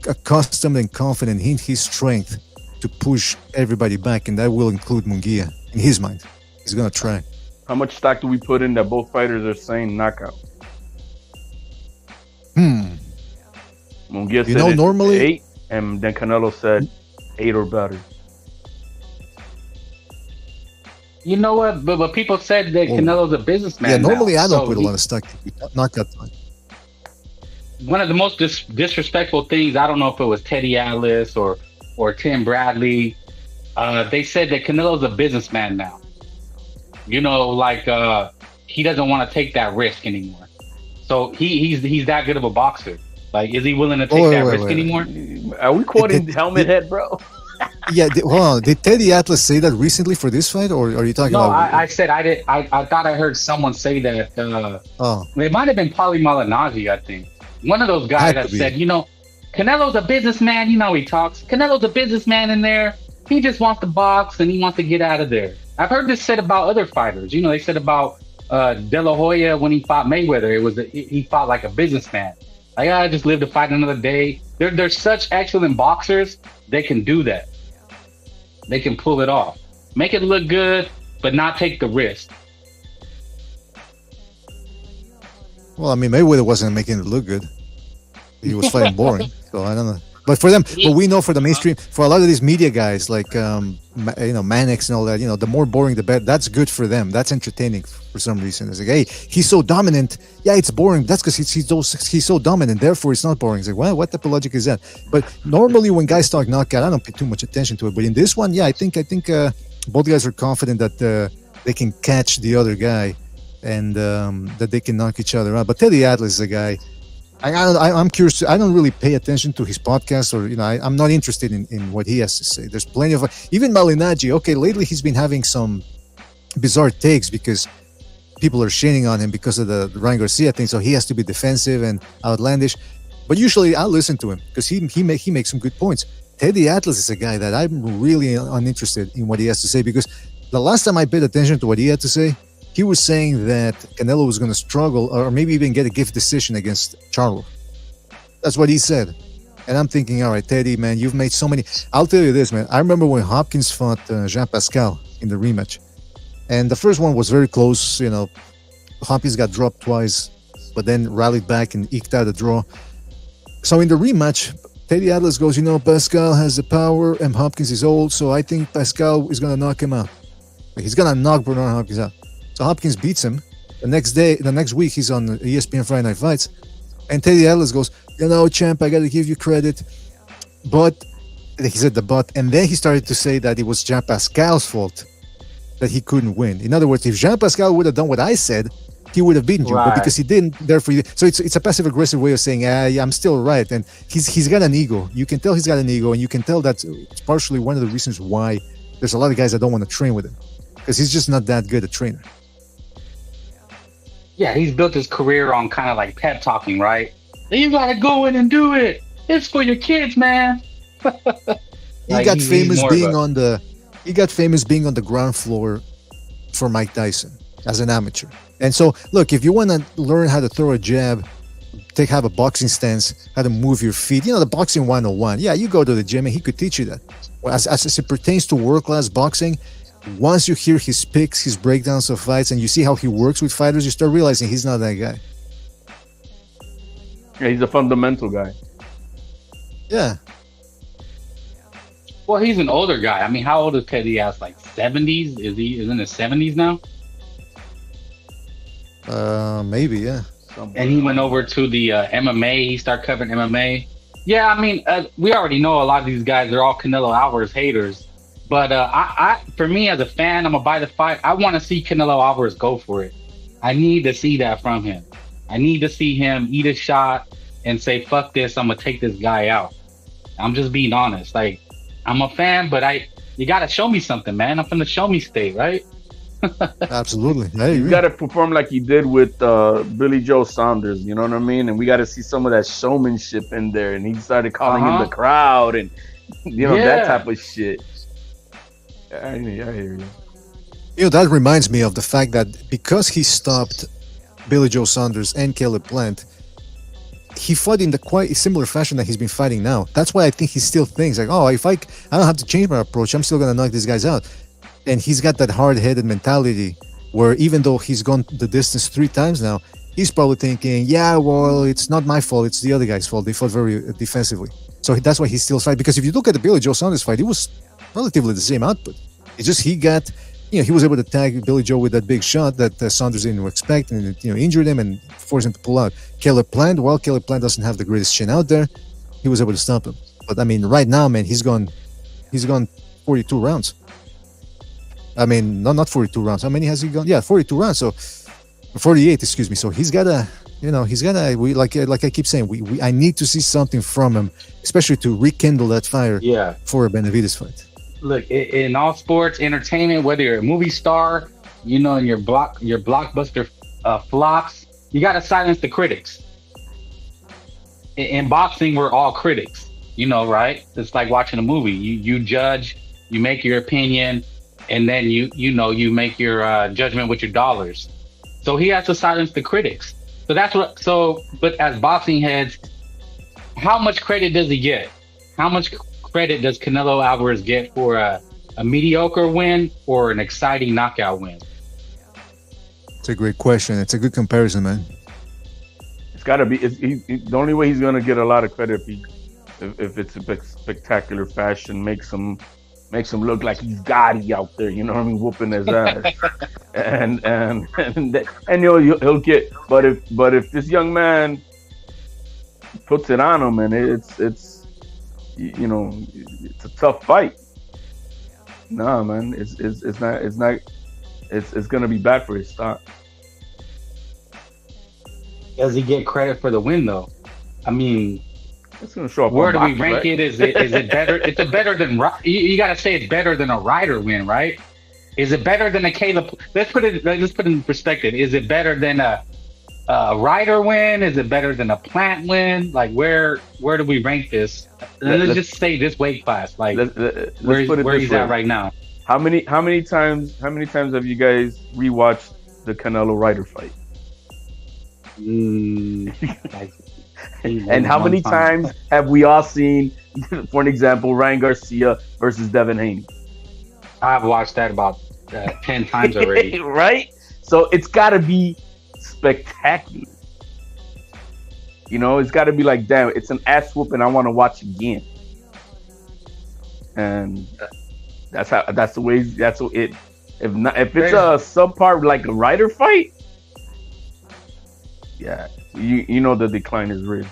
accustomed and confident in his strength to push everybody back, and that will include Mungia. In his mind, he's gonna try. How much stock do we put in that both fighters are saying knockout? Mungia said normally 8, and then Canelo said 8 or better. You know what? But people said that Canelo's a businessman. Yeah, normally now, I don't put a lot of stock in knockout time. One of the most disrespectful things, I don't know if it was Teddy Atlas or Tim Bradley, they said that Canelo's a businessman now. He doesn't want to take that risk anymore. So he's that good of a boxer. Like, is he willing to take that risk anymore? Are we quoting Helmet Head, bro? Yeah, hold on. Did Teddy Atlas say that recently for this fight, or are you talking about? No, I said I did. I thought I heard someone say that. It might have been Paulie Malignaggi, I think. One of those guys that said, Canelo's a businessman. He talks. Canelo's a businessman in there. He just wants to box and he wants to get out of there. I've heard this said about other fighters. They said about De La Hoya when he fought Mayweather. He fought like a businessman. Like, I just live to fight another day. They're such excellent boxers. They can do that. They can pull it off. Make it look good, but not take the risk. Well, I mean, Mayweather wasn't making it look good. He was fighting boring. So I don't know. But for them, but we know for the mainstream, for a lot of these media guys like Mannix and all that, the more boring the better. That's good for them. That's entertaining for some reason. It's like, hey, he's so dominant. Yeah, it's boring. That's because he's so dominant. Therefore, it's not boring. It's like, well, what type of logic is that? But normally, when guys talk knockout, I don't pay too much attention to it. But in this one, yeah, I think both guys are confident that they can catch the other guy, and that they can knock each other out. But Teddy Atlas is a guy. I'm curious. I don't really pay attention to his podcast, or I'm not interested in what he has to say. There's plenty of even Malignaggi. Okay, lately he's been having some bizarre takes because people are shitting on him because of the Ryan Garcia thing. So he has to be defensive and outlandish. But usually I'll listen to him because he makes some good points. Teddy Atlas is a guy that I'm really uninterested in what he has to say, because the last time I paid attention to what he had to say, he was saying that Canelo was going to struggle or maybe even get a gift decision against Charlo. That's what he said. And I'm thinking, all right, Teddy, man, you've made so many. I'll tell you this, man. I remember when Hopkins fought Jean Pascal in the rematch. And the first one was very close. Hopkins got dropped twice, but then rallied back and eked out a draw. So in the rematch, Teddy Atlas goes, Pascal has the power and Hopkins is old, so I think Pascal is going to knock him out. He's going to knock Bernard Hopkins out. So Hopkins beats him. The next week, he's on ESPN Friday Night Fights. And Teddy Atlas goes, champ, I got to give you credit. But, he said the but, and then he started to say that it was Jean Pascal's fault that he couldn't win. In other words, if Jean Pascal would have done what I said, he would have beaten you, but because he didn't, therefore, so it's a passive-aggressive way of saying, yeah, I'm still right. And he's got an ego. You can tell he's got an ego, and you can tell that's partially one of the reasons why there's a lot of guys that don't want to train with him, because he's just not that good a trainer. Yeah, he's built his career on kind of like pep talking, right? You gotta go in and do it. It's for your kids, man. He got famous being on the ground floor for Mike Tyson as an amateur. And so, look, if you want to learn how to throw a jab, have a boxing stance, how to move your feet, the boxing 101, yeah, you go to the gym and he could teach you that. Well, as it pertains to world-class boxing, once you hear his picks, his breakdowns of fights, and you see how he works with fighters, you start realizing he's not that guy. Yeah, he's a fundamental guy. Yeah. Well, he's an older guy. I mean, how old is Teddy Atlas? Like 70s? Is he in his 70s now? Maybe, yeah. And he went over to the MMA. He started covering MMA. Yeah, I mean, we already know a lot of these guys. They're all Canelo Alvarez haters. But for me as a fan, I'm gonna buy the fight. I want to see Canelo Alvarez go for it. I need to see that from him. I need to see him eat a shot and say, "Fuck this! I'm gonna take this guy out." I'm just being honest. Like, I'm a fan, but you gotta show me something, man. I'm from the show me state, right? Absolutely. You got to perform like he did with Billy Joe Saunders, you know what I mean? And we got to see some of that showmanship in there. And he started calling in the crowd and, that type of shit. I hear you. That reminds me of the fact that because he stopped Billy Joe Saunders and Caleb Plant, he fought in the quite similar fashion that he's been fighting now. That's why I think he still thinks like, if I don't have to change my approach, I'm still going to knock these guys out. And he's got that hard-headed mentality where even though he's gone the distance 3 times now, he's probably thinking, yeah, well, it's not my fault. It's the other guy's fault. They fought very defensively. So that's why he's still fighting. Because if you look at the Billy Joe Saunders fight, it was relatively the same output. It's just he got, he was able to tag Billy Joe with that big shot that Saunders didn't expect and, injured him and forced him to pull out. Caleb Plant doesn't have the greatest chin out there. He was able to stop him. But, I mean, right now, man, he's gone 42 rounds. I mean, not 42 rounds. How many has he gone? Yeah, 42 rounds. So 48, excuse me. So he's got to, like I keep saying, I need to see something from him, especially to rekindle that fire for a Benavidez fight. Look, in all sports, entertainment, whether you're a movie star, in your blockbuster flops, you got to silence the critics. In boxing, we're all critics, right? It's like watching a movie. You judge, you make your opinion, and then you make your judgment with your dollars. So he has to silence the critics. But as boxing heads, how much credit does he get? How much credit does Canelo Alvarez get for a mediocre win or an exciting knockout win? It's a great question. It's a good comparison, man. It's got to be. The only way he's going to get a lot of credit if it's a spectacular fashion, makes him look like he's Gotti out there, whooping his ass, and he'll get. But if this young man puts it on him, and it's a tough fight. Nah, man, it's not. it's gonna be bad for his stock. Does he get credit for the win though? I mean, it's gonna show up. Where do we box, rank right? it? Is it better? It's a better than you got to say it's better than a Ryder win, right? Is it better than a Caleb? Let's put it in perspective. Is it better than a Ryder win? Is it better than a Plant win? Like where do we rank this? Let's just say this weight class. Like where he's at right now. How many times have you guys rewatched the Canelo Ryder fight? And how many times have we all seen, for an example, Ryan Garcia versus Devin Haney? I've watched that about 10 times already. Right? So it's got to be spectacular. You know, it's got to be like, damn, it's an ass whooping I want to watch again. And that's what it. If it's a subpar like a Ryder fight, yeah, you know the decline is real.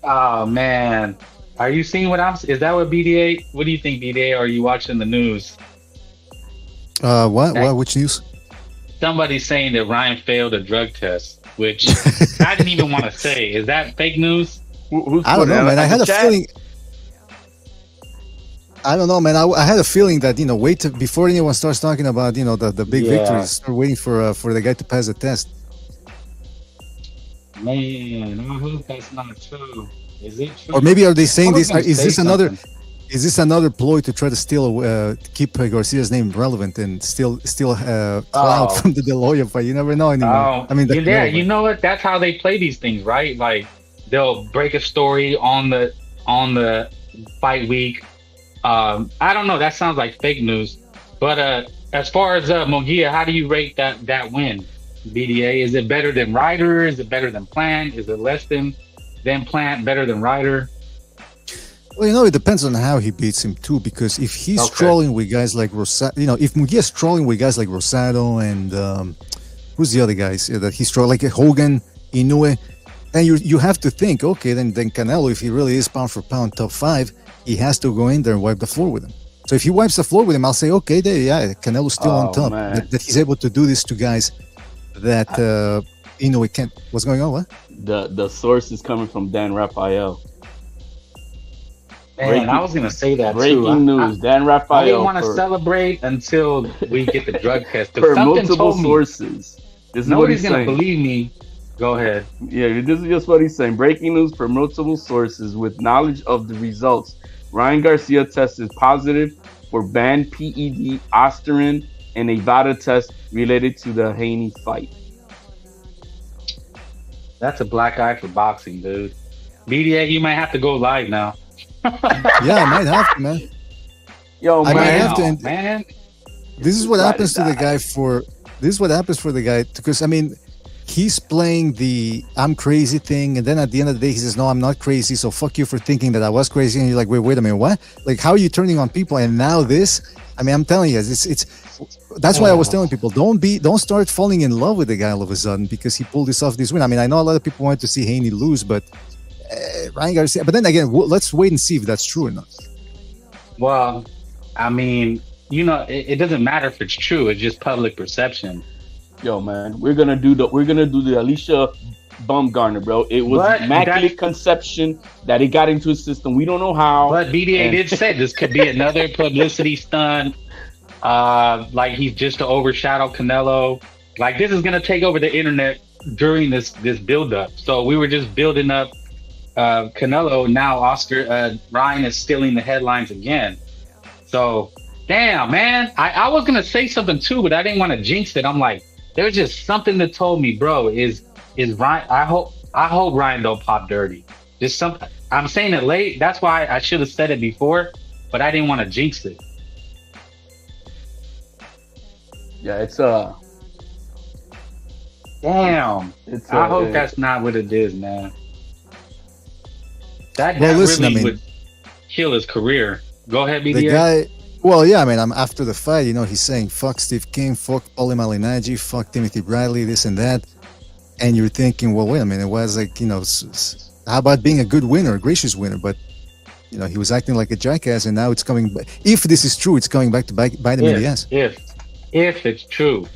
Oh man, are you seeing what I'm? Is that what BDA? What do you think, BDA? Are you watching the news? What? Which news? Somebody's saying that Ryan failed a drug test, which I didn't even want to say. Is that fake news? I don't know, man. I had a feeling. I don't know, man. I had a feeling that before anyone starts talking about the big victories, start waiting for the guy to pass the test. Man, I hope that's not true. Is it true? Or maybe are they saying this? Is this another ploy to try to keep Garcia's name relevant and still clout from the De La Hoya fight? You never know anymore. You know what? That's how they play these things, right? Like they'll break a story on the fight week. I don't know. That sounds like fake news. But as far as Mungia, how do you rate that win? BDA, is it better than Ryder? Is it better than Plant? Is it less than Plant? Better than Ryder? Well, it depends on how he beats him too. Because if he's trolling with guys like Rosado, if Mungia's trolling with guys like Rosado and who's the other guys that he's trolling, like Hogan, Inoue, then you have to think, okay, then Canelo, if he really is pound for pound top 5, he has to go in there and wipe the floor with him. So if he wipes the floor with him, I'll say, okay, Canelo's still on top. That he's able to do this to guys that Inoue can't. What's going on? What? The source is coming from Dan Raphael. Man, I was gonna say that breaking news. Dan Raphael. I didn't want to celebrate until we get the drug test. For multiple sources. Nobody's gonna believe me. Go ahead. Yeah, this is just what he's saying. Breaking news for multiple sources with knowledge of the results. Ryan Garcia tested positive for banned PED, Osterin, and a VADA test related to the Haney fight. That's a black eye for boxing, dude. BDA, you might have to go live now. Yeah, I might have to, man. Yo, man. I might have to. Man. This is what happens to the guy This is what happens for the guy because he's playing the I'm crazy thing, and then at the end of the day he says, no, I'm not crazy, so fuck you for thinking that I was crazy. And you're like, wait a minute, what? Like, how are you turning on people? And now this, I'm telling you, it's that's why I was telling people, don't start falling in love with the guy all of a sudden because he pulled this win. I know a lot of people wanted to see Haney lose, but Ryan Garcia, but then again, let's wait and see if that's true or not. Well, it doesn't matter if it's true, it's just public perception. Yo, man, we're gonna do the Alicia Baumgartner, bro. It was immaculate conception that it got into his system. We don't know how. But BDA did say this could be another publicity stunt. Like he's just to overshadow Canelo. Like this is gonna take over the internet during this build up. So we were just building up Canelo. Now Ryan is stealing the headlines again. So damn, man, I was gonna say something too, but I didn't want to jinx it. I'm like, there's just something that told me, bro, is Ryan. I hope Ryan don't pop dirty. Just something. I'm saying it late. That's why I should have said it before, but I didn't want to jinx it. Yeah, it's Damn. I hope that's not what it is, man. That really would kill his career. Go ahead, BDA. The guy. Well, yeah, I'm after the fight, he's saying, fuck Steve King, fuck Paulie Malignaggi, fuck Timothy Bradley, this and that. And you're thinking, well, wait a minute, it was like, how about being a good winner, a gracious winner? But, he was acting like a jackass, and now it's coming back. If this is true, it's coming back to bite him in the ass. if it's true.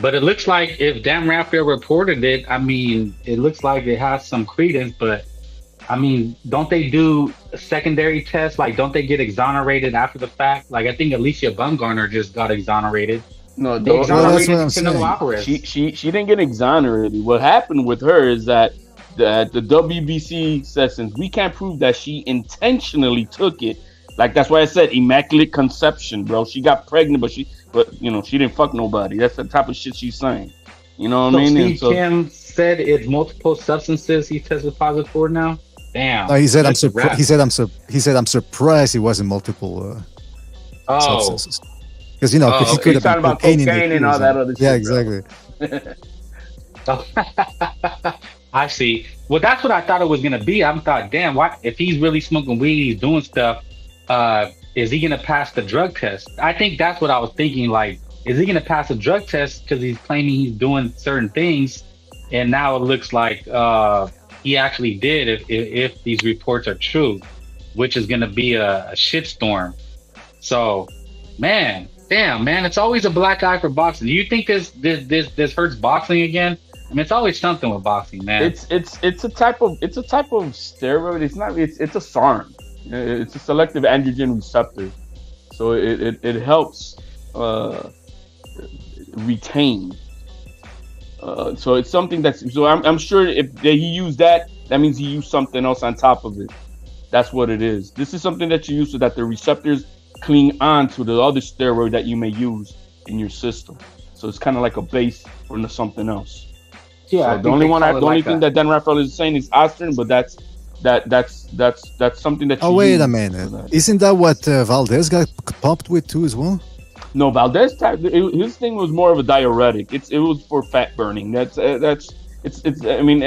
But it looks like if Dan Raphael reported it, I mean, it looks like it has some credence. But I mean, don't they do secondary tests? Like, don't they get exonerated after the fact? Like, I think Alicia Bumgarner just got exonerated. No, They that's what exonerated I'm Canelo saying. Alvarez. she didn't get exonerated. What happened with her is that the WBC says, since we can't prove that she intentionally took it, like that's why I said immaculate conception, bro. She got pregnant, but she didn't fuck nobody. That's the type of shit she's saying. You know what I mean? And Steve Kim said it's multiple substances he tested positive for now. Damn. No, he said I'm That's a surprised. wrap. He said I'm surprised it wasn't multiple Oh, substances. Because he he's could have talking been about cocaine in cocaine the and all that other shit. Yeah, bro. exactly. I see. Well, that's what I thought it was gonna be. I thought, damn, why? If he's really smoking weed, he's doing stuff. Is he gonna pass the drug test? I think that's what I was thinking. Like, is he gonna pass the drug test because he's claiming he's doing certain things, and now it looks like he actually did. If these reports are true, which is gonna be a shitstorm. So, man, damn, man, it's always a black eye for boxing. Do you think this hurts boxing again? I mean, it's always something with boxing, man. It's a type of steroid. It's a SARM. It's a selective androgen receptor, so it helps retain. So it's something that's. So I'm sure if he used that means he used something else on top of it. That's what it is. This is something that you use so that the receptors cling on to the other steroid that you may use in your system. So it's kind of like a base for something else. Yeah, So the only thing that Dan Raphael is saying is aspirin, but that's something that. Oh, wait a minute! Isn't that what Valdez got popped with too as well? No, Valdez. His thing was more of a diuretic. It was for fat burning. That's. I mean,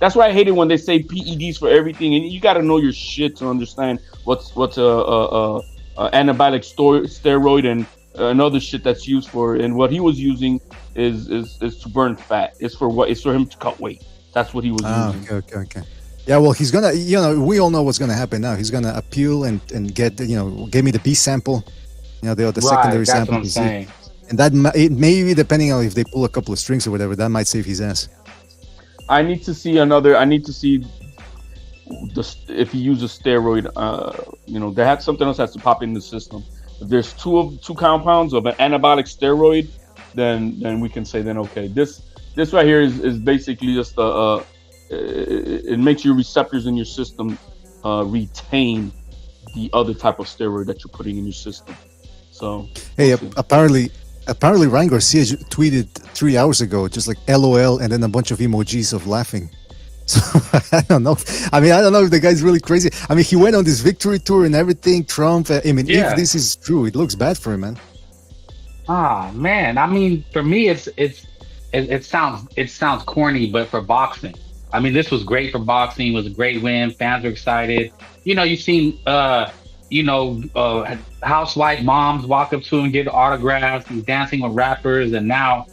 that's why I hate it when they say PEDs for everything, and you got to know your shit to understand what's a anabolic steroid and another shit that's used for. And what he was using is to burn fat. It's for him to cut weight. That's what he was using. Okay. Yeah, well, he's gonna. We all know what's gonna happen now. He's gonna appeal and get. Give me the B sample. The secondary that's sample. What I'm saying. And that it maybe depending on if they pull a couple of strings or whatever, that might save his ass. I need to see if he uses steroid. They have something else has to pop in the system. If there's two compounds of an anabolic steroid, then we can say okay. This right here is basically just it makes your receptors in your system retain the other type of steroid that you're putting in your system. So hey, apparently Ryan Garcia tweeted 3 hours ago, just like LOL, and then a bunch of emojis of laughing. So I don't know. I don't know if the guy's really crazy. I mean, he went on this victory tour and everything. Trump. If this is true, it looks bad for him, man. Ah, man. I mean, for me, it sounds corny, but for boxing, I mean, this was great for boxing. It was a great win. Fans were excited. You've seen, housewife moms walk up to him, get autographs. He's dancing with rappers, and now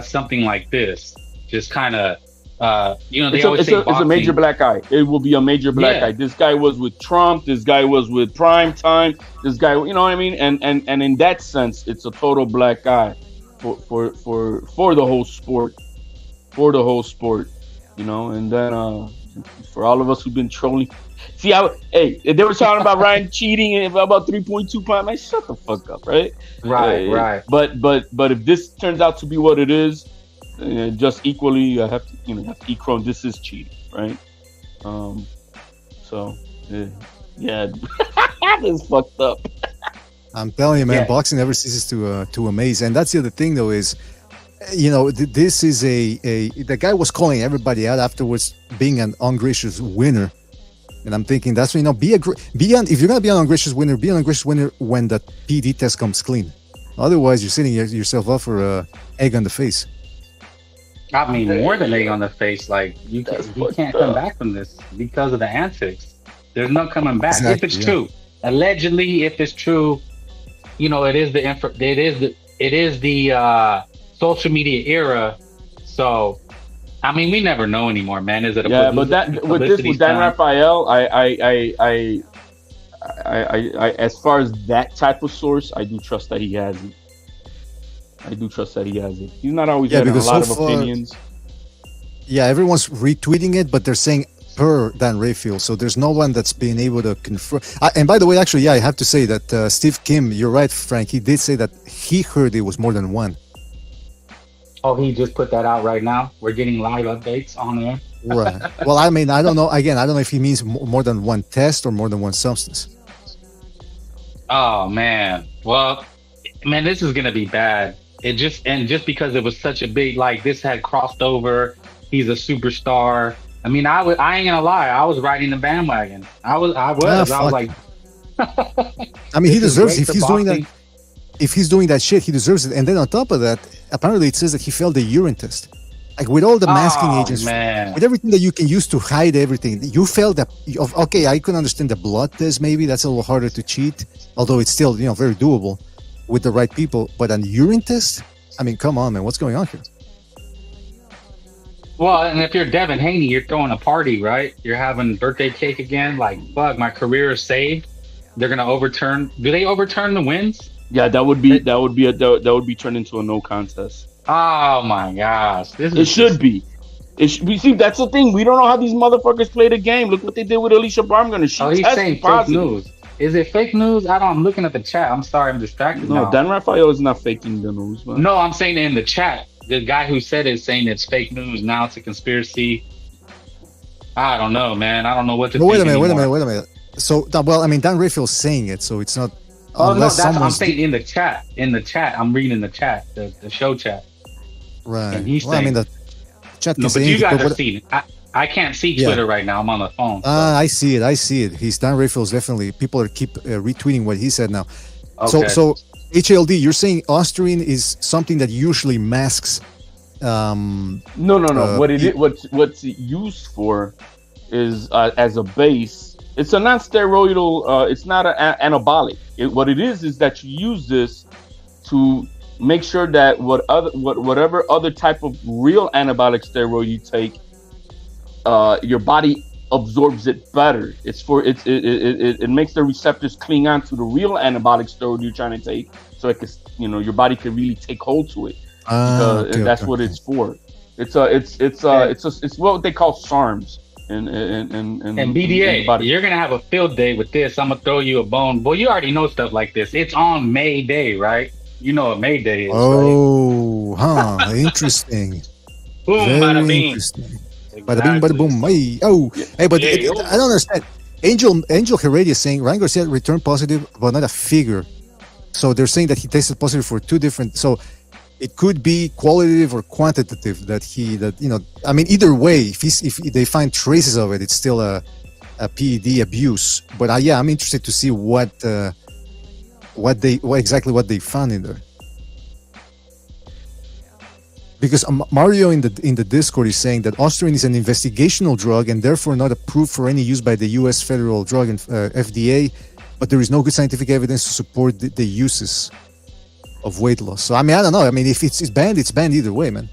something like this, just kind of, it's a major black eye. It will be a major black eye. This guy was with Trump. This guy was with Prime Time. This guy, you know what I mean? And in that sense, it's a total black eye for the whole sport. For the whole sport, and then for all of us who've been trolling. See, they were talking about Ryan cheating and about 3.2 pounds. Man, shut the fuck up, right? Right. But if this turns out to be what it is, just equally, I have to eat Chrome. This is cheating, right? So yeah, that is fucked up. I'm telling you, man, boxing never ceases to amaze. And that's the other thing, though, is this is the guy was calling everybody out afterwards being an ungracious winner. And I'm thinking that's if you're gonna be an ungracious winner, be an ungracious winner when the PD test comes clean. Otherwise, you're setting yourself up for a egg on the face. I mean, more than egg on the face. Like you can't come back from this because of the antics. There's no coming back. Exactly, if it's true, allegedly, if it's true, it is the social media era. So, I mean, we never know anymore, man. Is it a but with Dan Raphael, I as far as that type of source, I do trust that he has it. I do trust that he has it. He's not always Yeah, getting a because lot so of far- opinions. Yeah, everyone's retweeting it, but they're saying per Dan Rayfield, so there's no one that's been able to confirm. And by the way, actually, yeah, I have to say that Steve Kim, you're right, Frank. He did say that he heard it was more than one. Oh, he just put that out right now. We're getting live updates on there. Right. Well, I mean, I don't know. Again, I don't know if he means more than one test or more than one substance. Oh man. Well, man, this is gonna be bad. Just because it was such a big, like, this had crossed over. He's a superstar. I mean, I ain't gonna lie. I was riding the bandwagon. I was like, I mean, he this is deserves great if for he's doing that. boxing. If he's doing that shit, he deserves it. And then on top of that, apparently it says that he failed the urine test. Like with all the masking agents, man. with everything that you can use to hide everything, you failed that. Okay, I can understand the blood test. Maybe that's a little harder to cheat, although it's still very doable with the right people. But an urine test, I mean, come on, man, what's going on here? Well, and if you're Devin Haney, you're throwing a party, right? You're having birthday cake again. Like, fuck, my career is saved. They're gonna overturn. Do they overturn the wins? Yeah, that would be turned into a no contest. Oh my gosh, It should be. We see, that's the thing. We don't know how these motherfuckers play the game. Look what they did with Alicia Baumgartner. She he's tested saying positive. fake news. Is it fake news? I'm looking at the chat. I'm sorry, I'm distracted. No, now. Dan Rafael is not faking the news, man. No, I'm saying in the chat. The guy who said it is saying it's fake news. Now it's a conspiracy. I don't know, man. I don't know what to think. Wait a minute. anymore. So, well, I mean, Dan Rayfield's saying it, so it's not. Oh no, unless that's what I'm someone's saying in the chat. In the chat, I'm reading the chat, the show chat. right. And he's Well, I saying, mean, the chat. no, can but say you anything, guys are what- seeing it. I can't see Yeah. Twitter right now. I'm on the phone. So. I see it. He's Dan Rayfield's definitely. People are keep retweeting what he said now. Okay. So HLD, you're saying Austrian is something that usually masks. No. What's it used for is as a base. It's a non-steroidal. It's not an anabolic. What it is that you use this to make sure that whatever other type of real anabolic steroid you take, your body absorbs it better. It makes the receptors cling on to the real anabolic steroid you're trying to take, so it can, your body can really take hold to it. And that's what it's for. It's what they call SARMs and BDA, you're gonna have a field day with this. I'm gonna throw you a bone. Boy, you already know stuff like this. It's on May Day, right? You know what May Day is, right? Interesting. Boom, Very bada bing. interesting. Bada bing, bada boom. Hey, but I don't understand. Angel Heredia is saying Ryan Garcia returned positive, but not a figure. So they're saying that he tested positive for two different. So it could be qualitative or quantitative I mean, either way, if they find traces of it, it's still a PED abuse. But I'm interested to see what exactly they found in there. Because Mario in the Discord is saying that Austrian is an investigational drug and therefore not approved for any use by the U.S. Federal Drug and FDA, but there is no good scientific evidence to support the uses of weight loss. So I mean, I don't know. I mean, if it's banned either way, man.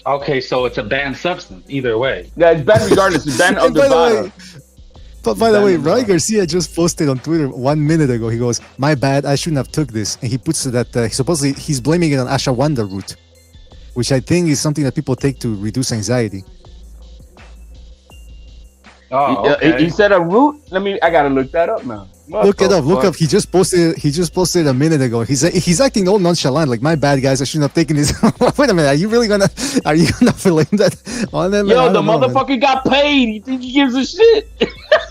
Okay, so it's a banned substance either way. Yeah, it's banned regardless. It's banned under BARDA. But by the way, Ryan Garcia just posted on Twitter 1 minute ago. He goes, "My bad, I shouldn't have took this," and he puts that supposedly he's blaming it on ashwagandha root, which I think is something that people take to reduce anxiety. Oh, okay. He said a root. I gotta look that up now. Look it up. Look up. He just posted a minute ago. He's acting all nonchalant, like, "My bad, guys. I shouldn't have taken this." Wait a minute. Are you gonna blame that on them? Yo, the motherfucker got paid. You think he gives a shit?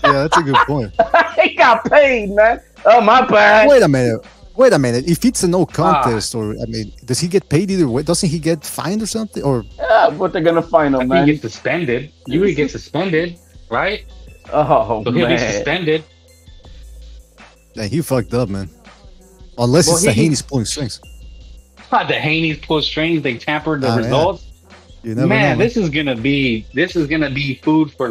Yeah, that's a good point. He got paid, man. Oh, my bad. Wait a minute. If it's a no contest, or I mean, does he get paid either way? Doesn't he get fined or something? Or what they're gonna fine him, man? He gets suspended. You would get suspended, right? Oh, so he'll be suspended. Yeah, he fucked up, man. Unless it's the Haney's pulling strings. The Haney's pull strings. They tampered the results. Yeah. You never know, man, this is gonna be food for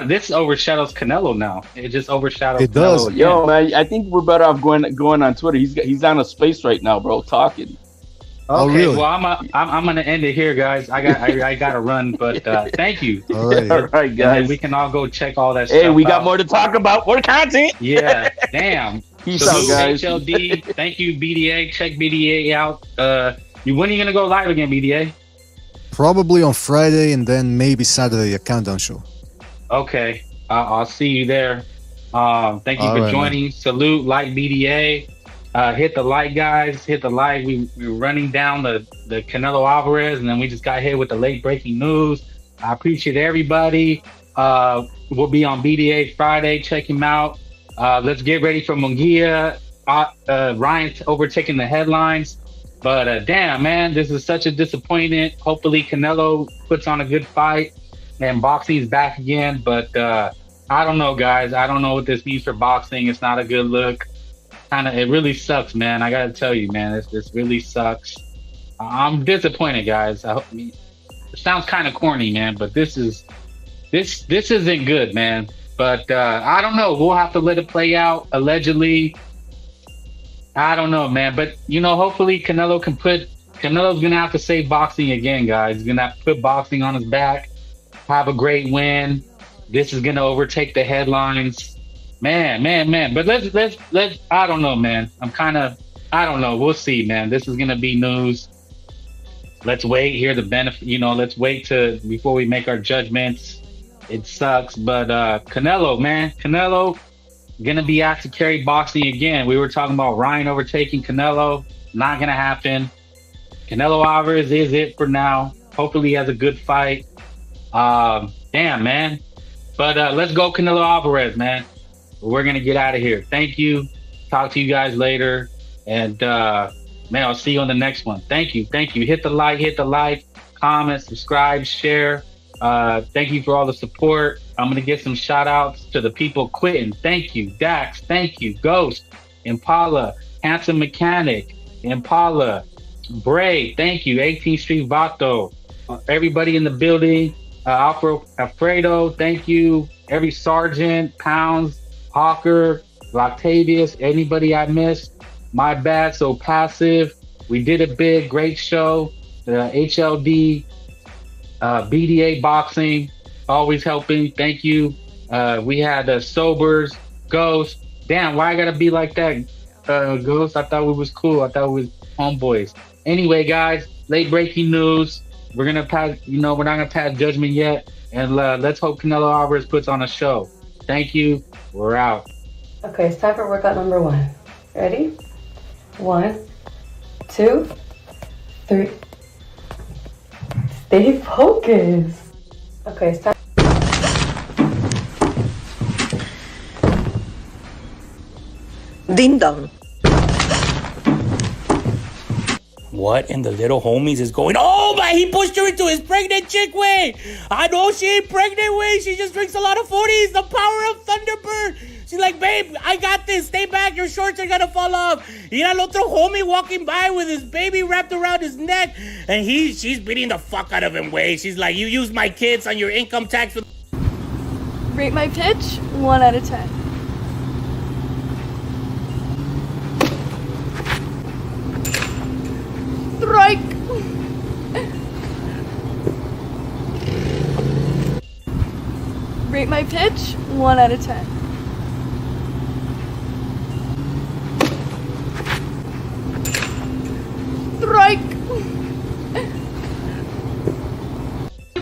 this overshadows Canelo now. It just overshadows. It does. Canelo. Yo, man, I think we're better off going on Twitter. He's on a space right now, bro, talking. Okay, really? well, I'm gonna end it here, guys. I gotta run, but thank you. All right, all right, guys. We can all go check all that. Hey, stuff we got out. more to talk about. More content. Yeah, damn. Peace out, Salute guys. HLD. Thank you, BDA. Check BDA out. When are you gonna go live again, BDA? Probably on Friday and then maybe Saturday a countdown show. Okay, I'll see you there. Thank you All for right, joining. man. Salute, like BDA. Hit the like, guys. Hit the like. We're running down the Canelo Alvarez, and then we just got hit with the late breaking news. I appreciate everybody. We'll be on BDA Friday. Check him out. Let's get ready for Mungia. Ryan overtaking the headlines. But damn, man, this is such a disappointment. Hopefully Canelo puts on a good fight and boxing's back again. But I don't know, guys. I don't know what this means for boxing. It's not a good look. It really sucks, man. I gotta tell you, man, this really sucks. I'm disappointed, guys. It sounds kind of corny, man, but this isn't good, man. But I don't know. We'll have to let it play out. Allegedly, I don't know, man. But hopefully Canelo's gonna have to save boxing again, guys. He's gonna have to put boxing on his back, have a great win. This is gonna overtake the headlines. Man. But let's. I don't know, man. I don't know. We'll see, man. This is gonna be news. Let's wait. Hear the benefit. Let's wait before we make our judgments. It sucks, but Canelo gonna be asked to carry boxing again. We were talking about Ryan overtaking Canelo. Not gonna happen. Canelo Alvarez is it for now. Hopefully he has a good fight. Damn, man. But let's go Canelo Alvarez, man. We're gonna get out of here. Thank you. Talk to you guys later. And man, I'll see you on the next one. Thank you. Hit the like, comment, subscribe, share. Thank you for all the support. I'm gonna get some shout outs to the people quitting. Thank you, Dax. Thank you, Ghost, Impala, Handsome Mechanic, Impala, Bray. Thank you, 18th Street Vato. Everybody in the building. Alfredo. Thank you. Every Sergeant, Pounds, Hawker, Octavius. Anybody I missed? My bad. So passive. We did it big. Great show. The HLD. BDA boxing, always helping. Thank you. We had Sobers, Ghost. Damn, why I gotta be like that, Ghost? I thought we was cool. I thought we was homeboys. Anyway, guys, late breaking news. We're gonna pass. We're not gonna pass judgment yet, and let's hope Canelo Alvarez puts on a show. Thank you. We're out. Okay, it's time for workout number 1. Ready? 1, 2, 3. Stay focused. Okay, it's time. Ding dong. What in the little homies is going? Oh my, he pushed her into his pregnant chick way. I know she ain't pregnant way. She just drinks a lot of 40s. The power of Thunderbird. She's like, babe, I got this. Stay back. Your shorts are gonna fall off. Y el otro homie walking by with his baby wrapped around his neck. And she's beating the fuck out of him way. She's like, you use my kids on your income tax. Rate my pitch 1 out of 10. Strike. Rate my pitch 1 out of 10. Strike.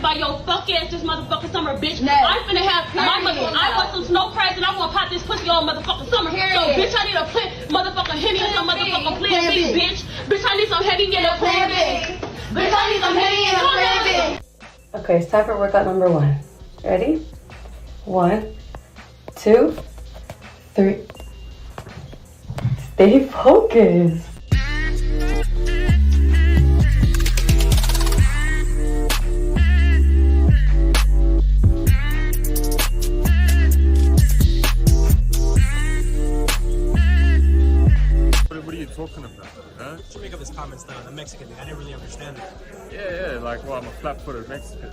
By your fuck ass this motherfucking summer, bitch. I'm finna have my mother. I want some snow crabs and I want to pop this pussy all motherfucking summer. So bitch, I need a motherfucking Henny and some motherfucking Plan B, bitch. Bitch, I need some Henny and a Plan B. Bitch, I need some Henny and a Plan B. Okay, it's time for workout number 1. Ready? 1, 2, 3. Stay focused. What are you talking about? Huh? What you make of his comments, the Mexican thing? I didn't really understand it. Yeah, like, well, I'm a flat-footed Mexican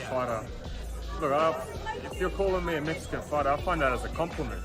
fighter. Look, if you're calling me a Mexican fighter, I find that as a compliment,